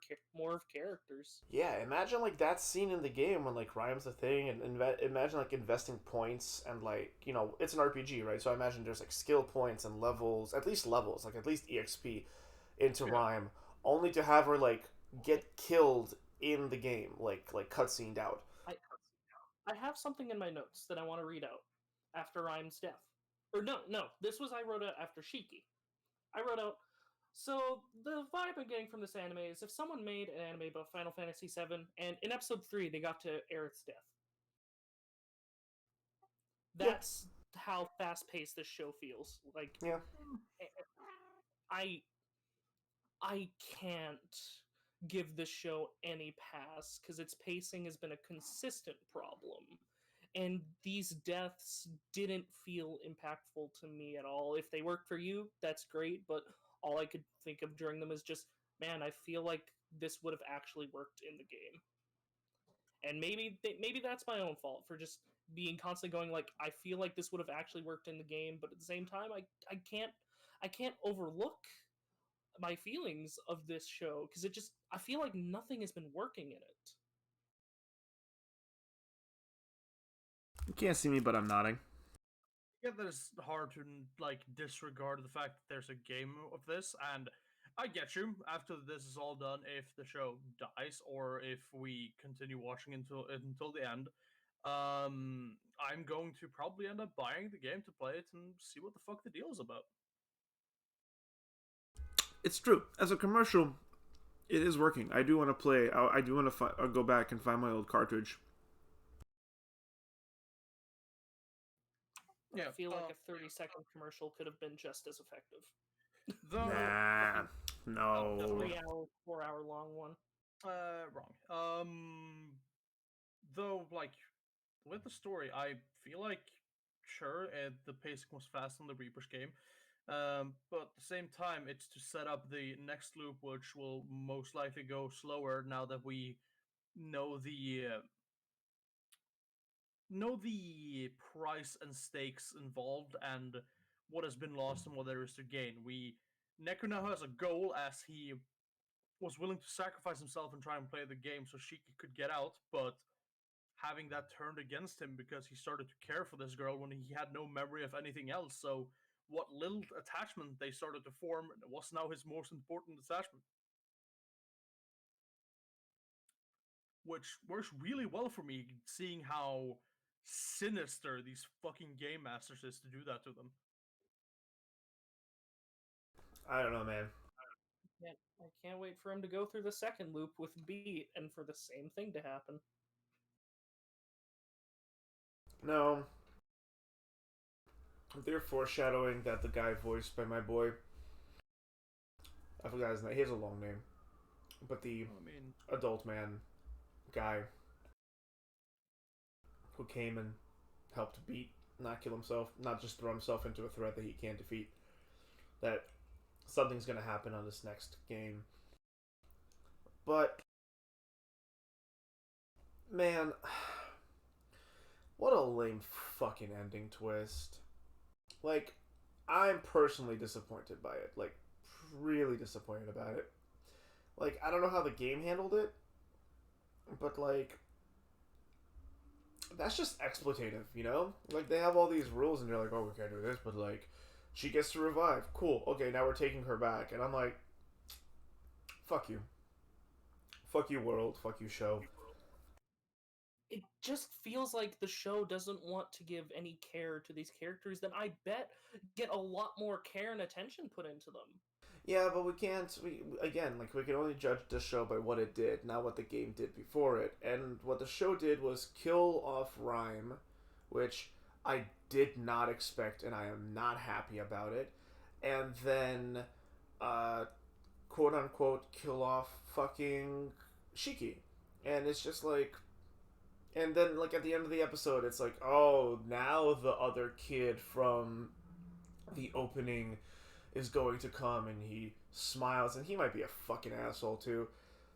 of characters. Yeah, imagine like that scene in the game when like Rhyme's a thing, and imagine like investing points and like it's an RPG, right? So I imagine there's like skill points and levels, like at least EXP into Yeah. Rhyme, only to have her like get killed in the game, like cutscened out. I I have something in my notes that I want to read out after Ryan's death. Or no, this was I wrote out after Shiki. I wrote out. So the vibe I'm getting from this anime is if someone made an anime about Final Fantasy VII, and in episode 3 they got to Aerith's death. Yeah. That's how fast paced this show feels. Like Yeah. I I can't give this show any pass because its pacing has been a consistent problem. And these deaths didn't feel impactful to me at all. If they work for you, that's great, but all I could think of during them is just, man, I feel like this would have actually worked in the game. And maybe that's my own fault for just being constantly going like I feel like this would have actually worked in the game, but at the same time I can't overlook my feelings of this show because it just I feel like nothing has been working in it. You can't see me, but I'm nodding. Yeah, that it's hard to like disregard the fact that there's a game of this, and I get you. After this is all done, if the show dies or if we continue watching until the end, I'm going to probably end up buying the game to play it and see what the fuck the deal is about. It's true. As a commercial, it is working. I do want to play. I do want to go back and find my old cartridge. I Yeah, feel like a 30-second commercial could have been just as effective. though Nah, Oh, no. definitely. 3 hour, 4 hour long one. Wrong. Though like with the story, I feel like sure the pacing was fast on the Reapers game, but at the same time, it's to set up the next loop, which will most likely go slower now that we know the price and stakes involved and what has been lost and what there is to gain. Neko now has a goal as he was willing to sacrifice himself and try and play the game so Shiki could get out, but having that turned against him because he started to care for this girl when he had no memory of anything else. So what little attachment they started to form was now his most important attachment. Which works really well for me, seeing how sinister these fucking game masters is to do that to them. I don't know, man. I can't wait for him to go through the second loop with Beat and for the same thing to happen. No. They're foreshadowing that the guy voiced by my boy, I forgot his name. He has a long name, but the adult man guy who came and helped Beat not kill himself, not just throw himself into a threat that he can't defeat. That something's gonna happen on this next game. But man, what a lame fucking ending twist. Like, I'm personally disappointed by it. Like, really disappointed about it. Like, I don't know how the game handled it, but like, that's just exploitative, you know? Like, they have all these rules, and you're like, oh, we can't do this, but like, she gets to revive. Cool. Okay, now we're taking her back, and I'm like, fuck you. Fuck you, world. Fuck you, show. It just feels like the show doesn't want to give any care to these characters that I bet get a lot more care and attention put into them. Yeah, but we can't. We again, like, we can only judge the show by what it did, not what the game did before it. And what the show did was kill off Rhyme, which I did not expect, and I am not happy about it. And then, uh, quote unquote, kill off fucking Shiki, and it's just like. And then, like, at the end of the episode, it's like, oh, now the other kid from the opening is going to come, and he smiles, and he might be a fucking asshole too.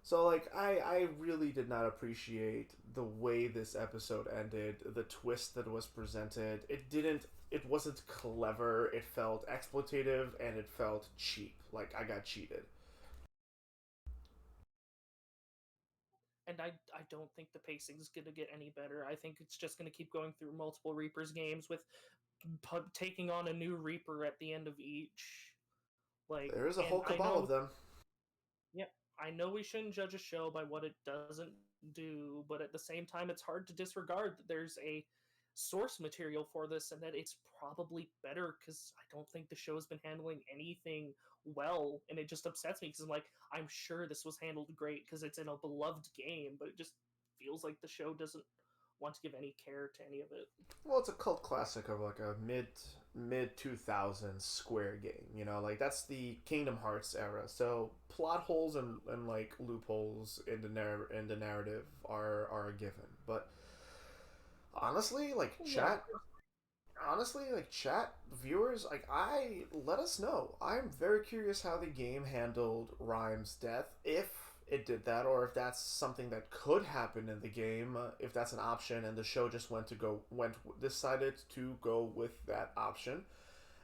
So like, I really did not appreciate the way this episode ended, the twist that was presented. It wasn't clever. It felt exploitative, and it felt cheap. Like, I got cheated. And I don't think the pacing is going to get any better. I think it's just going to keep going through multiple Reapers games with taking on a new Reaper at the end of each. Like, There is a and whole I cabal know, of them. yeah, I know we shouldn't judge a show by what it doesn't do, but at the same time, it's hard to disregard that there's a source material for this, and that it's probably better because I don't think the show's been handling anything well, and it just upsets me because I'm sure this was handled great because it's in a beloved game, but it just feels like the show doesn't want to give any care to any of it. Well, it's a cult classic of like a mid 2000s Square game. You know, like that's the Kingdom Hearts era. So plot holes and like loopholes in the narrative are a given. But honestly, like chat, viewers, like I let us know. I'm very curious how the game handled Rhyme's death, if it did that, or if that's something that could happen in the game, if that's an option, and the show just decided to go with that option.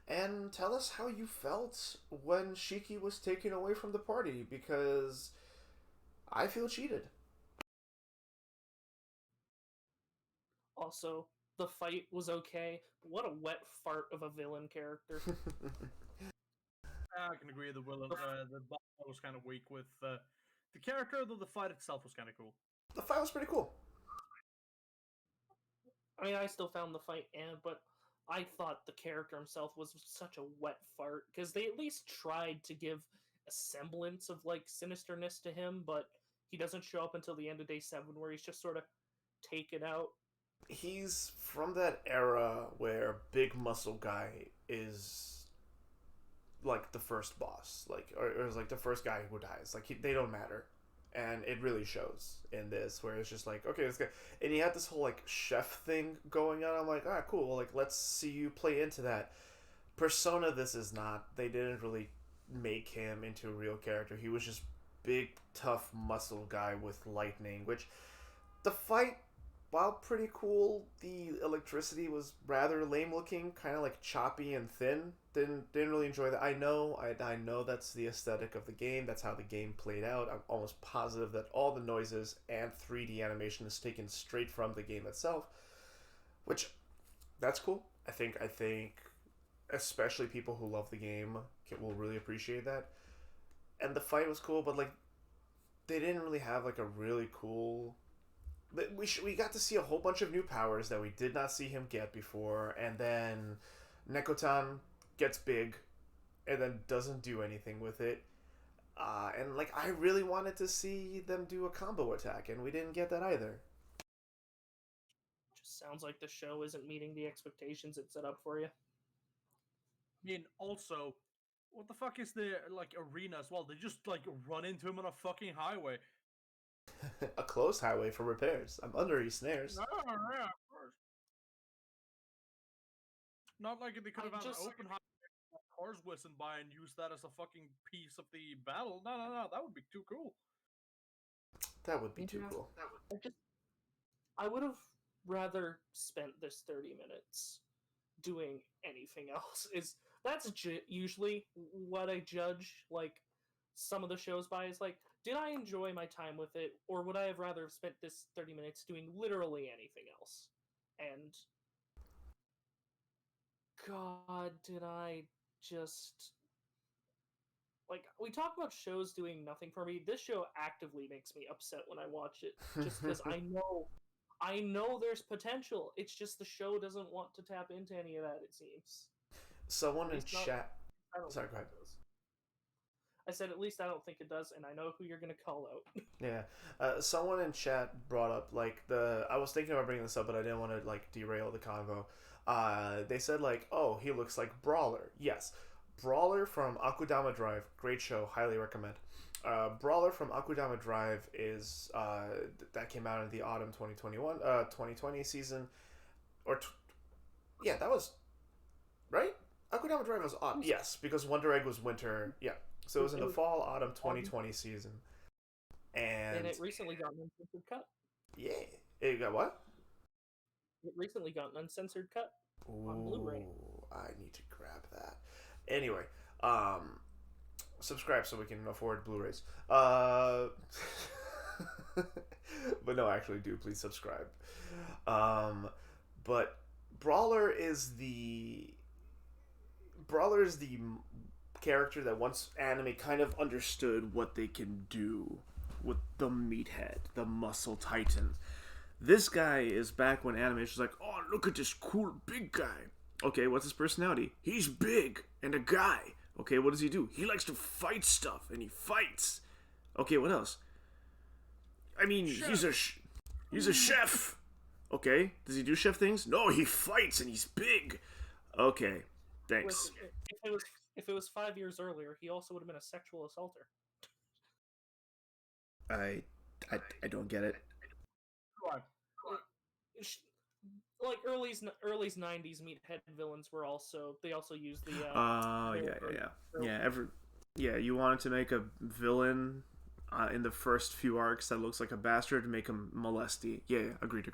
And tell us how you felt when Shiki was taken away from the party, because I feel cheated. Also, the fight was okay. But what a wet fart of a villain character. I can agree. The boss was kind of weak with the character, though the fight itself was kind of cool. The fight was pretty cool. I mean, I still found the fight, but I thought the character himself was such a wet fart because they at least tried to give a semblance of sinisterness to him, but he doesn't show up until the end of day 7, where he's just sort of taken out. He's from that era where big muscle guy is like the first boss, or is like the first guy who dies. They don't matter, and it really shows in this, where it's just like, okay, this guy, and he had this whole like chef thing going on. I'm like, ah, cool. Like, let's see you play into that. Persona, this is not. They didn't really make him into a real character. He was just big, tough muscle guy with lightning. Which the fight, while pretty cool, the electricity was rather lame looking, kind of like choppy and thin. Didn't really enjoy that. I know that's the aesthetic of the game. That's how the game played out. I'm almost positive that all the noises and 3D animation is taken straight from the game itself, which that's cool. I think especially people who love the game will really appreciate that. And the fight was cool, but like they didn't really have like a really cool. We got to see a whole bunch of new powers that we did not see him get before, and then Nekotan gets big, and then doesn't do anything with it. And like I really wanted to see them do a combo attack, and we didn't get that either. Just sounds like the show isn't meeting the expectations it set up for you. I mean, also, what the fuck is the arena as well? They just run into him on a fucking highway. A close highway for repairs. I'm under his snares. No, yeah, of course. Not like they could have had an open highway, cars whizzing by and use that as a fucking piece of the battle. No, that would be too cool. That would be too cool. I would have rather spent this 30 minutes doing anything else. That's usually what I judge some of the shows by, is did I enjoy my time with it, or would I have rather spent this 30 minutes doing literally anything else? And God, did I just we talk about shows doing nothing for me. This show actively makes me upset when I watch it, just because I know there's potential. It's just the show doesn't want to tap into any of that, it seems. Someone in chat. Sorry, go ahead. I said at least I don't think it does, and I know who you're gonna call out. Yeah, someone in chat brought up I was thinking about bringing this up, but I didn't want to derail the convo. They said oh, he looks like Brawler. Yes, Brawler from Akudama Drive, great show, highly recommend. Brawler from Akudama Drive is that came out in the autumn 2020 season, yeah, that was right. Akudama Drive was autumn, yes, because Wonder Egg was winter. Yeah, so it was in the fall autumn 2020 season, and it recently got an uncensored cut. Yeah, it got what? It recently got an uncensored cut on Blu-ray. I need to grab that. Anyway, subscribe so we can afford Blu-rays. But no, actually, do please subscribe. But Brawler is the character that once anime kind of understood what they can do with the meathead, the muscle titan. This guy is back when animation's like, oh, look at this cool big guy. Okay, what's his personality? He's big and a guy. Okay, what does he do? He likes to fight stuff and he fights. Okay, what else? I mean, he's a chef. Okay, does he do chef things? No, he fights and he's big. Okay, thanks. If it was 5 years earlier, he also would have been a sexual assaulter. I, I don't get it. Right. Like early's 90s meathead villains were also they also used the yeah. You wanted to make a villain in the first few arcs that looks like a bastard, make him molesty. Yeah, agreed.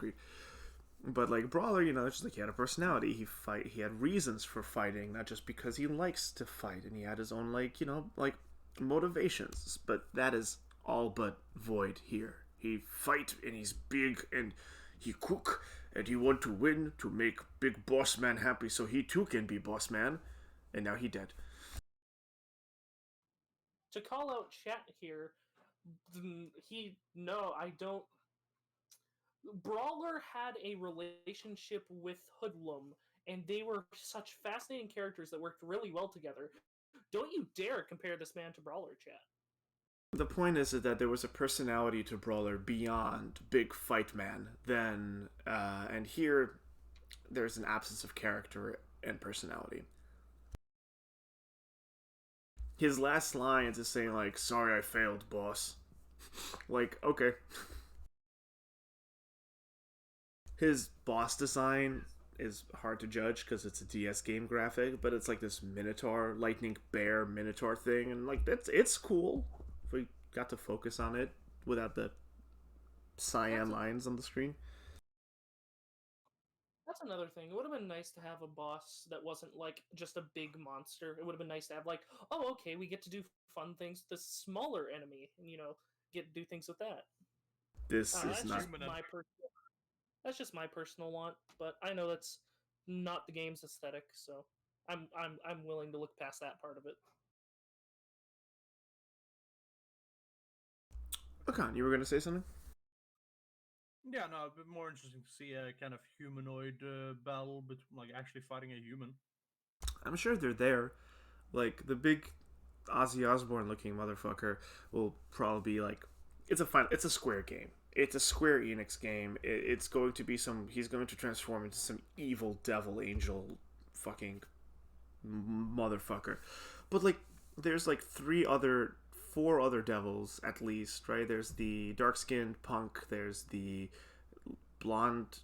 But like Brawler, it's just like he had a personality. He had reasons for fighting, not just because he likes to fight, and he had his own like motivations. But that is all but void here. He fight and he's big and he cook and he want to win to make big boss man happy, so he too can be boss man. And now he dead. To call out chat here, I don't. Brawler had a relationship with Hoodlum, and they were such fascinating characters that worked really well together. Don't you dare compare this man to Brawler, chat. The point is that there was a personality to Brawler beyond big fight man. And here there's an absence of character and personality. His last lines is saying like, "Sorry, I failed, boss." Like, okay. His boss design is hard to judge because it's a DS game graphic, but it's like this Minotaur, lightning bear Minotaur thing, and like it's cool. If we got to focus on it without the cyan lines on the screen. That's another thing. It would have been nice to have a boss that wasn't like just a big monster. It would have been nice to have like, oh, okay, we get to do fun things with this smaller enemy, and get to do things with that. This is that's not. just my personal. That's just my personal want, but I know that's not the game's aesthetic, so I'm willing to look past that part of it. Akan, you were gonna say something? Yeah, no, a bit more interesting to see a kind of humanoid battle, but like actually fighting a human. I'm sure they're there. Like the big Ozzy Osbourne looking motherfucker will probably be like, it's a Square game. It's a Square Enix game. It's going to be he's going to transform into some evil devil angel fucking motherfucker. But like there's like four other devils at least, right? There's the dark skinned punk, there's the blonde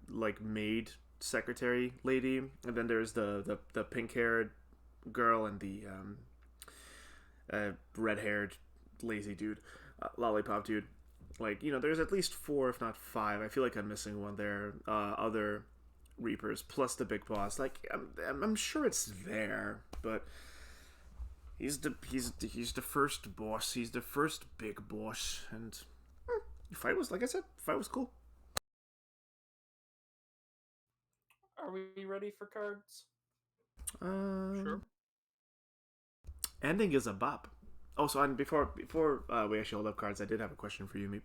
like maid secretary lady, and then there's the pink haired girl and the red haired lazy dude, lollipop dude. Like, there's at least four, if not five. I feel like I'm missing one there. Other Reapers plus the big boss. Like, I'm sure it's there, but he's the first boss. He's the first big boss, and the fight was, like I said, the fight was cool. Are we ready for cards? Sure. Ending is a bop. Oh, so before we actually hold up cards, I did have a question for you, Meep.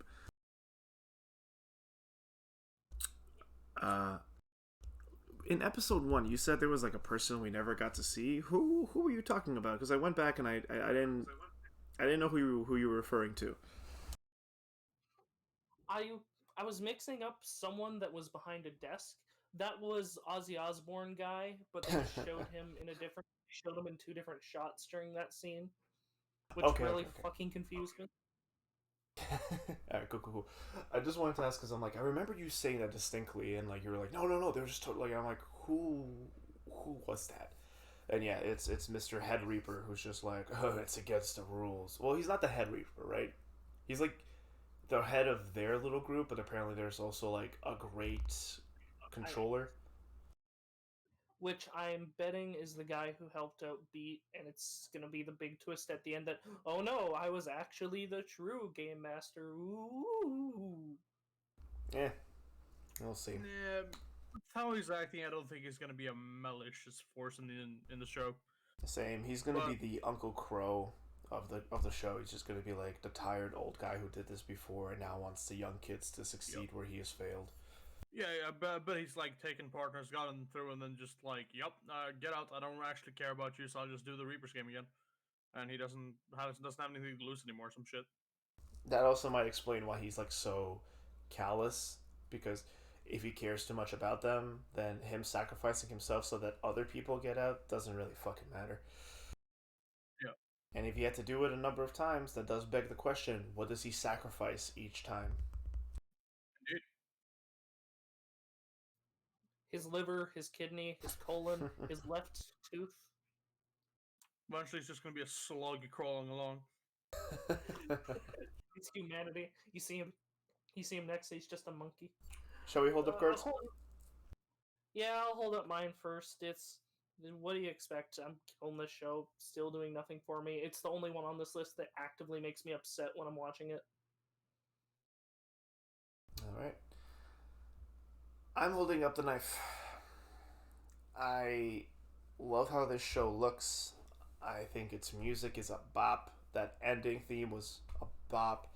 In episode 1, you said there was like a person we never got to see. Who were you talking about? Because I went back and I didn't know who you were referring to. I was mixing up someone that was behind a desk. That was Ozzy Osbourne guy, but they just showed him in two different shots during that scene, which really fucking confused me. Alright, cool. I just wanted to ask because I'm like, I remember you saying that distinctly, and like you were like, no, they were just totally. I'm like, who was that? And yeah, it's Mr. Head Reaper who's just like, oh, it's against the rules. Well, he's not the Head Reaper, right? He's like the head of their little group, but apparently there's also like a great controller. Which I'm betting is the guy who helped out Beat, and it's gonna be the big twist at the end that, oh no, I was actually the true game master. Ooh. Yeah, we'll see. Yeah, how he's acting, I don't think he's gonna be a malicious force in the show. Same. He's gonna be the Uncle Crow of the show. He's just gonna be like the tired old guy who did this before and now wants the young kids to Yep. succeed where he has failed. Yeah, but he's like taking partners, gotten through, and then just like, yep, get out. I don't actually care about you, so I'll just do the Reapers game again. And he doesn't have anything to lose anymore. Some shit. That also might explain why he's like so callous, because if he cares too much about them, then him sacrificing himself so that other people get out doesn't really fucking matter. Yeah. And if he had to do it a number of times, that does beg the question: what does he sacrifice each time? Indeed. His liver, his kidney, his colon, his left tooth. Eventually, it's just gonna be a slug crawling along. It's humanity. You see him. You see him next. He's just a monkey. Shall we hold up cards? Yeah, I'll hold up mine first. It's what do you expect? I'm killing this show, still doing nothing for me. It's the only one on this list that actively makes me upset when I'm watching it. All right. I'm holding up the knife. I love how this show looks. I think its music is a bop. That ending theme was a bop.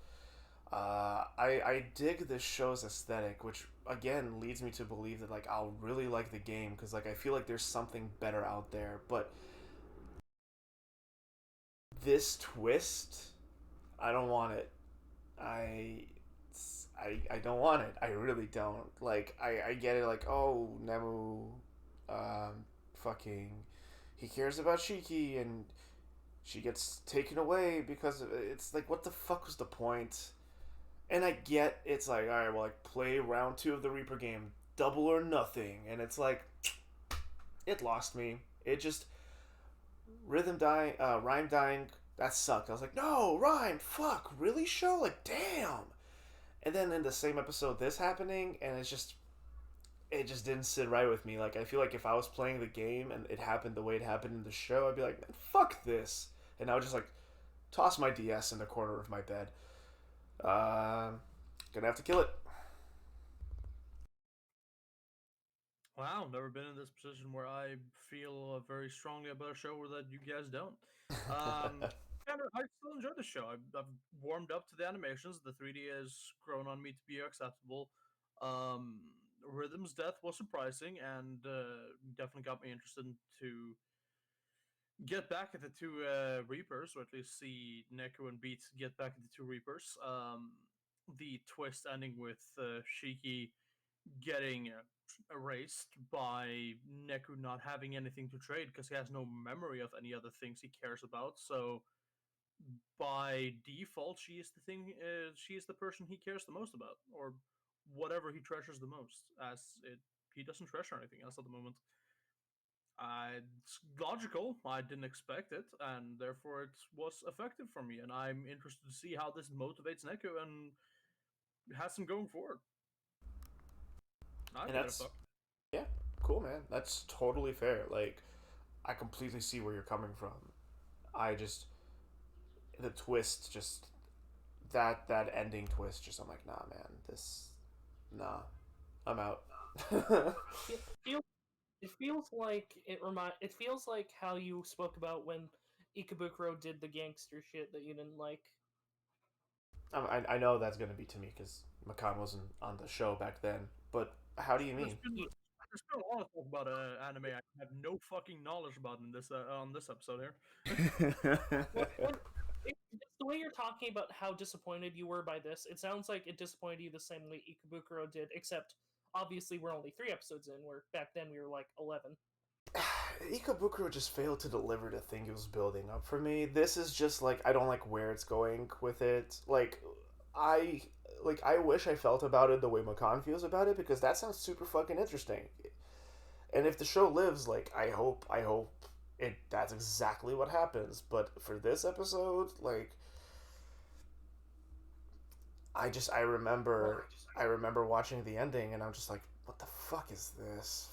I dig this show's aesthetic, which again leads me to believe that like I'll really like the game because like I feel like there's something better out there. But this twist, I don't want it. I I don't want it. I really don't. Like I get it. Like oh Nemu, fucking, he cares about Shiki and she gets taken away because it's like what the fuck was the point? And I get it's like all right, well like play round 2 of the Reaper game, double or nothing, and it's like it lost me. It just rhythm dying, rhyme dying. That sucked. I was like, no, rhyme, fuck, really show, like damn. And then in the same episode, this happening, and it just didn't sit right with me. Like I feel like if I was playing the game and it happened the way it happened in the show, I'd be like, man, fuck this, and I would just like toss my DS in the corner of my bed. Uh, Gonna have to kill it. Wow, never been in this position where I feel very strongly about a show that you guys don't. And I still enjoy the show. I've warmed up to the animations. The 3D has grown on me to be acceptable. Um, Rhythm's death was surprising and definitely got me interested to get back at the two Reapers, or at least see Neko and Beat get back at the two Reapers. The twist ending with Shiki getting erased by Neku not having anything to trade because he has no memory of any other things he cares about. So by default, she is the thing. She is the person he cares the most about, or whatever he treasures the most. As it, he doesn't treasure anything else at the moment. It's logical. I didn't expect it, and therefore it was effective for me. And I'm interested to see how this motivates Neku and has him going forward. I And get a that's fuck. yeah, cool, man. That's totally fair. Like I completely see where you're coming from. I just the twist just that ending twist just I'm like nah man this nah I'm out. It feels, it feels like it feels like how you spoke about when Ikebukuro did the gangster shit that you didn't like. I know that's gonna be to me because Makan wasn't on the show back then. But how do you There's mean? been there's been a lot of talk about anime I have no fucking knowledge about in this on this episode here. It's the way you're talking about how disappointed you were by this. It sounds like it disappointed you the same way Ikebukuro did, except obviously we're only 3 episodes in, where back then we were like 11. Ikebukuro just failed to deliver the thing it was building up for me. This is just like I don't like where it's going with it. I I wish I felt about it the way Makan feels about it because that sounds super fucking interesting. And if the show lives, like I hope it that's exactly what happens. But for this episode, like I remember watching the ending and I'm just like, what the fuck is this?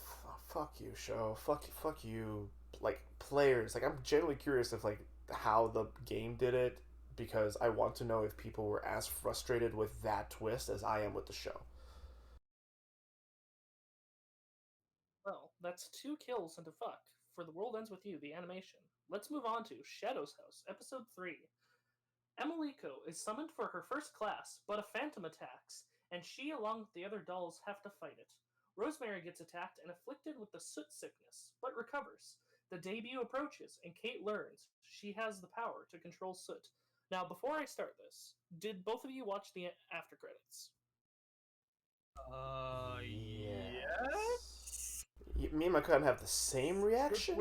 Fuck you, show. Fuck you, like players. Like I'm genuinely curious if like how the game did it because I want to know if people were as frustrated with that twist as I am with the show. Well, that's 2 kills into fuck for The World Ends With You, the animation. Let's move on to Shadow's House, Episode 3. Emiliko is summoned for her first class, but a phantom attacks, and she, along with the other dolls, have to fight it. Rosemary gets attacked and afflicted with the soot sickness, but recovers. The debut approaches, and Kate learns she has the power to control soot. Now, before I start this, did both of you watch the after credits? Yes. Me and my cousin have the same reaction.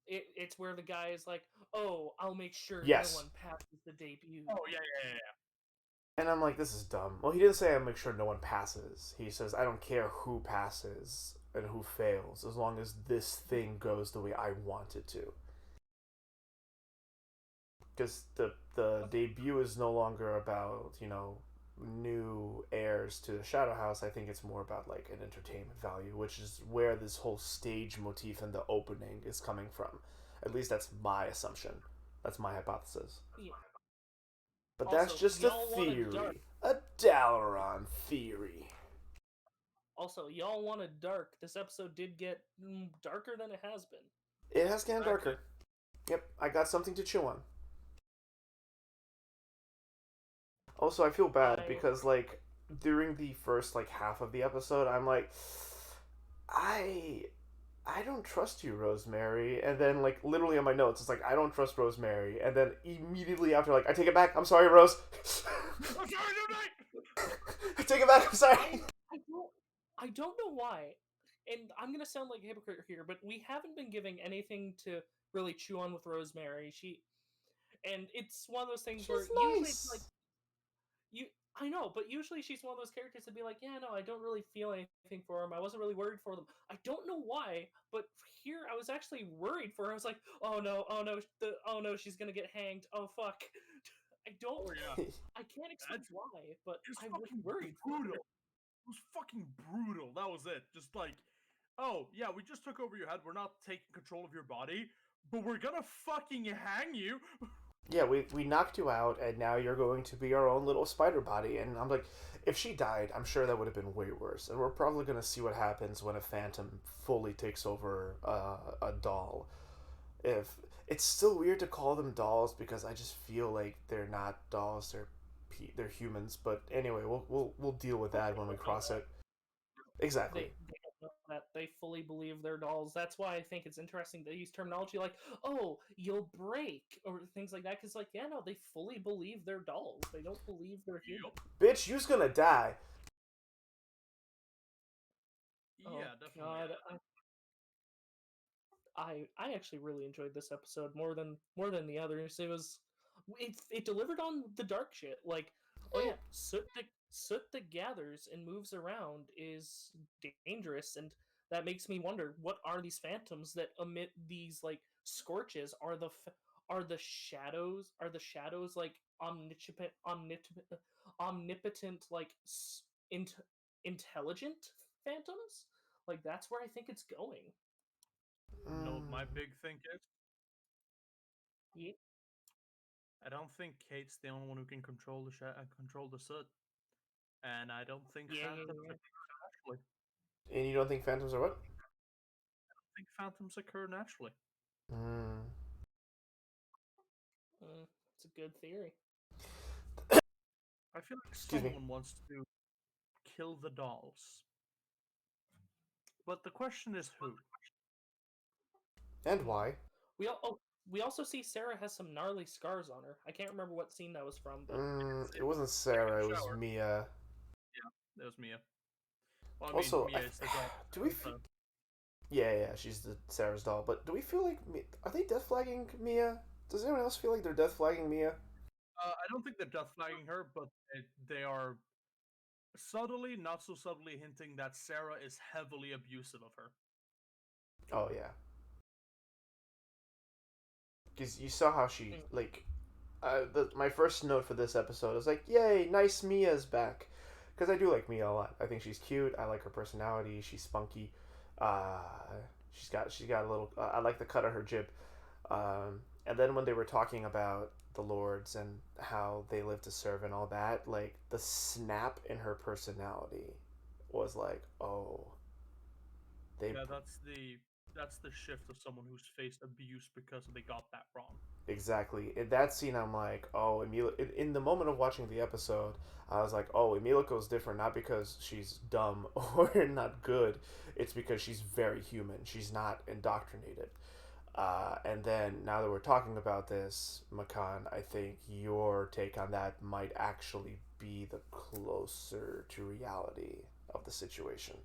It's where the guy is like, "Oh, I'll make sure Yes. no one passes the debut." Oh yeah. And I'm like, this is dumb. Well, he didn't say I'll make sure no one passes. He says, I don't care who passes and who fails, as long as this thing goes the way I want it to. Because the debut is no longer about, new heirs to the Shadow House. I think it's more about, like, an entertainment value, which is where this whole stage motif in the opening is coming from. At least that's my assumption. That's my hypothesis. Yeah. But Also, that's just a y'all wanted dark. theory. A Dalaran theory. Also, y'all wanted dark. This episode did get darker than it has been. It has gotten darker. Yep, I got something to chew on. Also, I feel bad because, like, during the first, like, half of the episode, I'm like, I don't trust you, Rosemary. And then, like, literally on my notes, it's like, I don't trust Rosemary. And then immediately after, like, I take it back. I'm sorry, Rose. I'm sorry, no night. I take it back. I'm sorry. I don't know why. And I'm going to sound like a hypocrite here, but we haven't been giving anything to really chew on with Rosemary. And it's one of those things where usually it's like, I know, but usually she's one of those characters that'd be like, yeah, no, I don't really feel anything for them. I wasn't really worried for them. I don't know why, but here I was actually worried for her. I was like, oh no, she's gonna get hanged. Oh fuck. I don't. Oh, yeah. I can't explain why, but I was fucking worried. brutal. It was fucking brutal. That was it. Just like, oh yeah, we just took over your head. We're not taking control of your body, but we're gonna fucking hang you. Yeah, we knocked you out, and now you're going to be our own little spider body. And I'm like, if she died, I'm sure that would have been way worse. And we're probably going to see what happens when a phantom fully takes over a doll. If it's still weird to call them dolls because I just feel like they're not dolls; they're humans. But anyway, we'll deal with that when we cross it. Exactly. They don't know that they fully believe they're dolls. That's why I think it's interesting they use terminology like, "Oh, you'll break" or things like that. Because, like, yeah, no, they fully believe they're dolls. They don't believe they're human. Bitch, you's gonna die. Yeah, definitely. God, I actually really enjoyed this episode more than the others. It delivered on the dark shit. Like, oh yeah, soot that gathers and moves around is dangerous, and that makes me wonder, what are these phantoms that emit these, like, scorches? Are the shadows like omnipotent, like, intelligent phantoms? Like, that's where I think it's going. You know what my big thing is? Yeah. I don't think Kate's the only one who can control control the soot, and I don't think phantoms occur naturally. And you don't think phantoms are what? I don't think phantoms occur naturally. It's a good theory. I feel like Excuse me. someone wants to kill the dolls, but the question is who. And why? We also see Sarah has some gnarly scars on her. I can't remember what scene that was from, but It wasn't Sarah. It was Shower. Mia. Yeah, that was Mia. Well, I Also, mean, Mia is the doll. do we? Yeah, she's the Sarah's doll. But do we feel like are they death flagging Mia? Does anyone else feel like they're death flagging Mia? I don't think they're death flagging her, but they are subtly, not so subtly, hinting that Sarah is heavily abusive of her. Oh yeah. Because you saw how she like. My first note for this episode is like, "Yay, nice Mia's back," because I do like Mia a lot. I think she's cute. I like her personality. She's spunky. She's got a little. I like the cut of her jib. And then when they were talking about the lords and how they live to serve and all that, like the snap in her personality was like, oh, They Yeah, that's the shift of someone who's faced abuse because they got that wrong. exactly in that scene. I'm like, oh, Emil. In the moment of watching the episode, I was like, oh, Emilico's different, not because she's dumb or not good. It's because she's very human. She's not indoctrinated. And then now that we're talking about this, Makan, I think your take on that might actually be the closer to reality of the situation.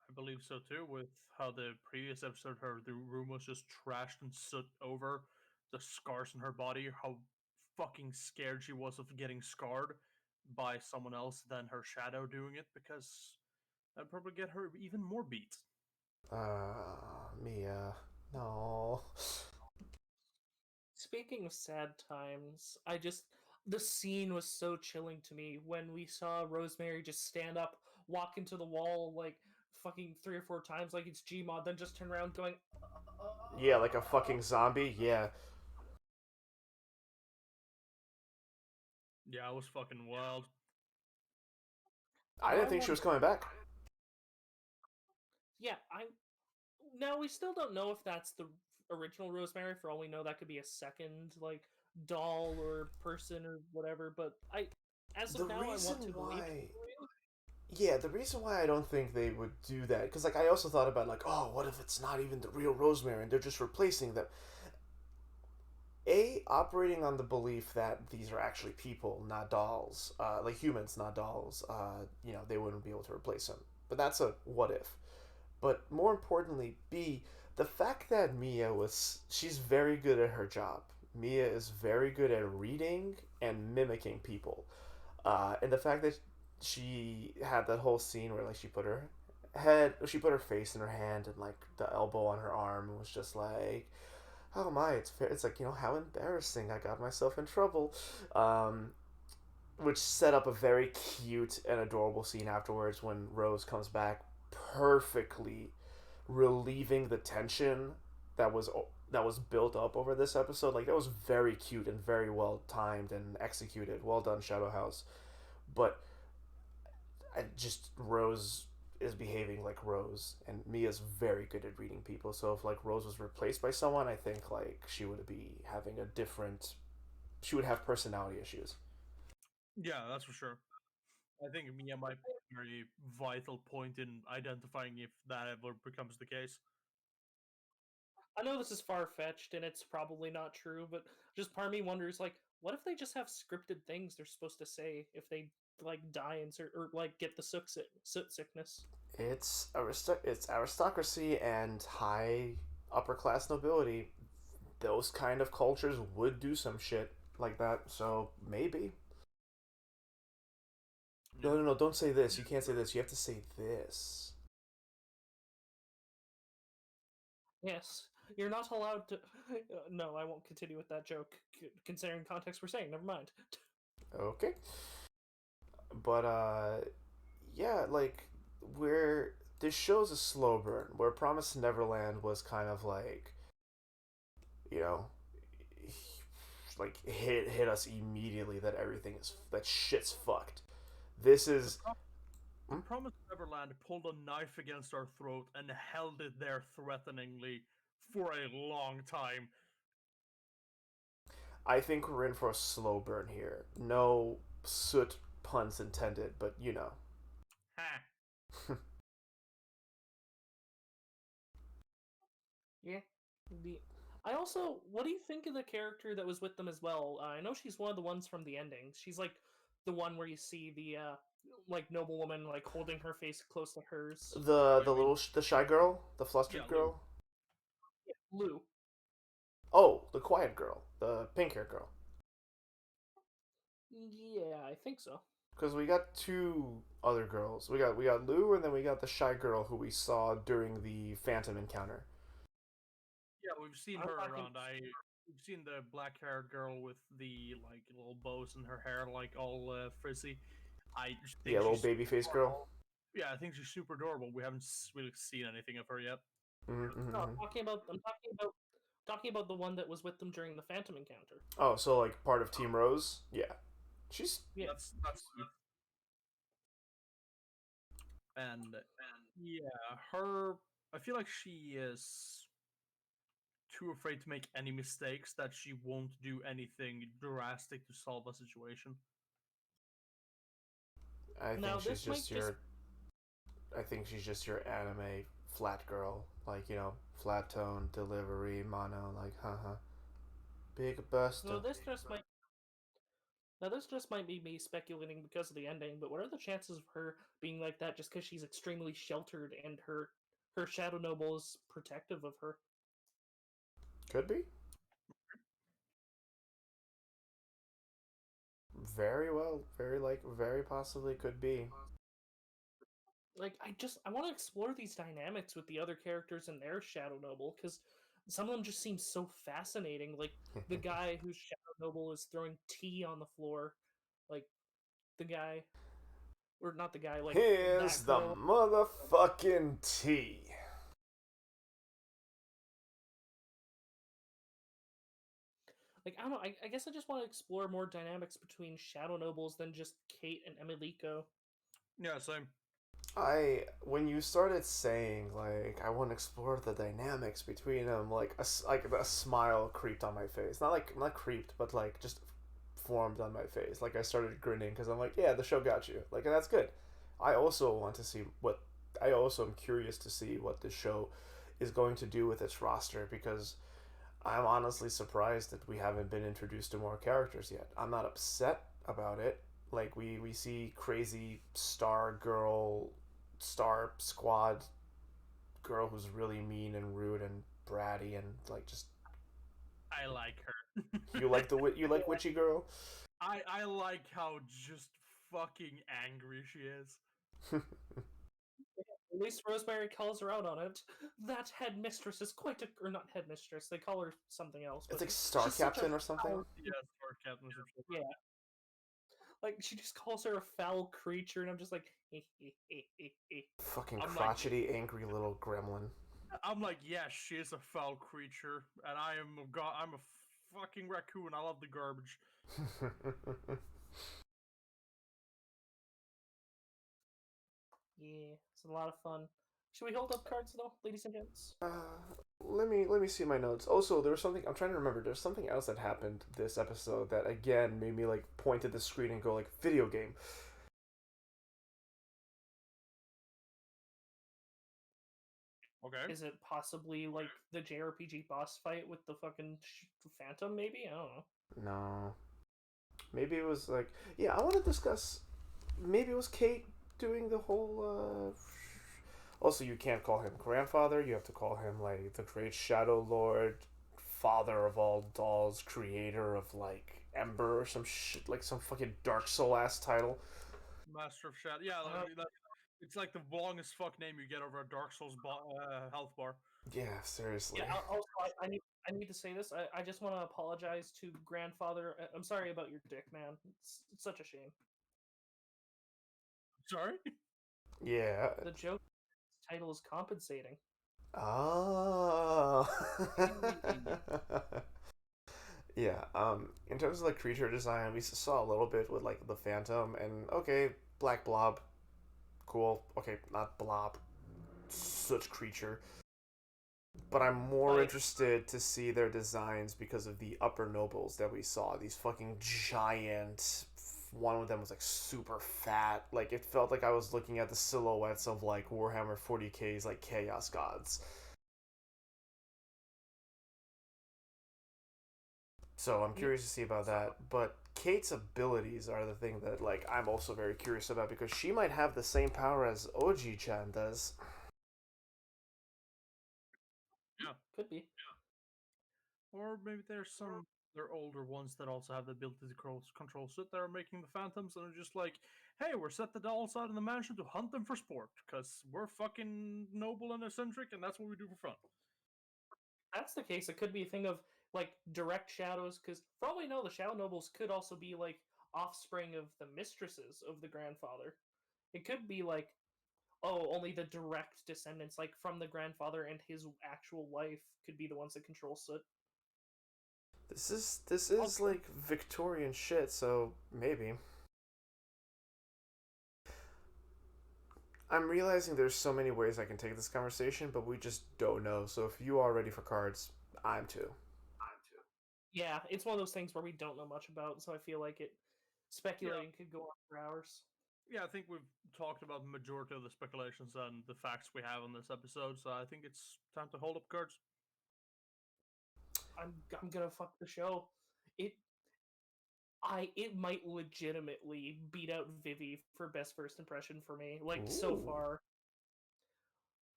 I believe so too, with how the previous episode the room was just trashed and soot over, the scars on her body, how fucking scared she was of getting scarred by someone else than her shadow doing it, because that'd probably get her even more beat. Mia, no. Speaking of sad times, the scene was so chilling to me when we saw Rosemary just stand up, walk into the wall like fucking 3 or 4 times like it's Gmod, then just turn around going, Yeah, like a fucking zombie. Yeah, Yeah, it was fucking wild. I Now didn't I think she was wonder. coming back. Yeah, I now we still don't know if that's the original Rosemary. For all we know, that could be a second like doll or person or whatever. But as The of now, I reason want to believe it's why, real. yeah, the reason why I don't think they would do that, because like I also thought about like, oh, what if it's not even the real Rosemary and they're just replacing them? Operating on the belief that these are actually people, not dolls, like humans, not dolls. They wouldn't be able to replace them. But that's a what if. But more importantly, B, the fact that she's very good at her job. Mia is very good at reading and mimicking people. And the fact that she had that whole scene where like she put her face in her hand and like the elbow on her arm and was just like, oh my, it's fair. It's like, how embarrassing. I got myself in trouble. Um, which set up a very cute and adorable scene afterwards when Rose comes back, perfectly relieving the tension that was that was built up over this episode. Like that was very cute and very well timed and executed. Well done, Shadow House. But Rose is behaving like Rose, and Mia's very good at reading people. So if like Rose was replaced by someone, I think like she would be having a different. She would have personality issues. Yeah, that's for sure. I think Mia might be a very vital point in identifying if that ever becomes the case. I know this is far fetched and it's probably not true, but just part of me wonders, like, what if they just have scripted things they're supposed to say if they like die in or like get the soot sickness? It's aristocracy and high upper class nobility. Those kind of cultures would do some shit like that. So maybe. Yeah. No, no, no! Don't say this. You can't say this. You have to say this. Yes, you're not allowed to. No, I won't continue with that joke. Considering context, we're saying never mind. Okay. But yeah, like where this show's a slow burn. Where Promised Neverland was kind of like, you know, like hit us immediately that that shit's fucked. This The, is pro- the Promised Neverland pulled a knife against our throat and held it there threateningly for a long time. I think we're in for a slow burn here. No soot puns intended, but you know. Ha! Yeah. The I also, what do you think of the character that was with them as well? I know she's one of the ones from the endings. She's like the one where you see the like noblewoman like holding her face close to hers. The You mean, the shy girl, the yeah, flustered Lou. girl. Yeah, Lou. Oh, the quiet girl, the pink hair girl. Yeah, I think so. Because we got two other girls. We got Lou, and then we got the shy girl who we saw during the Phantom encounter. Yeah, we've seen I'm her talking. around. We've seen the black-haired girl with the like little bows in her hair, like all frizzy. I just Yeah, think little she's super baby face girl. adorable. Yeah, I think she's super adorable. We haven't really seen anything of her yet. No, Mm-hmm. I'm talking about the one that was with them during the Phantom encounter. Oh, so like part of Team Rose. Yeah, she's Yeah. That's Lou. And Yeah, her. I feel like she is too afraid to make any mistakes that she won't do anything drastic to solve a situation. I think Now she's this might just just your. I think she's just your anime flat girl, like flat tone delivery, mono, like haha, big buster. no this just might now this just might be me speculating because of the ending, but what are the chances of her being like that just because she's extremely sheltered and her shadow noble is protective of her? Could be. Very well, very possibly could be. Like I want to explore these dynamics with the other characters and their shadow noble because some of them just seem so fascinating. Like the guy whose shadow noble is throwing tea on the floor, like the guy or not the guy, like Here's that the girl. motherfucking tea. Like I don't know. I guess I just want to explore more dynamics between shadow nobles than just Kate and Emiliko. Yeah, same. When you started saying like I want to explore the dynamics between them, like a smile creeped on my face. Not creeped, but like just formed on my face. Like I started grinning because I'm like, yeah, the show got you. Like, and that's good. I also want to see what I also am curious to see what the show is going to do with its roster because I'm honestly surprised that we haven't been introduced to more characters yet. I'm not upset about it. Like we see crazy star squad girl who's really mean and rude and bratty and like just I like her. you like witchy girl. I like how just fucking angry she is. At least Rosemary calls her out on it. That headmistress is quite a or not headmistress. They call her something else, It's but like Star she's such a Captain or something. foul. Yeah, or Captain or some shit. Yeah, like she just calls her a foul creature, and I'm just like, Fucking I'm like, crotchety, angry little gremlin. yeah, she is a foul creature, and I'm a fucking raccoon. I love the garbage. yeah, it's a lot of fun. Should we hold up cards though, ladies and gents? Let me see my notes. Also, there was something I'm trying to remember. There's something else that happened this episode that again made me like point at the screen and go like video game. Okay. Is it possibly like the JRPG boss fight with the fucking Phantom? Maybe I don't know. No, maybe it was like yeah. I want to discuss. Maybe it was Kate doing the whole. Also, you can't call him grandfather. You have to call him like the Great Shadow Lord, father of all dolls, creator of like Ember or some shit, like some fucking Dark Soul ass title. Master of Shadow. Yeah, it's like the longest fuck name you get over a Dark Souls health bar. Yeah, seriously. Yeah. Also, I need to say this. I just want to apologize to grandfather. I'm sorry about your dick, man. It's such a shame. Sorry. Yeah. The joke title is compensating. Oh. Yeah. In terms of like creature design, we saw a little bit with like the Phantom, and okay, Black Blob, cool. Okay, not Blob, such creature. But I'm more Like interested to see their designs because of the upper nobles that we saw. These fucking giant. One of them was like super fat. Like it felt like I was looking at the silhouettes of like Warhammer 40K's like Chaos Gods. So I'm curious to see about that. But Kate's abilities are the thing that like I'm also very curious about because she might have the same power as Oji-chan does. Yeah. could be. Or maybe there's some they're older ones that also have the ability to control shit that are making the phantoms and are just like, hey, we're set the dolls out in the mansion to hunt them for sport because we're fucking noble and eccentric and that's what we do for fun. That's the case. It could be a thing of like direct shadows, because for all we know, the shadow nobles could also be like offspring of the mistresses of the grandfather. It could be like, oh, only the direct descendants, like from the grandfather and his actual wife, could be the ones that control Soot. This is Also, like Victorian shit, so maybe. I'm realizing there's so many ways I can take this conversation, but we just don't know. So if you are ready for cards, I'm too. Yeah, it's one of those things where we don't know much about, so I feel like Yeah, speculating could go on for hours. yeah. I think we've talked about the majority of the speculations and the facts we have on this episode, so I think it's time to hold up cards. I'm gonna fuck the show. It it might legitimately beat out Vivy for best first impression for me. Like so Ooh. far,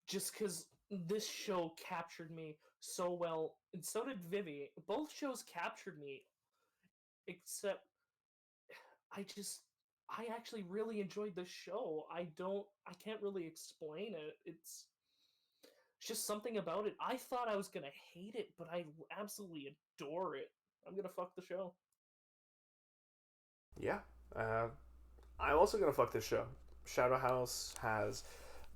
just because this show captured me so well, and so did Vivy. Both shows captured me, except I actually really enjoyed the show. I can't really explain it. It's just something about it. I thought I was gonna hate it, but I absolutely adore it. I'm gonna fuck the show. Yeah. Uh, I'm also gonna fuck this show. Shadow House has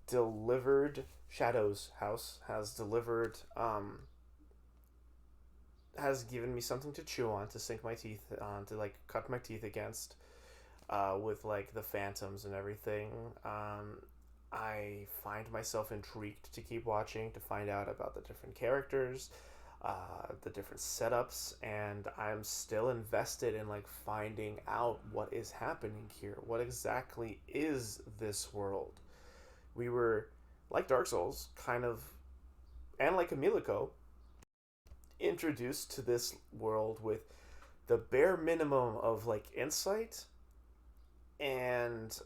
delivered. Shadow's House has delivered. Has given me something to chew on, to sink my teeth on, to like cut my teeth against. With like the phantoms and everything. I find myself intrigued to keep watching, to find out about the different characters, the different setups, and I'm still invested in like finding out what is happening here. What exactly is this world? We were like Dark Souls, kind of, and like Amilico, introduced to this world with the bare minimum of like insight and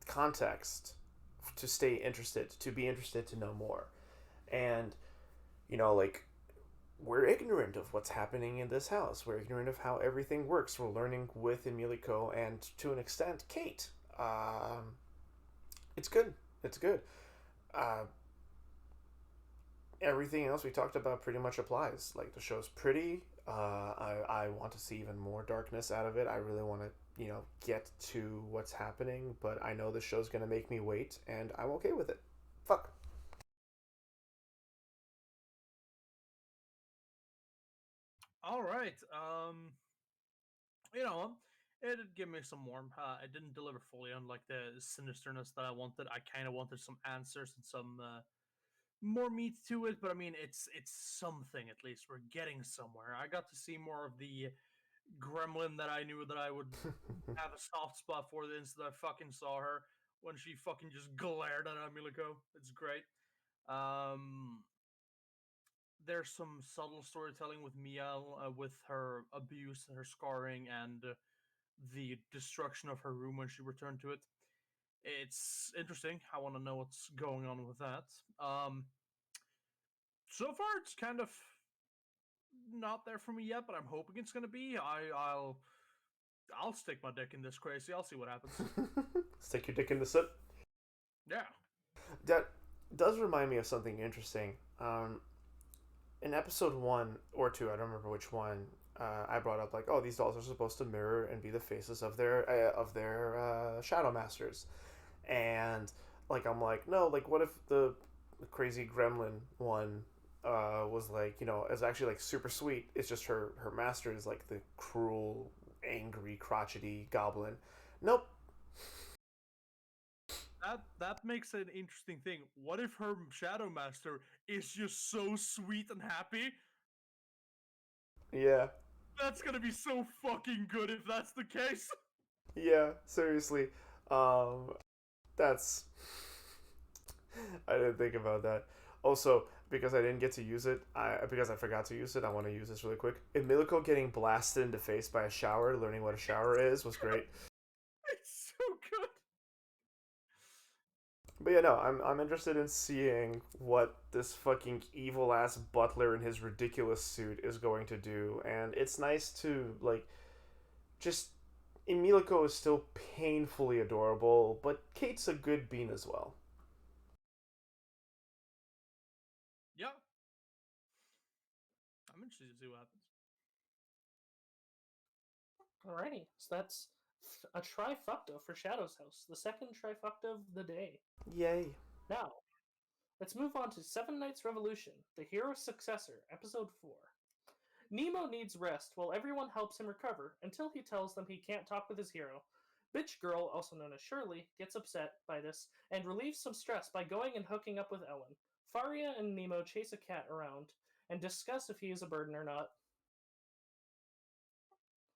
context to stay interested, to be interested to know more. And, like, we're ignorant of what's happening in this house. We're ignorant of how everything works. We're learning with Emilico and, to an extent, Kate. It's good. It's good. Uh, Everything else we talked about pretty much applies. Like, the show's pretty. I want to see even more darkness out of it. I really want to, get to what's happening, but I know the show's going to make me wait, and I'm okay with it. Fuck. All right. You know, it did give me some warmth. It didn't deliver fully on like the sinisterness that I wanted. I kind of wanted some answers and some more meat to it, but I mean, it's something at least. We're getting somewhere. I got to see more of the gremlin that I knew that I would have a soft spot for the instant I fucking saw her when she fucking just glared at Emilico. It's great. Um, there's some subtle storytelling with Miel, with her abuse, her scarring, and the destruction of her room when she returned to it. It's interesting. I want to know what's going on with that. So far, it's kind of not there for me yet, but I'm hoping it's gonna be. I'll stick my dick in this crazy. I'll see what happens. Stick your dick in the soot. Yeah. That does remind me of something interesting. In episode 1 or 2, I don't remember which one, I brought up like, oh, these dolls are supposed to mirror and be the faces of their shadow masters, and like I'm like, no, like what if the crazy gremlin one was like, is actually like super sweet. It's just her master is like the cruel, angry, crotchety goblin. Nope. That makes an interesting thing. What if her Shadow Master is just so sweet and happy? Yeah. That's gonna be so fucking good if that's the case. Yeah. Seriously. Um. That's. I didn't think about that. Also, because I didn't get to use it, because I forgot to use it, I want to use this really quick. Emilico getting blasted in the face by a shower, learning what a shower is, was great. It's so good. But yeah, no, I'm interested in seeing what this fucking evil ass butler in his ridiculous suit is going to do, and it's nice to like just Emilico is still painfully adorable, but Kate's a good bean as well. Yeah, I'm interested to see what happens. Alrighty, so that's a trifecta for Shadow's House, the second trifecta of the day. Yay. Now, let's move on to Seven Knights Revolution, the hero's successor, episode 4. Nemo needs rest while everyone helps him recover until he tells them he can't talk with his hero. Bitch Girl, also known as Shirley, gets upset by this and relieves some stress by going and hooking up with Ellen. Faria and Nemo chase a cat around and discuss if he is a burden or not.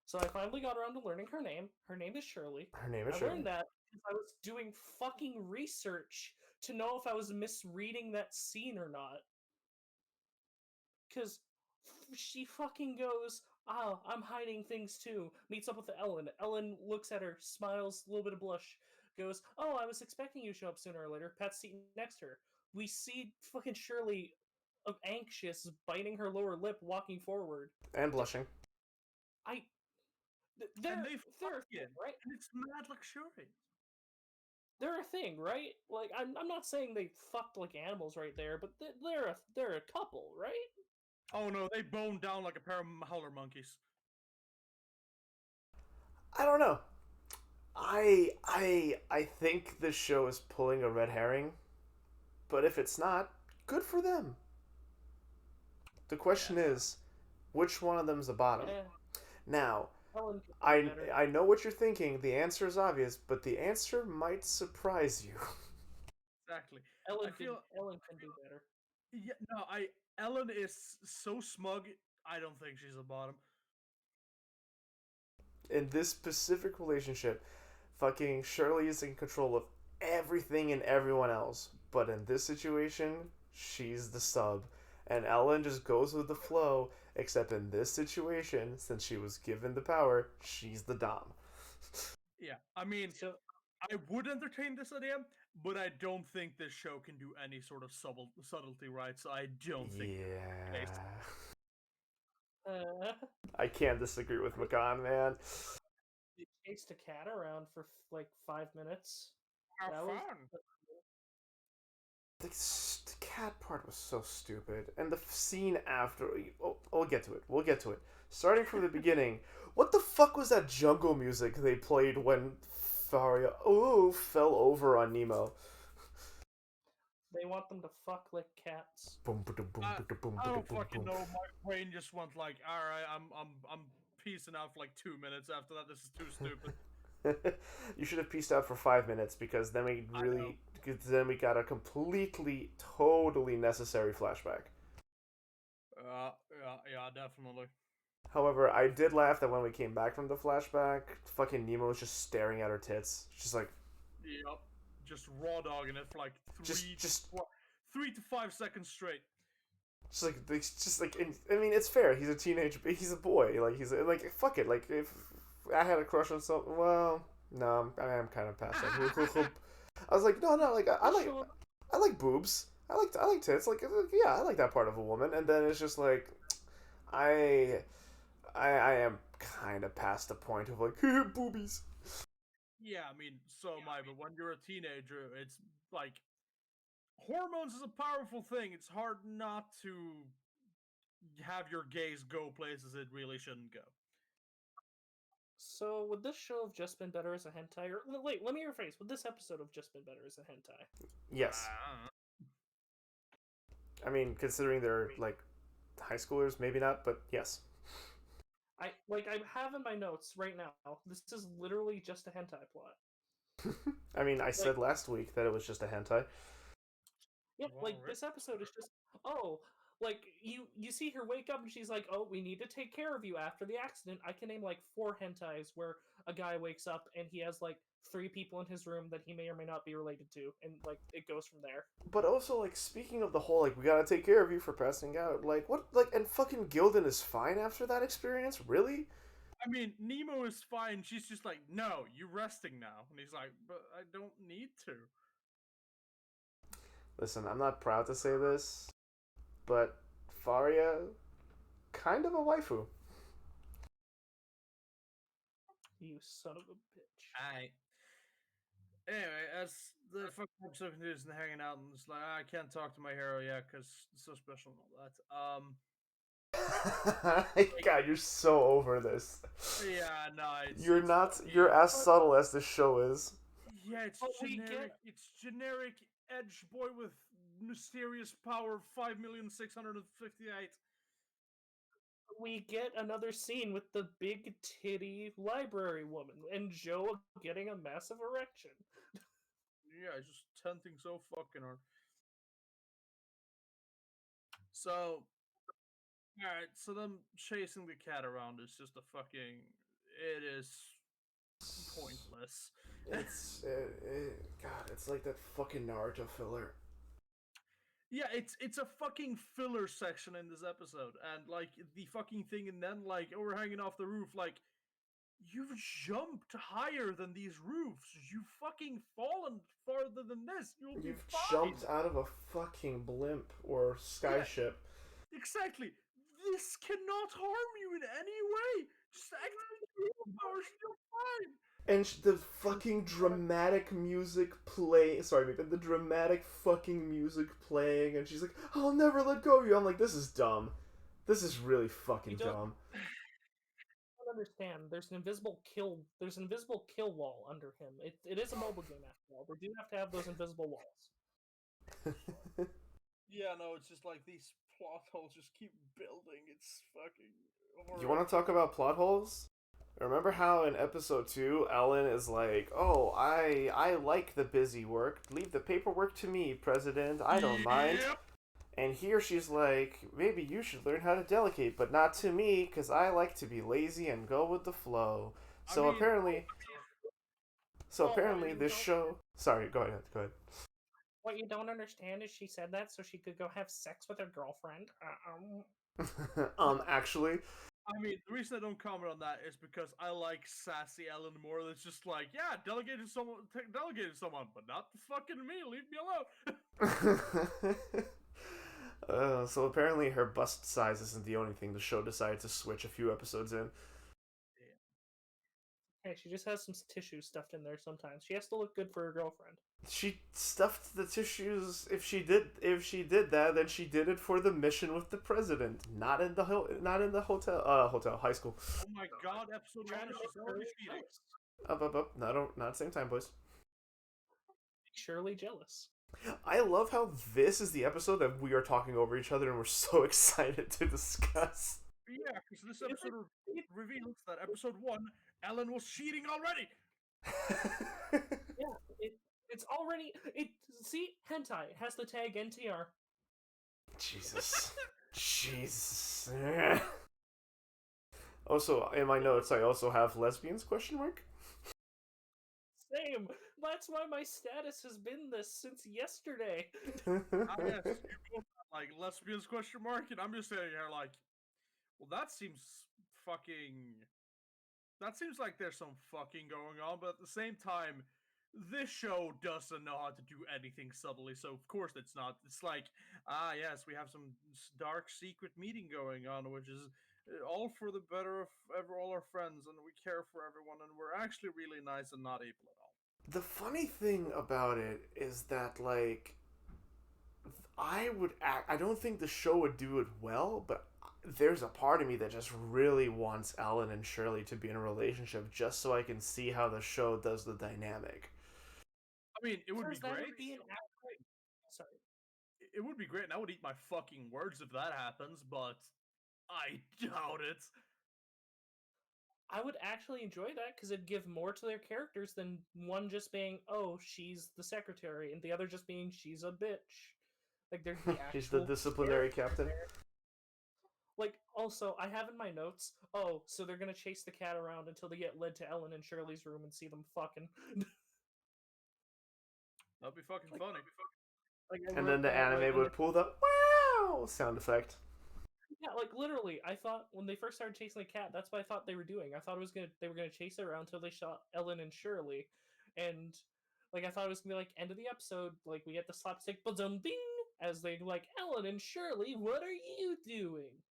So I finally got around to learning her name. Her name is Shirley. Her name is I Shirley. learned that because I was doing fucking research to know if I was misreading that scene or not. Because she fucking goes, "Oh, I'm hiding things too." Meets up with Ellen. Ellen looks at her, smiles, a little bit of blush, goes, "Oh, I was expecting you to show up sooner or later." Pat's seat next to her. We see fucking Shirley, anxious, biting her lower lip, walking forward. And blushing. I. And they They're a fuck thing, it, right? and it's mad luxurious. They're a thing, right? Like I'm not saying they fucked like animals right there, but they're a couple, right? Oh no, they boned down like a pair of howler monkeys. I don't know. I think this show is pulling a red herring, but if it's not, good for them. The question is, which one of them's the bottom? Yeah, Now, Ellen could be I better. I know what you're thinking. The answer is obvious, but the answer might surprise you. Exactly. Ellen I could feel Ellen can do better. yeah, no, I Ellen is so smug. I don't think she's a bottom. In this specific relationship, fucking Shirley is in control of everything and everyone else. But in this situation, she's the sub. And Ellen just goes with the flow, except in this situation, since she was given the power, she's the Dom. Yeah, I mean, So I would entertain this idea, but I don't think this show can do any sort of subtlety right. So I don't think it's the case. Yeah. uh, I can't disagree with McCon, man. they chased a cat around for like 5 minutes. Have That was fun. The cat part was so stupid, and the scene after. Oh, we'll get to it. We'll get to it. Starting from the beginning, what the fuck was that jungle music they played when Faria fell over on Nemo? They want them to fuck like cats. Boom, boom, boom, I, boom, I boom, don't boom, fucking boom. know. My brain just went like, all right, I'm peacing out for like 2 minutes. After that, this is too stupid. You should have pieced out for 5 minutes because then we I know. really, because then we got a completely, totally necessary flashback. Yeah, definitely. However, I did laugh that when we came back from the flashback, fucking Nemo was just staring at her tits. She's like, Yep. Just raw dogging it for like just 3 to 5 seconds straight. just like, I mean, it's fair. He's a teenage, he's a boy. Like he's like, fuck it. Like if I had a crush on something, well, no, I'm kind of past that. I was like, no, like I like boobs. I like tits. Like yeah, I like that part of a woman. And then it's just like, I I am kind of past the point of like boobies. Yeah, I mean, so am I. But when you're a teenager, it's like hormones is a powerful thing. It's hard not to have your gaze go places it really shouldn't go. So would this show have just been better as a hentai? Or wait, let me rephrase. Would this episode have just been better as a hentai? Yes, I mean considering they're like high schoolers, maybe not, but yes. I have in my notes right now. This is literally just a hentai plot. I mean, I said Like, last week that it was just a hentai. yeah, Well, like this episode is just like you see her wake up and she's like, "Oh, we need to take care of you after the accident." I can name like 4 hentais where a guy wakes up and he has like 3 people in his room that he may or may not be related to, and like it goes from there. But also, like, speaking of the whole, like, we gotta take care of you for passing out, like, what, like, and fucking Gildan is fine after that experience? Really? I mean, Nemo is fine. She's just like, no, you're resting now. And he's like, but I don't need to. Listen, I'm not proud to say this, but Faria, kind of a waifu. You son of a bitch. I. Anyway, as the fucking episode continues and hanging out, and it's like, I can't talk to my hero yet because it's so special and all that. God, you're so over this. Yeah, no, You're it's not, fucking- you're as subtle as this show is. Yeah, it's But we generic. get- It's generic edge boy with mysterious power 5,658,000. we get another scene with the big titty library woman and Joe getting a massive erection. Yeah, just tenting so fucking hard. So, alright, so them chasing the cat around is just a fucking. It is pointless. God, it's like that fucking Naruto filler. Yeah, it's a fucking filler section in this episode, and like the fucking thing, and then like oh, we're hanging off the roof, like you've jumped higher than these roofs. You've fucking fallen farther than this. You'll be You've fine. jumped out of a fucking blimp or skyship. Exactly. This cannot harm you in any way. Just activate your powers. You're fine. And the fucking dramatic music play. Sorry, but the dramatic fucking music playing, and she's like, "I'll never let go of you." I'm like, this is dumb. This is really fucking dumb. I don't understand. There's an invisible kill. There's an invisible kill wall under him. It is a mobile game after all. We do have to have those invisible walls. Yeah, no, it's just like these plot holes just keep building. It's fucking horrible. You want to talk about plot holes? Remember how in episode 2, Ellen is like, "Oh, I like the busy work. Leave the paperwork to me, President. I don't mind." Yep. And here she's like, "Maybe you should learn how to delegate, but not to me, because I like to be lazy and go with the flow." So apparently this show... Sorry, go ahead. What you don't understand is she said that so she could go have sex with her girlfriend. Actually... I mean, the reason I don't comment on that is because I like sassy Ellen more. That's just like, yeah, delegate to someone, but not fucking me. Leave me alone. So apparently her bust size isn't the only thing the show decided to switch a few episodes in. Hey, she just has some tissue stuffed in there sometimes. She has to look good for her girlfriend. She stuffed the tissues. If she did that, then she did it for the mission with the president, not in the high school. Oh my god, episode 1 is just already cheating. Up. Not same time, boys. Surely jealous. I love how this is the episode that we are talking over each other and we're so excited to discuss. Yeah, because this episode reveals that episode 1, Ellen was cheating already. Yeah, it's already see, hentai has the tag NTR. Jesus. Also, in my notes, I also have lesbians ? Same. That's why my status has been this since yesterday. Yes, you both have, like lesbians ? And I'm just sitting here like, well, that seems like there's some fucking going on, but at the same time, this show doesn't know how to do anything subtly, so of course it's not. It's like, yes, we have some dark secret meeting going on, which is all for the better of all our friends, and we care for everyone, and we're actually really nice and not evil at all. The funny thing about it is that, like, I don't think the show would do it well, but there's a part of me that just really wants Alan and Shirley to be in a relationship just so I can see how the show does the dynamic. I mean, it would be great. Sorry. It would be great, and I would eat my fucking words if that happens, but I doubt it. I would actually enjoy that because it'd give more to their characters than one just being, oh, she's the secretary, and the other just being, she's a bitch. Like, there'd be She's the disciplinary captain. Like, also, I have in my notes, oh, so they're gonna chase the cat around until they get led to Ellen and Shirley's room and see them fucking. That'd be fucking funny. And then the anime would pull the wow sound effect. Yeah, like literally, I thought when they first started chasing the cat, that's what I thought they were doing. I thought they were gonna chase it around until they shot Ellen and Shirley, and like I thought it was gonna be like end of the episode, like we get the slapstick ba-dum bing as they like Ellen and Shirley, what are you doing?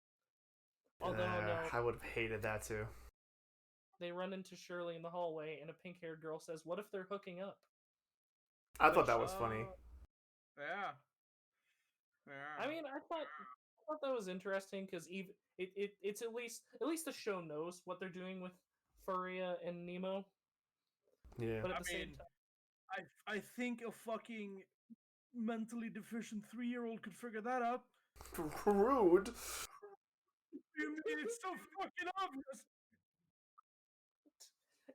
Although no, I would have hated that too. They run into Shirley in the hallway, and a pink-haired girl says, "What if they're hooking up?" I thought that was funny. Yeah. I mean, I thought that was interesting because it's at least the show knows what they're doing with Furia and Nemo. Yeah. But at the same time, I think a fucking mentally deficient 3-year-old could figure that out. Rude. You mean it's so fucking obvious?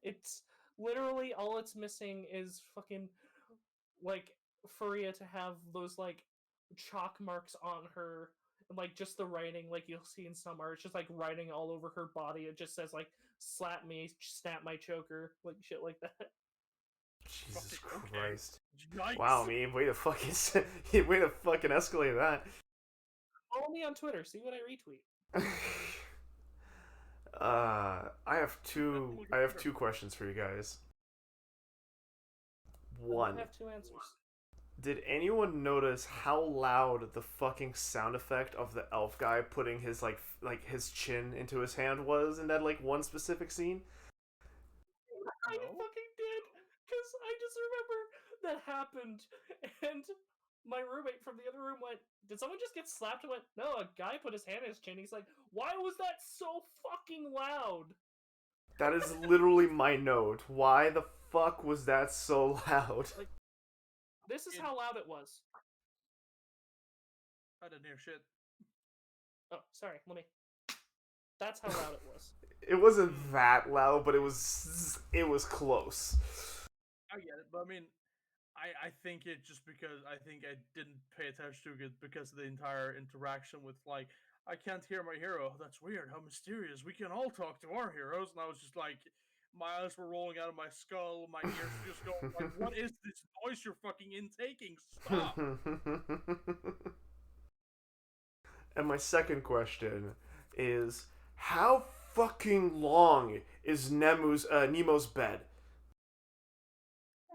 It's literally all it's missing is fucking like Furia to have those like chalk marks on her and like just the writing like you'll see in some art. It's just like writing all over her body. It just says like slap me, snap my choker, like shit like that. Jesus Fucking Christ. okay. Yikes. Wow, me, way to fucking way to fucking escalate that. Follow me on Twitter. See what I retweet. I have two questions for you guys. One, I have two answers. did anyone notice how loud the fucking sound effect of the elf guy putting his like his chin into his hand was in that like one specific scene? I fucking did, because I just remember that happened, and my roommate from the other room went, "Did someone just get slapped?" I went, "No, a guy put his hand in his chin." He's like, "Why was that so fucking loud?" That is literally my note. Why the fuck was that so loud? Like, this is how loud it was. I didn't hear shit. Oh, sorry. Let me. That's how loud it was. It wasn't that loud, but it was close. I get it, but I mean, I think it just because I think I didn't pay attention to it because of the entire interaction with like I can't hear my hero. That's weird. How mysterious. We can all talk to our heroes, and I was just like, my eyes were rolling out of my skull. My ears were just going like, "What is this noise you're fucking intaking? Stop!" And my second question is, how fucking long is Nemo's bed?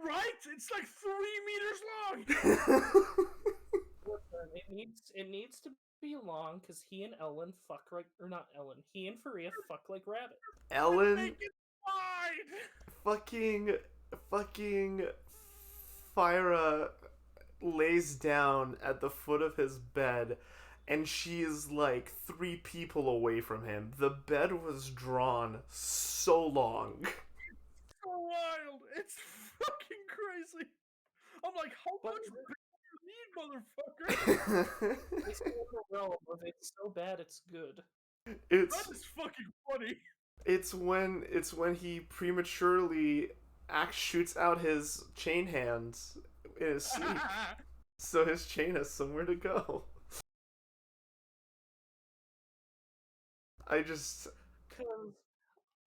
Right? It's like 3 meters long. It needs to be long because he and Ellen fuck like, or not Ellen. He and Faria fuck like rabbit. Ellen Make it wide. fucking Fyra lays down at the foot of his bed and she is like 3 people away from him. The bed was drawn so long. So wild. It's fucking crazy. I'm like, how But much bigger do you need, motherfucker? it's in the realm of it's so bad it's good. it's That is fucking funny. it's when he prematurely shoots out his chain hands in his sleep, so his chain has somewhere to go. I just Because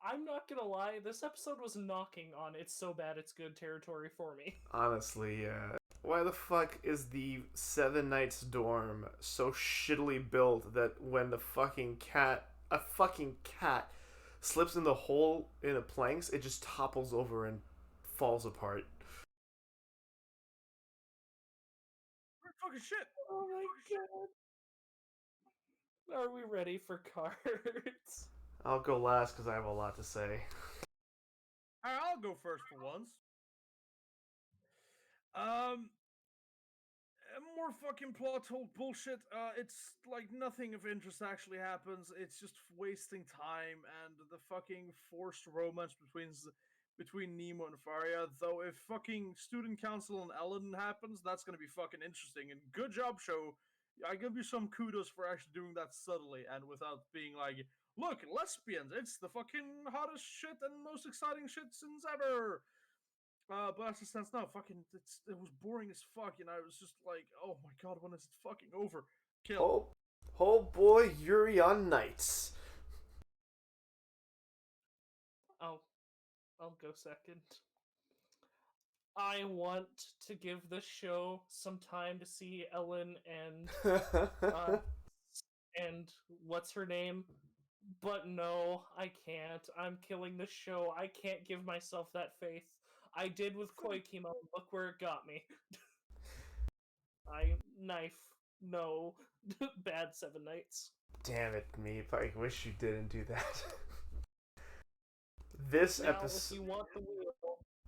I'm not gonna lie, this episode was knocking on it's so bad it's good territory for me. honestly, yeah. Why the fuck is the Seven Knights dorm so shittily built that when a fucking cat slips in the hole in the planks, it just topples over and falls apart? Fucking shit. Oh my god. Are we ready for cards? I'll go last because I have a lot to say. Alright, I'll go first for once. Um, more fucking plot hole bullshit. It's like nothing of interest actually happens. It's just wasting time and the fucking forced romance between Nemo and Faria. Though if fucking student council and Ellen happens, that's gonna be fucking interesting. And good job, show. I give you some kudos for actually doing that subtly and without being like, look, lesbians. It's the fucking hottest shit and most exciting shit since ever. But as it stands now, fucking, it was boring as fuck, and I was just like, oh my god, when is it fucking over? Kill. Oh boy, Yuri on Knights. I'll go second. I want to give this show some time to see Ellen and what's her name? But no, I can't. I'm killing the show. I can't give myself that faith. I did with Koikimo. Look where it got me. Knife. No. Bad Seven Knights. Damn it, Meep. I wish you didn't do that. This Now, episode.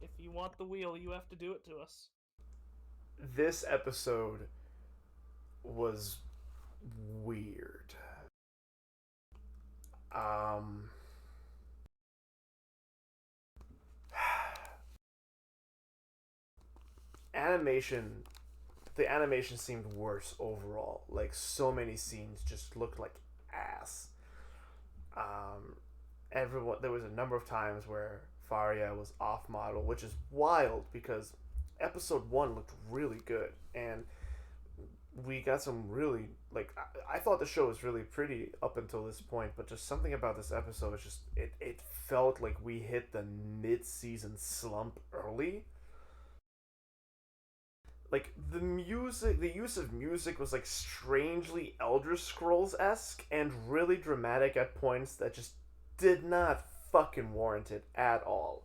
if you want the wheel, you have to do it to us. This episode was weird. Animation. The animation seemed worse overall. Like, so many scenes just looked like ass. Everyone, there was a number of times where Faria was off model, which is wild because episode one looked really good, and we got some really like I thought the show was really pretty up until this point, but just something about this episode is just it felt like we hit the mid season slump early. Like the use of music was like strangely Elder Scrolls esque and really dramatic at points that just did not fucking warrant it at all.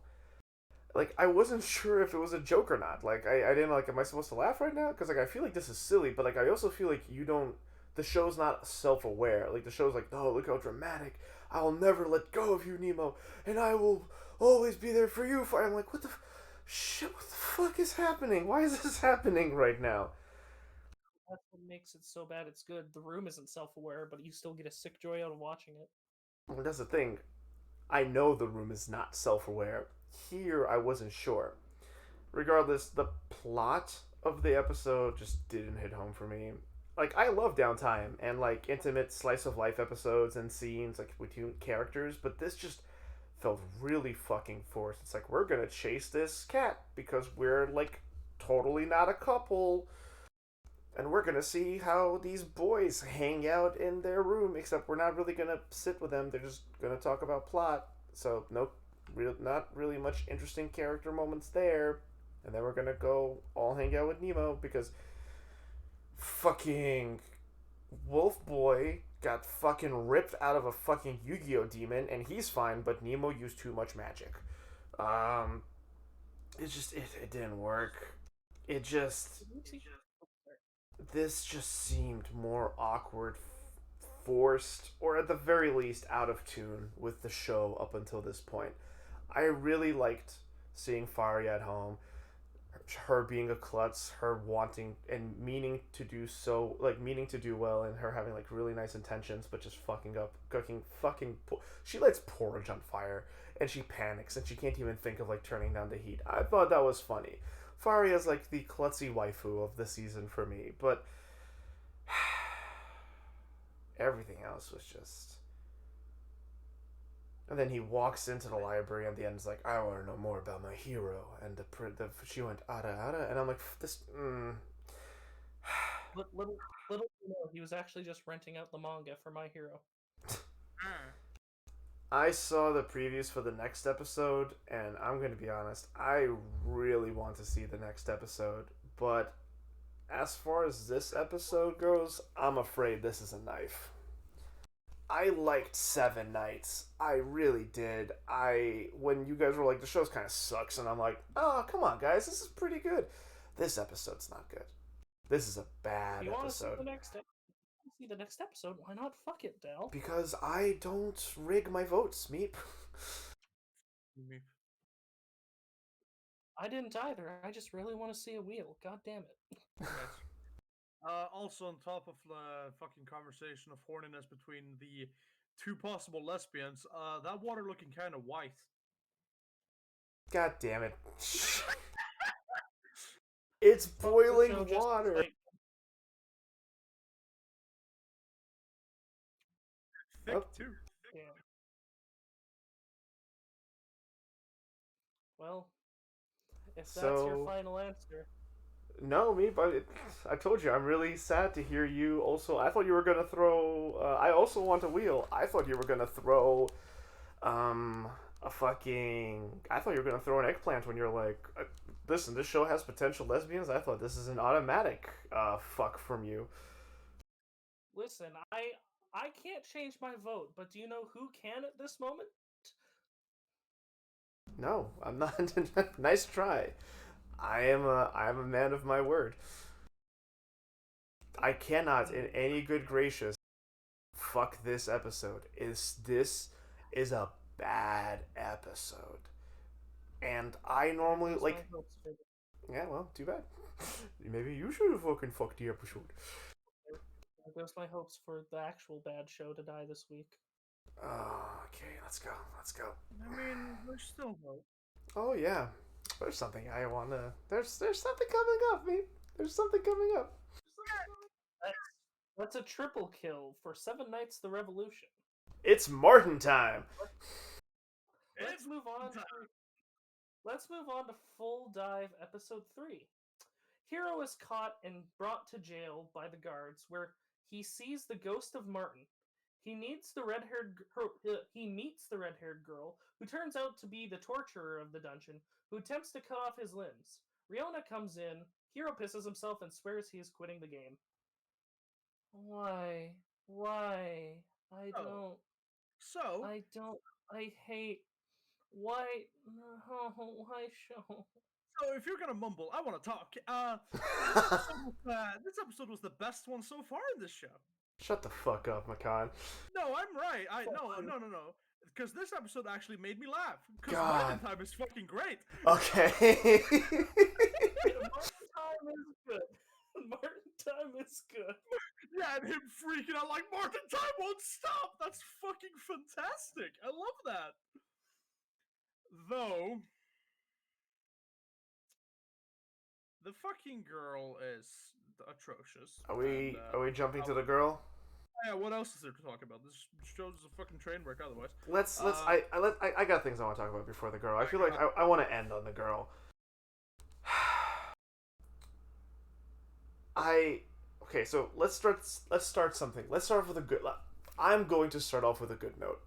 Like I wasn't sure if it was a joke or not. Like I didn't like am I supposed to laugh right now? Because like I feel like this is silly, but like I also feel like you don't. The show's not self aware. Like the show's like, oh look how dramatic. I'll never let go of you, Nemo, and I will always be there for you. I'm like, what the shit? What the fuck is happening? Why is this happening right now? That's what makes it so bad. It's good. The room isn't self-aware, but you still get a sick joy out of watching it. Well, that's the thing. I know the room is not self aware. Here, I wasn't sure. Regardless, the plot of the episode just didn't hit home for me. Like, I love downtime and, like, intimate slice of life episodes and scenes, like, between characters, but this just felt really fucking forced. It's like, we're gonna chase this cat because we're, like, totally not a couple. And we're gonna see how these boys hang out in their room, except we're not really gonna sit with them. They're just gonna talk about plot. So, nope, not really much interesting character moments there. And then we're gonna go all hang out with Nemo because fucking Wolf Boy got fucking ripped out of a fucking Yu-Gi-Oh demon, and he's fine, but Nemo used too much magic. Um, it didn't work. It just this just seemed more awkward, forced, or at the very least out of tune with the show up until this point. I really liked seeing Faria at home, her being a klutz, her wanting and meaning to do so, like meaning to do well, and her having like really nice intentions, but just fucking up, cooking fucking. She lights porridge on fire, and she panics, and she can't even think of like turning down the heat. I thought that was funny. Faria's like the klutzy waifu of the season for me, but everything else was just. And then he walks into the library, and the end is like, "I want to know more about my hero." And she went "Ara ara," and I'm like, "This." Little you know, he was actually just renting out the manga for My Hero. I saw the previews for the next episode, and I'm going to be honest, I really want to see the next episode, but as far as this episode goes, I'm afraid this is a knife. I liked Seven Nights. I really did. When you guys were like, the show's kind of sucks, and I'm like, oh, come on, guys, this is pretty good. This episode's not good. This is a bad You want to see episode. the next episode? Why not? Fuck it, Dal. Because I don't rig my votes, Meep. I didn't either. I just really want to see a wheel. God damn it. Yes. Also, on top of the fucking conversation of horniness between the two possible lesbians, that water looking kind of white. God damn it. It's boiling Just water. like, Thick, Oh. too. yeah. Well, if that's your final answer. No, me, but I told you, I'm really sad to hear you also. I thought you were going to throw. I also want a wheel. I thought you were going to throw. A fucking. I thought you were going to throw an eggplant when you're like, listen, this show has potential lesbians. I thought this is an automatic fuck from you. Listen, I can't change my vote, but do you know who can at this moment? No, I'm not. Nice try. I am a man of my word. I cannot, in any good gracious, fuck this episode. This is a bad episode, and I normally like. Yeah, well, too bad. Maybe you should have fucking fucked the episode. There goes my hopes for the actual bad show to die this week. Okay, let's go. Let's go. I mean, there's still hope. Oh yeah, there's something I wanna. There's something coming up, mate. There's something coming up. That's a triple kill for Seven Nights the Revolution. It's Martin time. Let's move on. Let's move on to Full Dive Episode 3. Hiro is caught and brought to jail by the guards, where he sees the ghost of Martin. He meets the red-haired girl, who turns out to be the torturer of the dungeon, who attempts to cut off his limbs. Riona comes in. Hiro pisses himself and swears he is quitting the game. Why? Why? I don't. So, I hate. Why? No, why show? so if you're gonna mumble, I want to talk. This episode was the best one so far in this show. Shut the fuck up, Makan. No, I'm right. No. Because this episode actually made me laugh. Because God. Martin time is fucking great. Okay. Martin time is good. Martin time is good. Yeah, and him freaking out like Martin time won't stop. That's fucking fantastic. I love that. Though the fucking girl is atrocious. Are we jumping to the girl? Yeah, what else is there to talk about? This show's a fucking train wreck otherwise. I got things I want to talk about before the girl. I feel like I want to end on the girl. Okay, so let's start something. Let's start off with a good. I'm going to start off with a good note.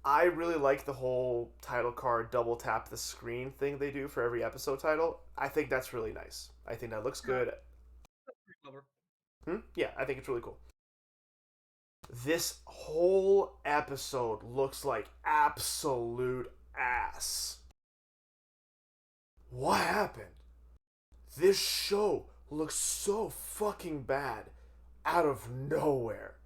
I really like the whole title card double tap the screen thing they do for every episode title. I think that's really nice. I think that looks good. That's pretty clever. Yeah, I think it's really cool. This whole episode looks like absolute ass. What happened? This show looks so fucking bad out of nowhere.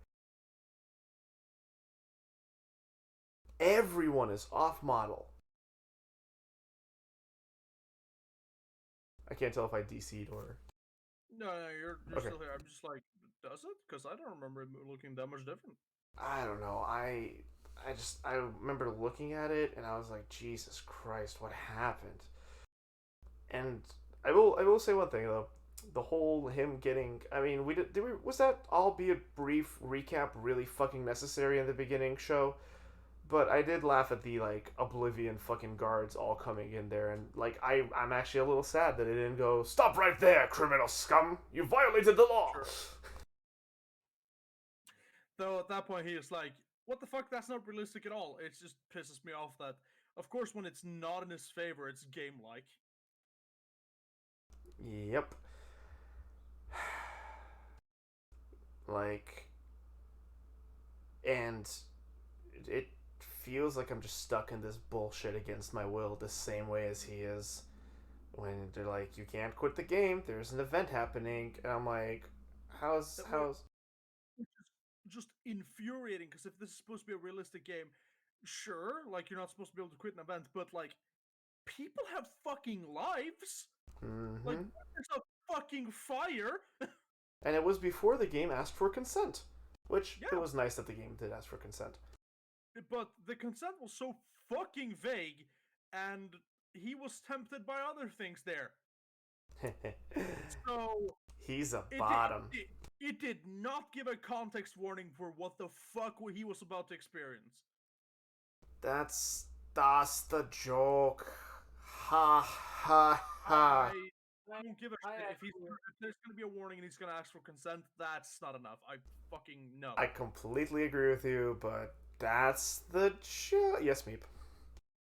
Everyone is off model. I can't tell if I DC'd or... No, you're Okay. still here. I'm just like, does it? Because I don't remember it looking that much different. I don't know. I remember looking at it and I was like, Jesus Christ, what happened? And I will say one thing though. The whole him getting, I mean, was that, albeit brief recap, really fucking necessary in the beginning show? But I did laugh at the like Oblivion fucking guards all coming in there, and like I'm actually a little sad that it didn't go, stop right there, criminal scum! You violated the law. Sure. Though at that point he is like, what the fuck? That's not realistic at all. It just pisses me off that, of course, when it's not in his favor, it's game-like. Yep. Like, and it feels like I'm just stuck in this bullshit against my will the same way as he is. When they're like, you can't quit the game, there's an event happening, and I'm like, how's... Just infuriating, because if this is supposed to be a realistic game, sure, like, you're not supposed to be able to quit an event, but like, people have fucking lives. Mm-hmm. Like, there's a fucking fire. And it was before the game asked for consent, which Yeah. it was nice that the game did ask for consent. But the consent was so fucking vague, and he was tempted by other things there. So He's a bottom. It did not give a context warning for what the fuck he was about to experience. That's the joke. Ha ha ha. I don't give a shit. If there's gonna be a warning and he's gonna ask for consent, that's not enough. I fucking know. I completely agree with you, but that's the joke. Yes, Meep.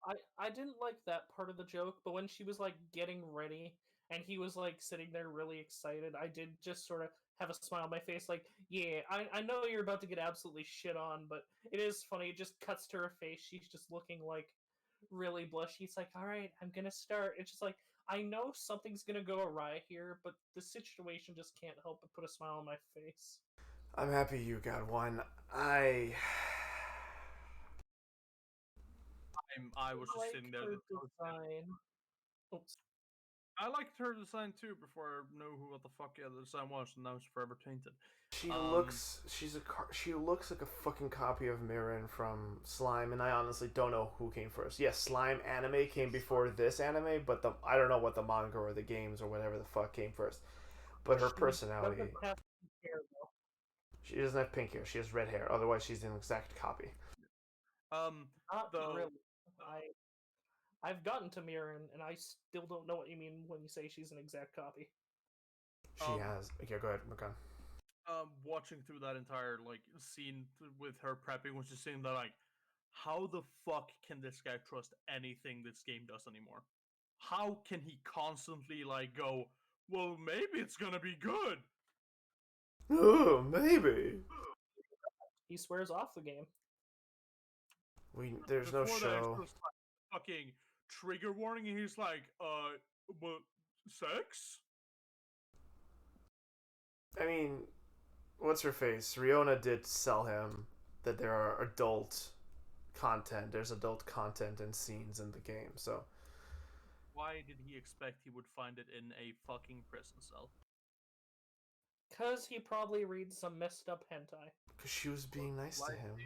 I didn't like that part of the joke, but when she was like getting ready and he was like sitting there really excited, I did just sort of have a smile on my face, like, yeah, I know you're about to get absolutely shit on, but it is funny. It just cuts to her face. She's just looking like really blushy. It's like, all right, I'm gonna start. It's just like, I know something's gonna go awry here, but the situation just can't help but put a smile on my face. I'm happy you got one. I was just sitting there. Oops. I liked her design too before I knew what the fuck the design was, and now it's forever tainted. She looks like a fucking copy of Mirren from Slime, and I honestly don't know who came first. Yes, Slime anime came before this anime, but I don't know what the manga or the games or whatever the fuck came first. But her personality, She doesn't have pink hair. She has red hair. Otherwise, she's an exact copy. Not though really. I've gotten to Mirren, and I still don't know what you mean when you say she's an exact copy. She has. Okay, go ahead, McCon. Watching through that entire like scene with her prepping was just saying that like, how the fuck can this guy trust anything this game does anymore? How can he constantly like go, well, maybe it's gonna be good? Oh, maybe. He swears off the game. There's no Before that, it's show. just like fucking trigger warning, and he's like, but sex? I mean, what's her face? Riona did sell him that there are adult content. There's adult content and scenes in the game. So Why did he expect he would find it in a fucking prison cell? Because he probably reads some messed up hentai. because she was being nice to him.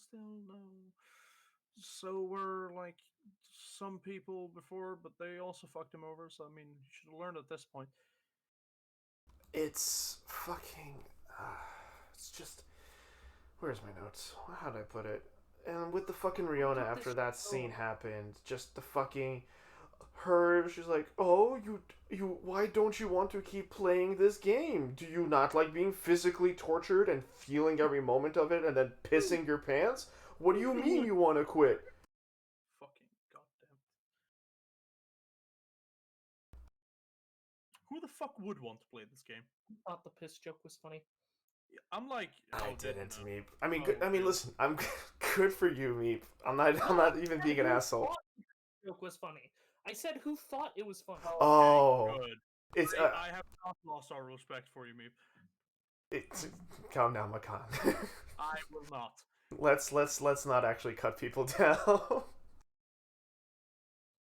Still no. So were like some people before, but they also fucked him over. So I mean, you should have learned at this point. It's fucking. It's just. Where's my notes? How did I put it? And with the fucking Riona after that scene happened, just the fucking her. She's like, "Oh, you. Why don't you want to keep playing this game? Do you not like being physically tortured and feeling every moment of it, and then pissing your pants? What do you mean you want to quit?" Fucking goddamn. Who the fuck would want to play this game? I thought the piss joke was funny. I'm like, I didn't, Meep. I mean, Oh, good, I mean, okay. listen, I'm good for you, Meep. I'm not even being an asshole. The joke was funny. I said who thought it was funny. Oh, good. it's I have not lost our respect for you, Meep. it's calm down, Makan. I will not. let's not actually cut people down.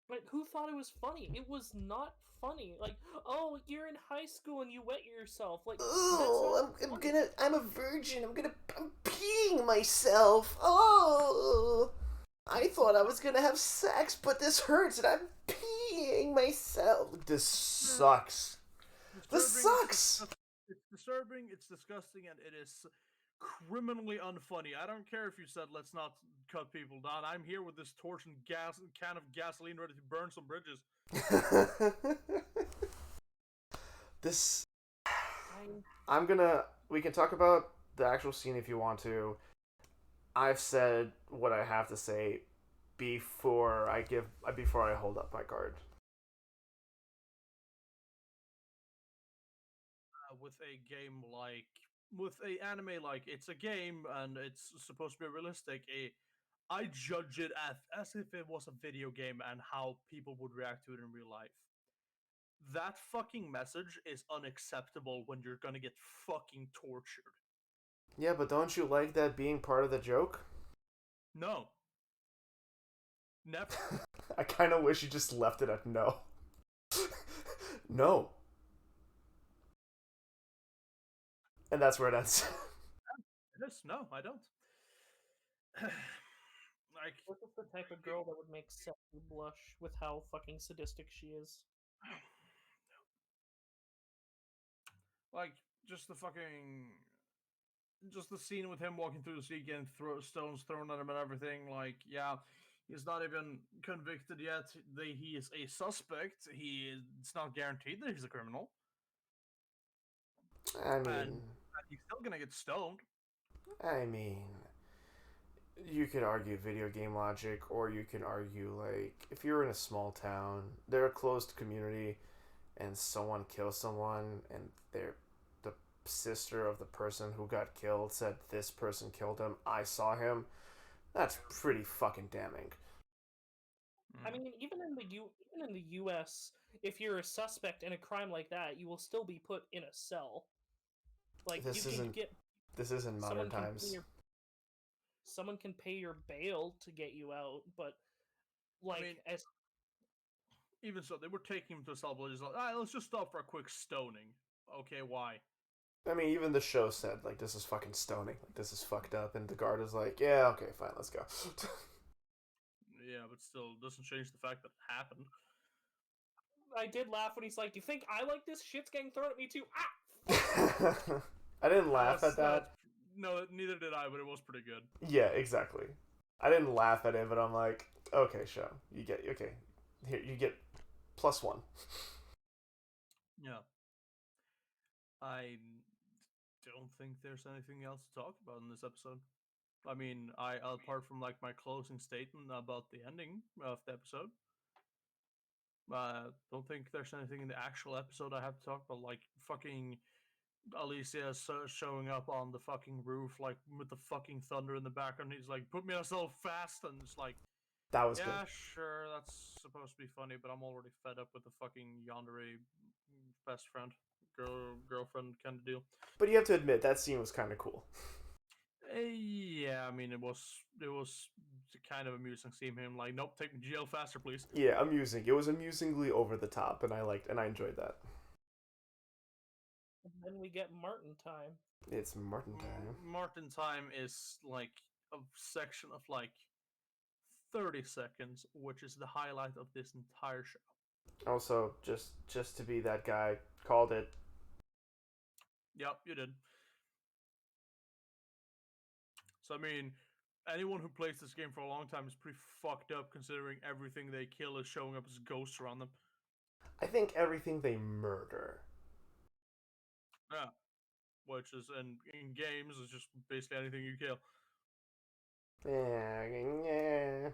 But who thought it was funny? It was not funny. Like, oh, you're in high school and you wet yourself. Like, Oh, that's not funny. I'm a virgin. I'm peeing myself. Oh, I thought I was gonna have sex, but this hurts and I'm peeing myself. This sucks. This sucks. It's disturbing, it's disgusting, and it is criminally unfunny. I don't care if you said let's not cut people down. I'm here with this torch and can of gasoline ready to burn some bridges. This. We can talk about the actual scene if you want to. I've said what I have to say before I hold up my card. With a game like with a anime like it's a game and it's supposed to be realistic. I judge it as if it was a video game and how people would react to it in real life. That fucking message is unacceptable when you're gonna get fucking tortured. Yeah, but don't you like that being part of the joke? No. Never. I kind of wish you just left it at no. No. And that's where it ends. It is. No, I don't. Like, This is the type of girl that would make Seppi blush with how fucking sadistic she is. like just the scene with him walking through the sea, getting stones thrown at him and everything. Like, yeah, he's not even convicted yet. He is a suspect. It's not guaranteed that he's a criminal. I mean, and he's still gonna get stoned. You could argue video game logic, or you can argue, like, if you're in a small town, they're a closed community, and someone kills someone, and they're the sister of the person who got killed said this person killed him, I saw him. That's pretty fucking damning. I mean, even in the U.S., if you're a suspect in a crime like that, you will still be put in a cell. Like, This isn't modern times. Someone can pay your bail to get you out, but like, even so, they were taking him to a cell, but just like, let's just stop for a quick stoning. Okay, why? I mean, even the show said, like, this is fucking stoning. Like, this is fucked up. And the guard is like, yeah, okay, fine, let's go. Yeah, but still, doesn't change the fact that it happened. I did laugh when he's like, "You think I like this? Shit's getting thrown at me too." Ah! I didn't laugh at that. No, neither did I, but it was pretty good. Yeah, exactly. I didn't laugh at it, but I'm like, okay, show. You get here. You get +1. Yeah. I don't think there's anything else to talk about in this episode. I mean, apart from like my closing statement about the ending of the episode, don't think there's anything in the actual episode I have to talk about. Like fucking Alicia showing up on the fucking roof, like with the fucking thunder in the background. He's like, "Put me on so fast," and it's like, That was yeah, good. sure, that's supposed to be funny, but I'm already fed up with the fucking yandere best friend, girlfriend kind of deal. But you have to admit that scene was kind of cool. Yeah, I mean, it was kind of amusing seeing him like, nope, take me to jail faster, please. Yeah, amusing. It was amusingly over the top, and I enjoyed that. And then we get Martin time. It's Martin time. Martin time is like a section of like 30 seconds, which is the highlight of this entire show. Also, just to be that guy, called it. Yep, you did. So I mean, anyone who plays this game for a long time is pretty fucked up, considering everything they kill is showing up as ghosts around them. I think everything they murder. Yeah, which is in games is just basically anything you kill. Yeah.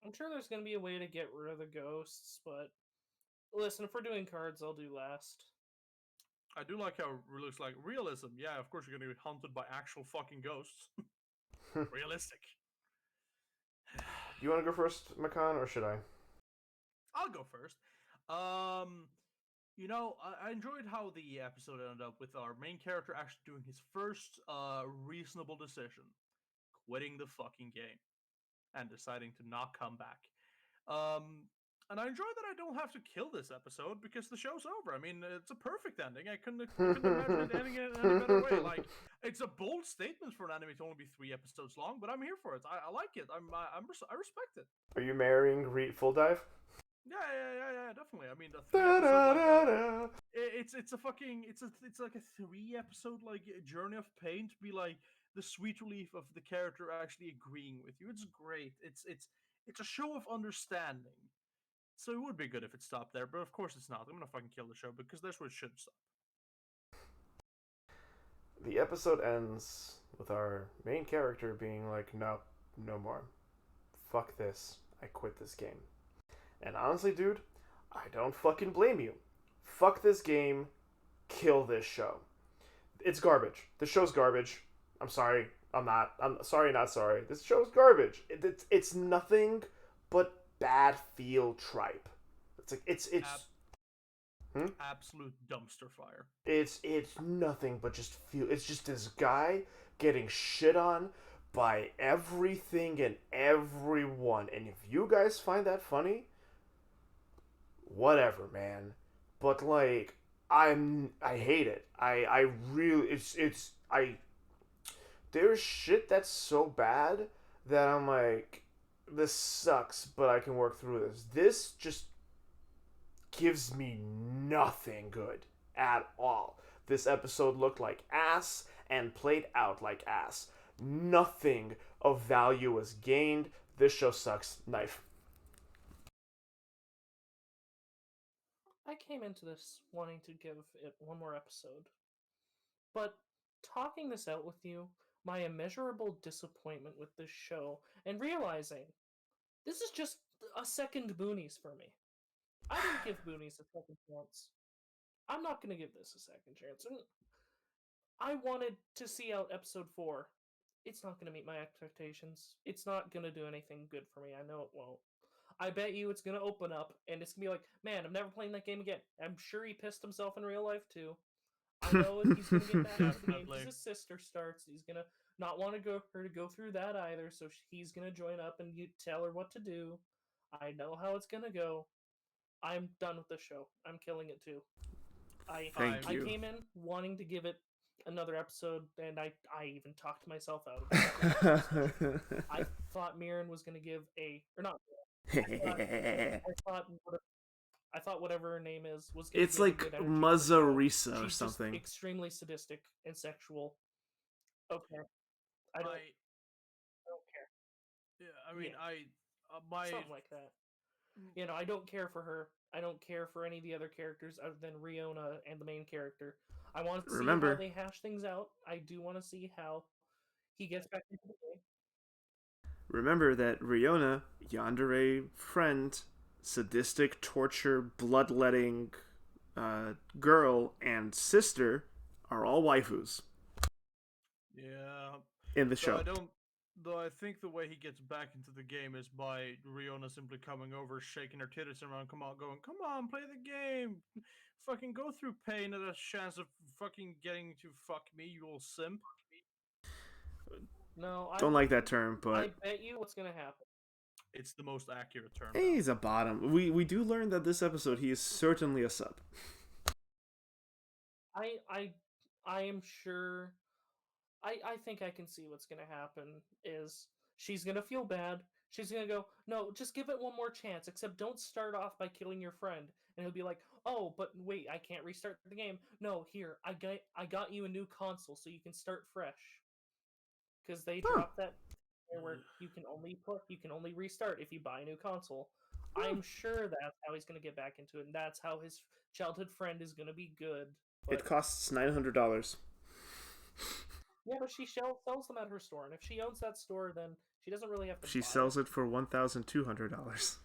I'm sure there's gonna be a way to get rid of the ghosts, but listen, if we're doing cards, I'll do last. I do like how it looks like realism. Yeah, of course you're gonna be hunted by actual fucking ghosts. Realistic. You want to go first, Makan, or should I? I'll go first. You know, I enjoyed how the episode ended up with our main character actually doing his first reasonable decision, quitting the fucking game and deciding to not come back. And I enjoy that I don't have to kill this episode because the show's over. I mean, it's a perfect ending. I couldn't imagine it ending in any better way. Like, it's a bold statement for an anime to only be 3 episodes long, but I'm here for it. I like it. I respect it. Are you marrying Full Dive? Yeah, definitely. I mean, the 3 episode, like, it's like a 3 episode like journey of pain to be like the sweet relief of the character actually agreeing with you. It's great. It's a show of understanding. So it would be good if it stopped there, but of course it's not. I'm gonna fucking kill the show because that's where it should stop. The episode ends with our main character being like, no more. Fuck this. I quit this game. And honestly, dude, I don't fucking blame you. Fuck this game. Kill this show. It's garbage. The show's garbage. I'm sorry. I'm sorry, not sorry. This show's garbage. It's nothing but bad feel tripe. It's like it's absolute dumpster fire. It's nothing but just feel. It's just this guy getting shit on by everything and everyone. And if you guys find that funny, whatever, man. But like, I hate it. I really there's shit that's so bad that I'm like, this sucks, but I can work through this. This just gives me nothing good at all. This episode looked like ass and played out like ass. Nothing of value was gained. This show sucks. Knife. I came into this wanting to give it one more episode. But talking this out with you, my immeasurable disappointment with this show, and realizing this is just a second Boonies for me. I didn't give Boonies a second chance. I'm not going to give this a second chance. I wanted to see out episode 4. It's not going to meet my expectations. It's not going to do anything good for me. I know it won't. I bet you it's going to open up, and it's going to be like, man, I'm never playing that game again. I'm sure he pissed himself in real life, too. I know he's going to get back into the game because his sister starts. He's going to not want her to go through that either, so he's going to join up and you tell her what to do. I know how it's going to go. I'm done with the show. I'm killing it, too. I came in wanting to give it another episode, and I even talked myself out of it. I thought Mirren was going to give a... Or not. I I thought whatever her name is was. It's like Mazarisa or She's something. just extremely sadistic and sexual. Okay, I don't care. Yeah, I mean, my Something like that. I don't care for her. I don't care for any of the other characters other than Riona and the main character. I want to see how Remember, they hash things out. I do want to see how he gets back into the game. remember that Riona, yandere friend, sadistic, torture, bloodletting girl, and sister are all waifus yeah. in the Though show. I don't. Though I think the way he gets back into the game is by Riona simply coming over, shaking her titties around, going, "Come on, play the game, fucking go through pain and a chance of fucking getting to fuck me, you little simp." No, Don't like that term, I but bet you what's gonna happen. It's the most accurate term. he's a bottom. We do learn that this episode he is certainly a sub. I I I am sure. I think I can see what's gonna happen. Is she's gonna feel bad. She's gonna go, no, just give it one more chance. Except don't start off by killing your friend. And he'll be like, oh, but wait, I can't restart the game. No, here, I got you a new console so you can start fresh. Because they Huh. dropped that where you can only restart if you buy a new console. I'm sure that's how he's gonna get back into it, and that's how his childhood friend is gonna be good. But It costs $900. yeah, but she sells them at her store, and if she owns that store, then she doesn't really have to She buy sells it for $1,200.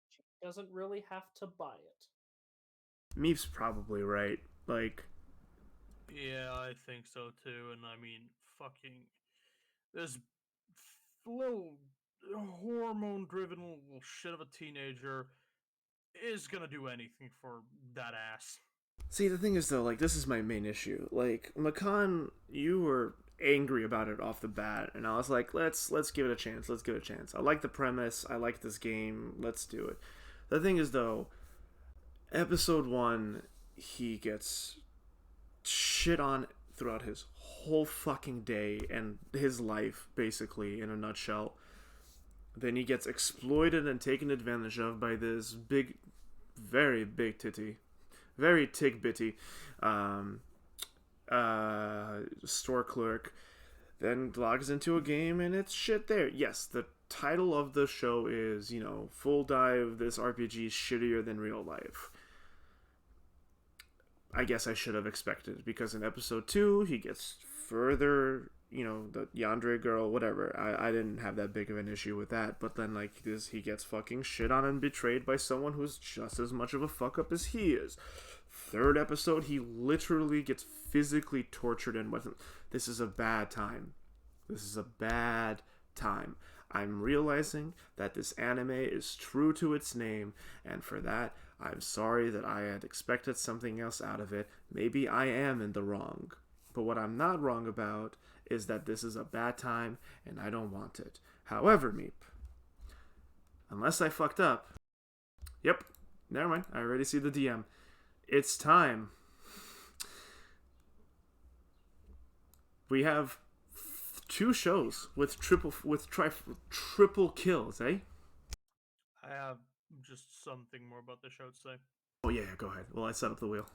She doesn't really have to buy it. Meep's probably right. Like, Yeah, I think so too. And I mean, fucking this little hormone-driven little shit of a teenager is gonna do anything for that ass. see, the thing is though, like, this is my main issue. Like, Makan, you were angry about it off the bat, and I was like, let's give it a chance. Let's give it a chance. I like the premise. I like this game. Let's do it. The thing is though, episode 1, he gets shit on throughout his whole fucking day and his life, basically, in a nutshell. Then he gets exploited and taken advantage of by this big, very big titty, very tick bitty store clerk. Then logs into a game and it's shit there. Yes, the title of the show is, Full Dive, this RPG is shittier than real life. I guess I should have expected, because in episode 2, he gets further, the yandere girl, whatever. I didn't have that big of an issue with that, but then, like, he gets fucking shit on and betrayed by someone who's just as much of a fuck up as he is. Third episode, he literally gets physically tortured and whatnot. This is a bad time. This is a bad time. I'm realizing that this anime is true to its name, and for that, I'm sorry that I had expected something else out of it. Maybe I am in the wrong. But what I'm not wrong about is that this is a bad time, and I don't want it. However, Meep, unless I fucked up... Yep, never mind. I already see the DM. It's time. We have 2 shows with triple kills, eh? I have just something more about the show to say. Oh yeah, go ahead. Well, I set up the wheel.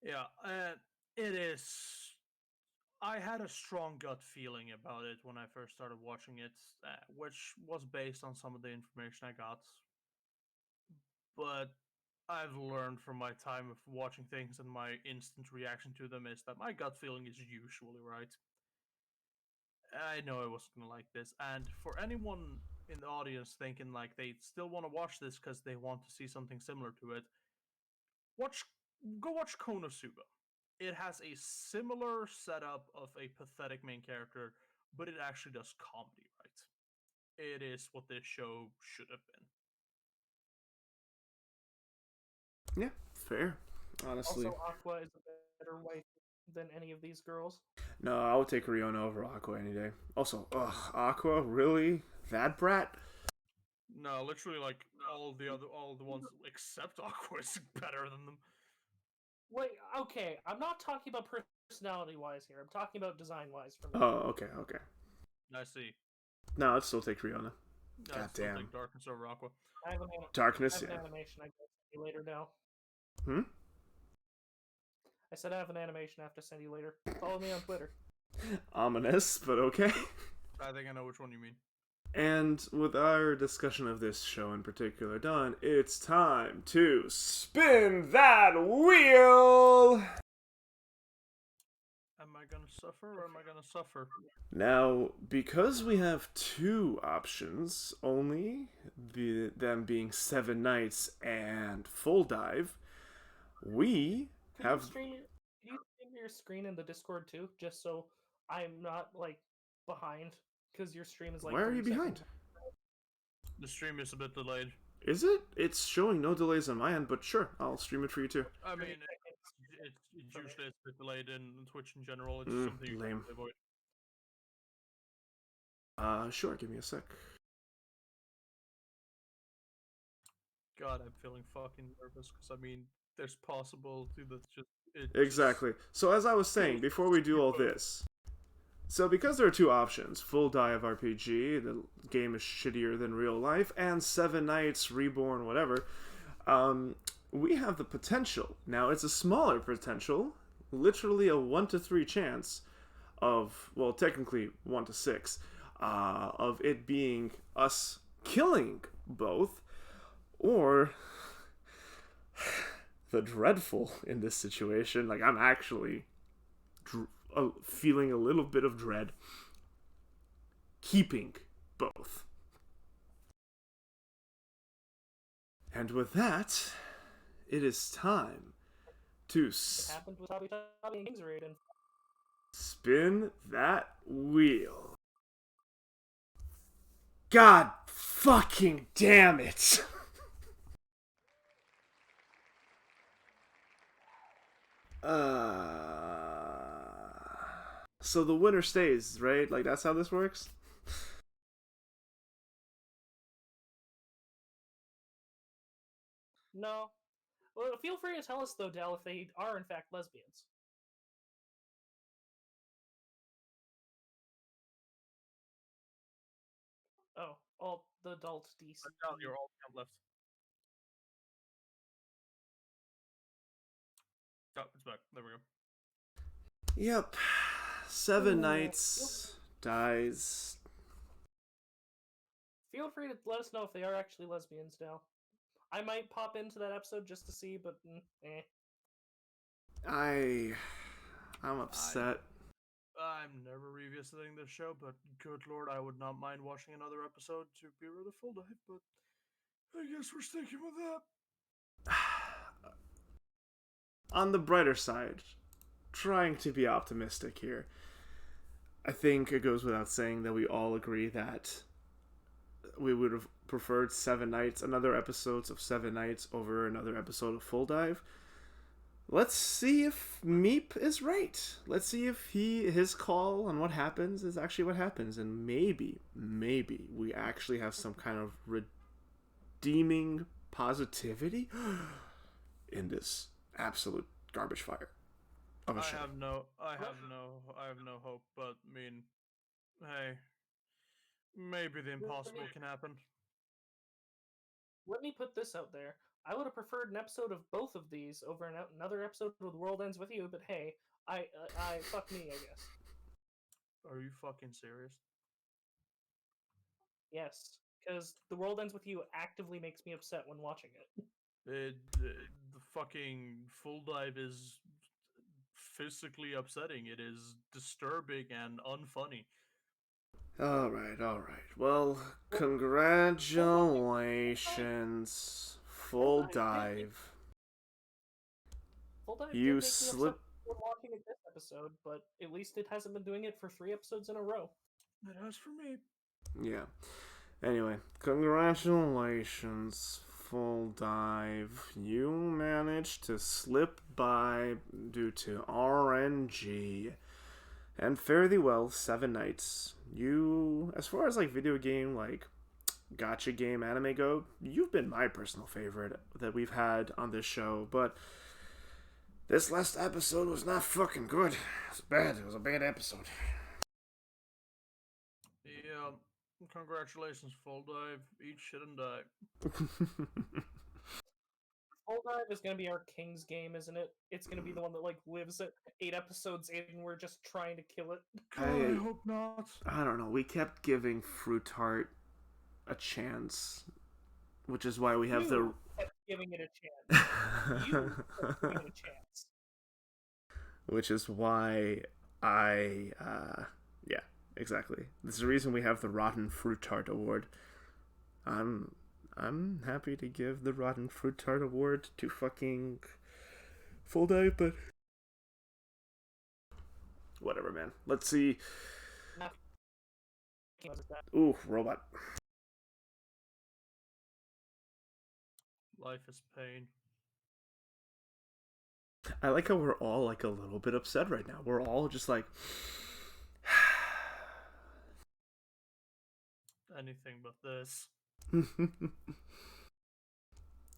Yeah, it is. I had a strong gut feeling about it when I first started watching it, which was based on some of the information I got. But I've learned from my time of watching things, and my instant reaction to them is that my gut feeling is usually right. I know I wasn't gonna like this, and for anyone in the audience thinking like they still want to watch this because they want to see something similar to it, watch go watch Konosuba. It has a similar setup of a pathetic main character, but it actually does comedy right. It is what this show should have been. Yeah, fair. Honestly. Also, Aqua is a better wife than any of these girls. No, I would take Riona over Aqua any day. Also, Aqua, really? That brat? No, literally, like all the ones except Aqua is better than them. Wait, okay, I'm not talking about personality-wise here. I'm talking about design-wise for me. Oh, okay. I see. No, I'd still take Riona. I still Goddamn. take Darkness over Aqua. I have Darkness, an yeah. animation I can send you later now. Hmm? I said I have an animation I have to send you later. Follow me on Twitter. Ominous, but okay. I think I know which one you mean. And with our discussion of this show in particular done, it's time to spin that wheel! Am I gonna suffer or am I gonna suffer? Now, because we have two options only, them being 7 Nights and Full Dive, we have... Can you stream your screen in the Discord too, just so I'm not like behind? Because your stream is like. Why are you behind? Seconds. The stream is a bit delayed. Is it? It's showing no delays on my end, but sure, I'll stream it for you too. I mean, it's usually it's a bit delayed in Twitch in general. It's something you lame. can avoid. Sure, give me a sec. God, I'm feeling fucking nervous because I mean, there's possibility that's just Exactly. So as I was saying, before we do all this, so because there are two options, Full Dive RPG, the game is shittier than real life, and 7 Nights, Reborn, whatever, we have the potential. Now, it's a smaller potential, literally a 1 to 3 chance of, well, technically 1 to 6, of it being us killing both, or the dreadful in this situation. Like, I'm actually feeling a little bit of dread keeping both. And with that, it is time to It happened with Hobby and Kings Raiden. spin that wheel. God fucking damn it! So the winner stays, right? Like, that's how this works? No. Well, feel free to tell us though, Dell, if they are in fact lesbians. Oh, all the adult DC. You're all left. Oh, it's back. There we go. Yep. 7 Nights dies. Feel free to let us know if they are actually lesbians now. I might pop into that episode just to see, but eh. I'm upset. I'm never revisiting this show, but good lord, I would not mind watching another episode to be rid of Full Dive, but I guess we're sticking with that. On the brighter side, trying to be optimistic here, I think it goes without saying that we all agree that we would have preferred 7 Nights, another episodes of 7 Nights over another episode of Full Dive. Let's see if Meep is right. Let's see if his call on what happens is actually what happens, and maybe we actually have some kind of redeeming positivity in this absolute garbage fire of a show. I have no hope, but I mean, hey, maybe the impossible can happen. Let me put this out there. I would have preferred an episode of both of these over another episode of The World Ends With You, but hey, I fuck me, I guess. Are you fucking serious? Yes, because The World Ends With You actively makes me upset when watching it. The fucking Full Dive is physically upsetting. It is disturbing and unfunny. All right. Well, congratulations, Full Dive. Full Dive You did make me slip. upset when watching it this episode, but at least it hasn't been doing it for 3 episodes in a row. It has for me. Yeah. Anyway, congratulations, Full Dive. You managed to slip by due to RNG. And fare thee well, 7 Nights. You, as far as like video game, like gotcha game anime go, you've been my personal favorite that we've had on this show, but this last episode was not fucking good. It was bad. It was a bad episode. Yeah, Congratulations, Full Dive. Eat shit and die. Full Dive is gonna be our King's game, isn't it? It's gonna be the one that like lives at 8 episodes in, and we're just trying to kill it. God, I hope not. I don't know. We kept giving Fruitart a chance, which is why we have You kept giving it a chance. You kept giving it a chance. Which is why yeah, exactly. This is the reason we have the Rotten Fruit Tart Award. I'm happy to give the Rotten Fruit Tart Award to fucking Full Dive, but whatever, man. Let's see. Ooh, robot. Life is pain. I like how we're all like a little bit upset right now. We're all just like Anything but this.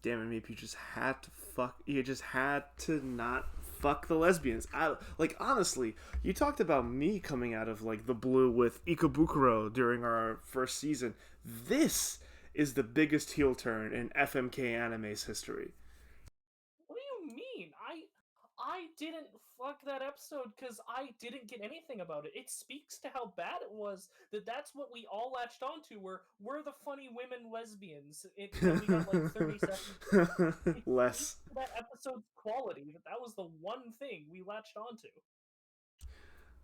damn it, Meep, you just had to fuck. You just had to not fuck the lesbians. Like, honestly, you talked about me coming out of like the blue with Ikebukuro during our first season. This is the biggest heel turn in FMK Anime's history. What do you mean? I didn't fuck that episode because I didn't get anything about it. It speaks to how bad it was that's what we all latched onto. We're the funny women lesbians. And we got like 30 seconds. Less. That episode's quality. That was the one thing we latched onto.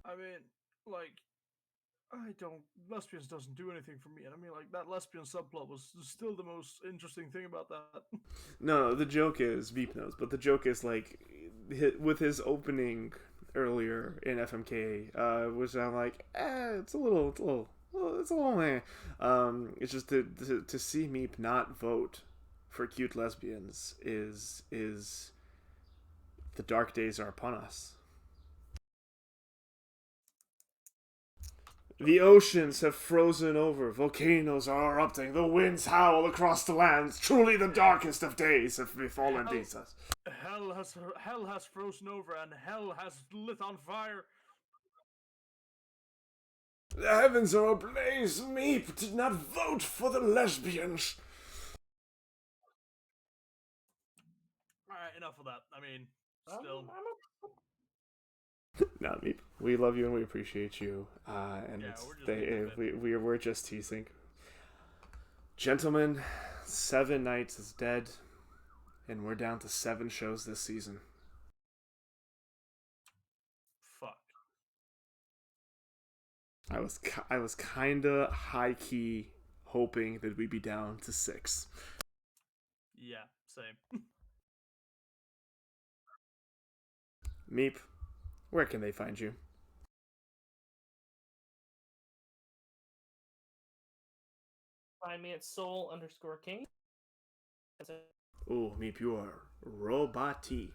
I mean, like, lesbians doesn't do anything for me. And I mean, like, that lesbian subplot was still the most interesting thing about that. No, the joke is, Veep knows, but the joke is, like, with his opening earlier in FMK, which I'm like, it's a little meh. It's just to see Meep not vote for cute lesbians is the dark days are upon us. The oceans have frozen over, volcanoes are erupting, the winds howl across the lands. Truly the darkest of days have befallen these us. Hell has frozen over and hell has lit on fire. The heavens are ablaze. Meep did not vote for the lesbians. Alright, enough of that. I mean, still. Not Meep. We love you and we appreciate you. And yeah, we're just teasing. Gentlemen, 7 Nights is dead, and we're down to 7 shows this season. Fuck. I was kinda high key hoping that we'd be down to 6. Yeah, same. Meep, where can they find you? Find me at soul_king. That's it. Oh, Meep, you are robot-y.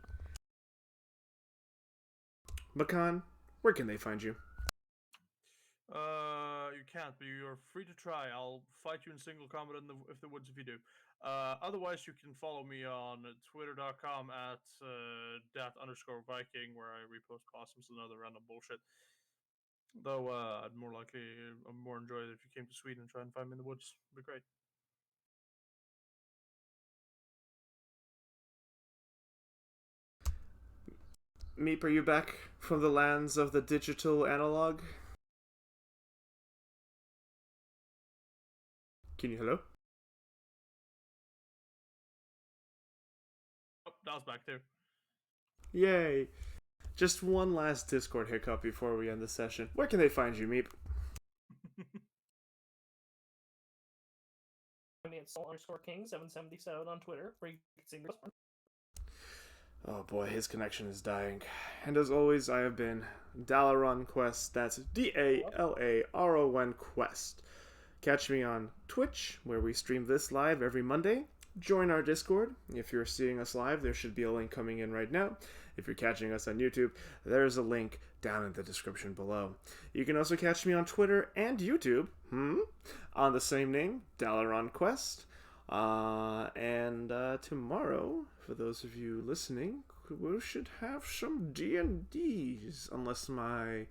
Makan, where can they find you? You can't, but you're free to try. I'll fight you in single combat in the woods if you do. Otherwise, you can follow me on twitter.com at dat_Viking, where I repost possums and other random bullshit. Though I'd more enjoy it if you came to Sweden and try and find me in the woods. It'd be great. Meep, are you back from the lands of the digital analog? Can you hello? Oh, that was back too. Yay! Just one last Discord hiccup before we end the session. Where can they find you, Meep? Find me at soul_king777 on Twitter, where you can see me. Oh boy, his connection is dying. And as always, I have been Dalaron Quest. That's DALARON Quest. Catch me on Twitch, where we stream this live every Monday. Join our Discord. If you're seeing us live, there should be a link coming in right now. If you're catching us on YouTube, there's a link down in the description below. You can also catch me on Twitter and YouTube, on the same name, Dalaron Quest. And tomorrow, for those of you listening, we should have some D&Ds, unless my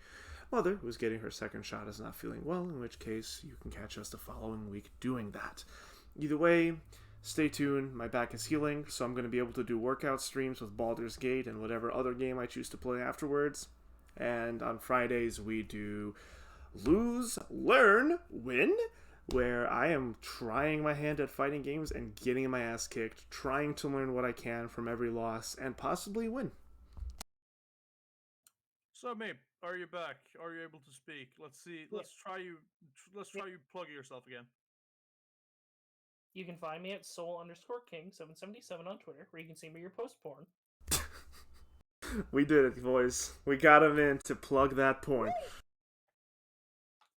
mother, who is getting her second shot, is not feeling well, in which case you can catch us the following week doing that. Either way, stay tuned. My back is healing, so I'm going to be able to do workout streams with Baldur's Gate and whatever other game I choose to play afterwards. And on Fridays, we do Lose, Learn, Win, where I am trying my hand at fighting games and getting my ass kicked, trying to learn what I can from every loss, and possibly win. So, Mape, are you back? Are you able to speak? Let's see. Let's try you. Let's try you plugging yourself again. You can find me at soul_king777 on Twitter, where you can see me your post porn. We did it, boys. We got him in to plug that porn.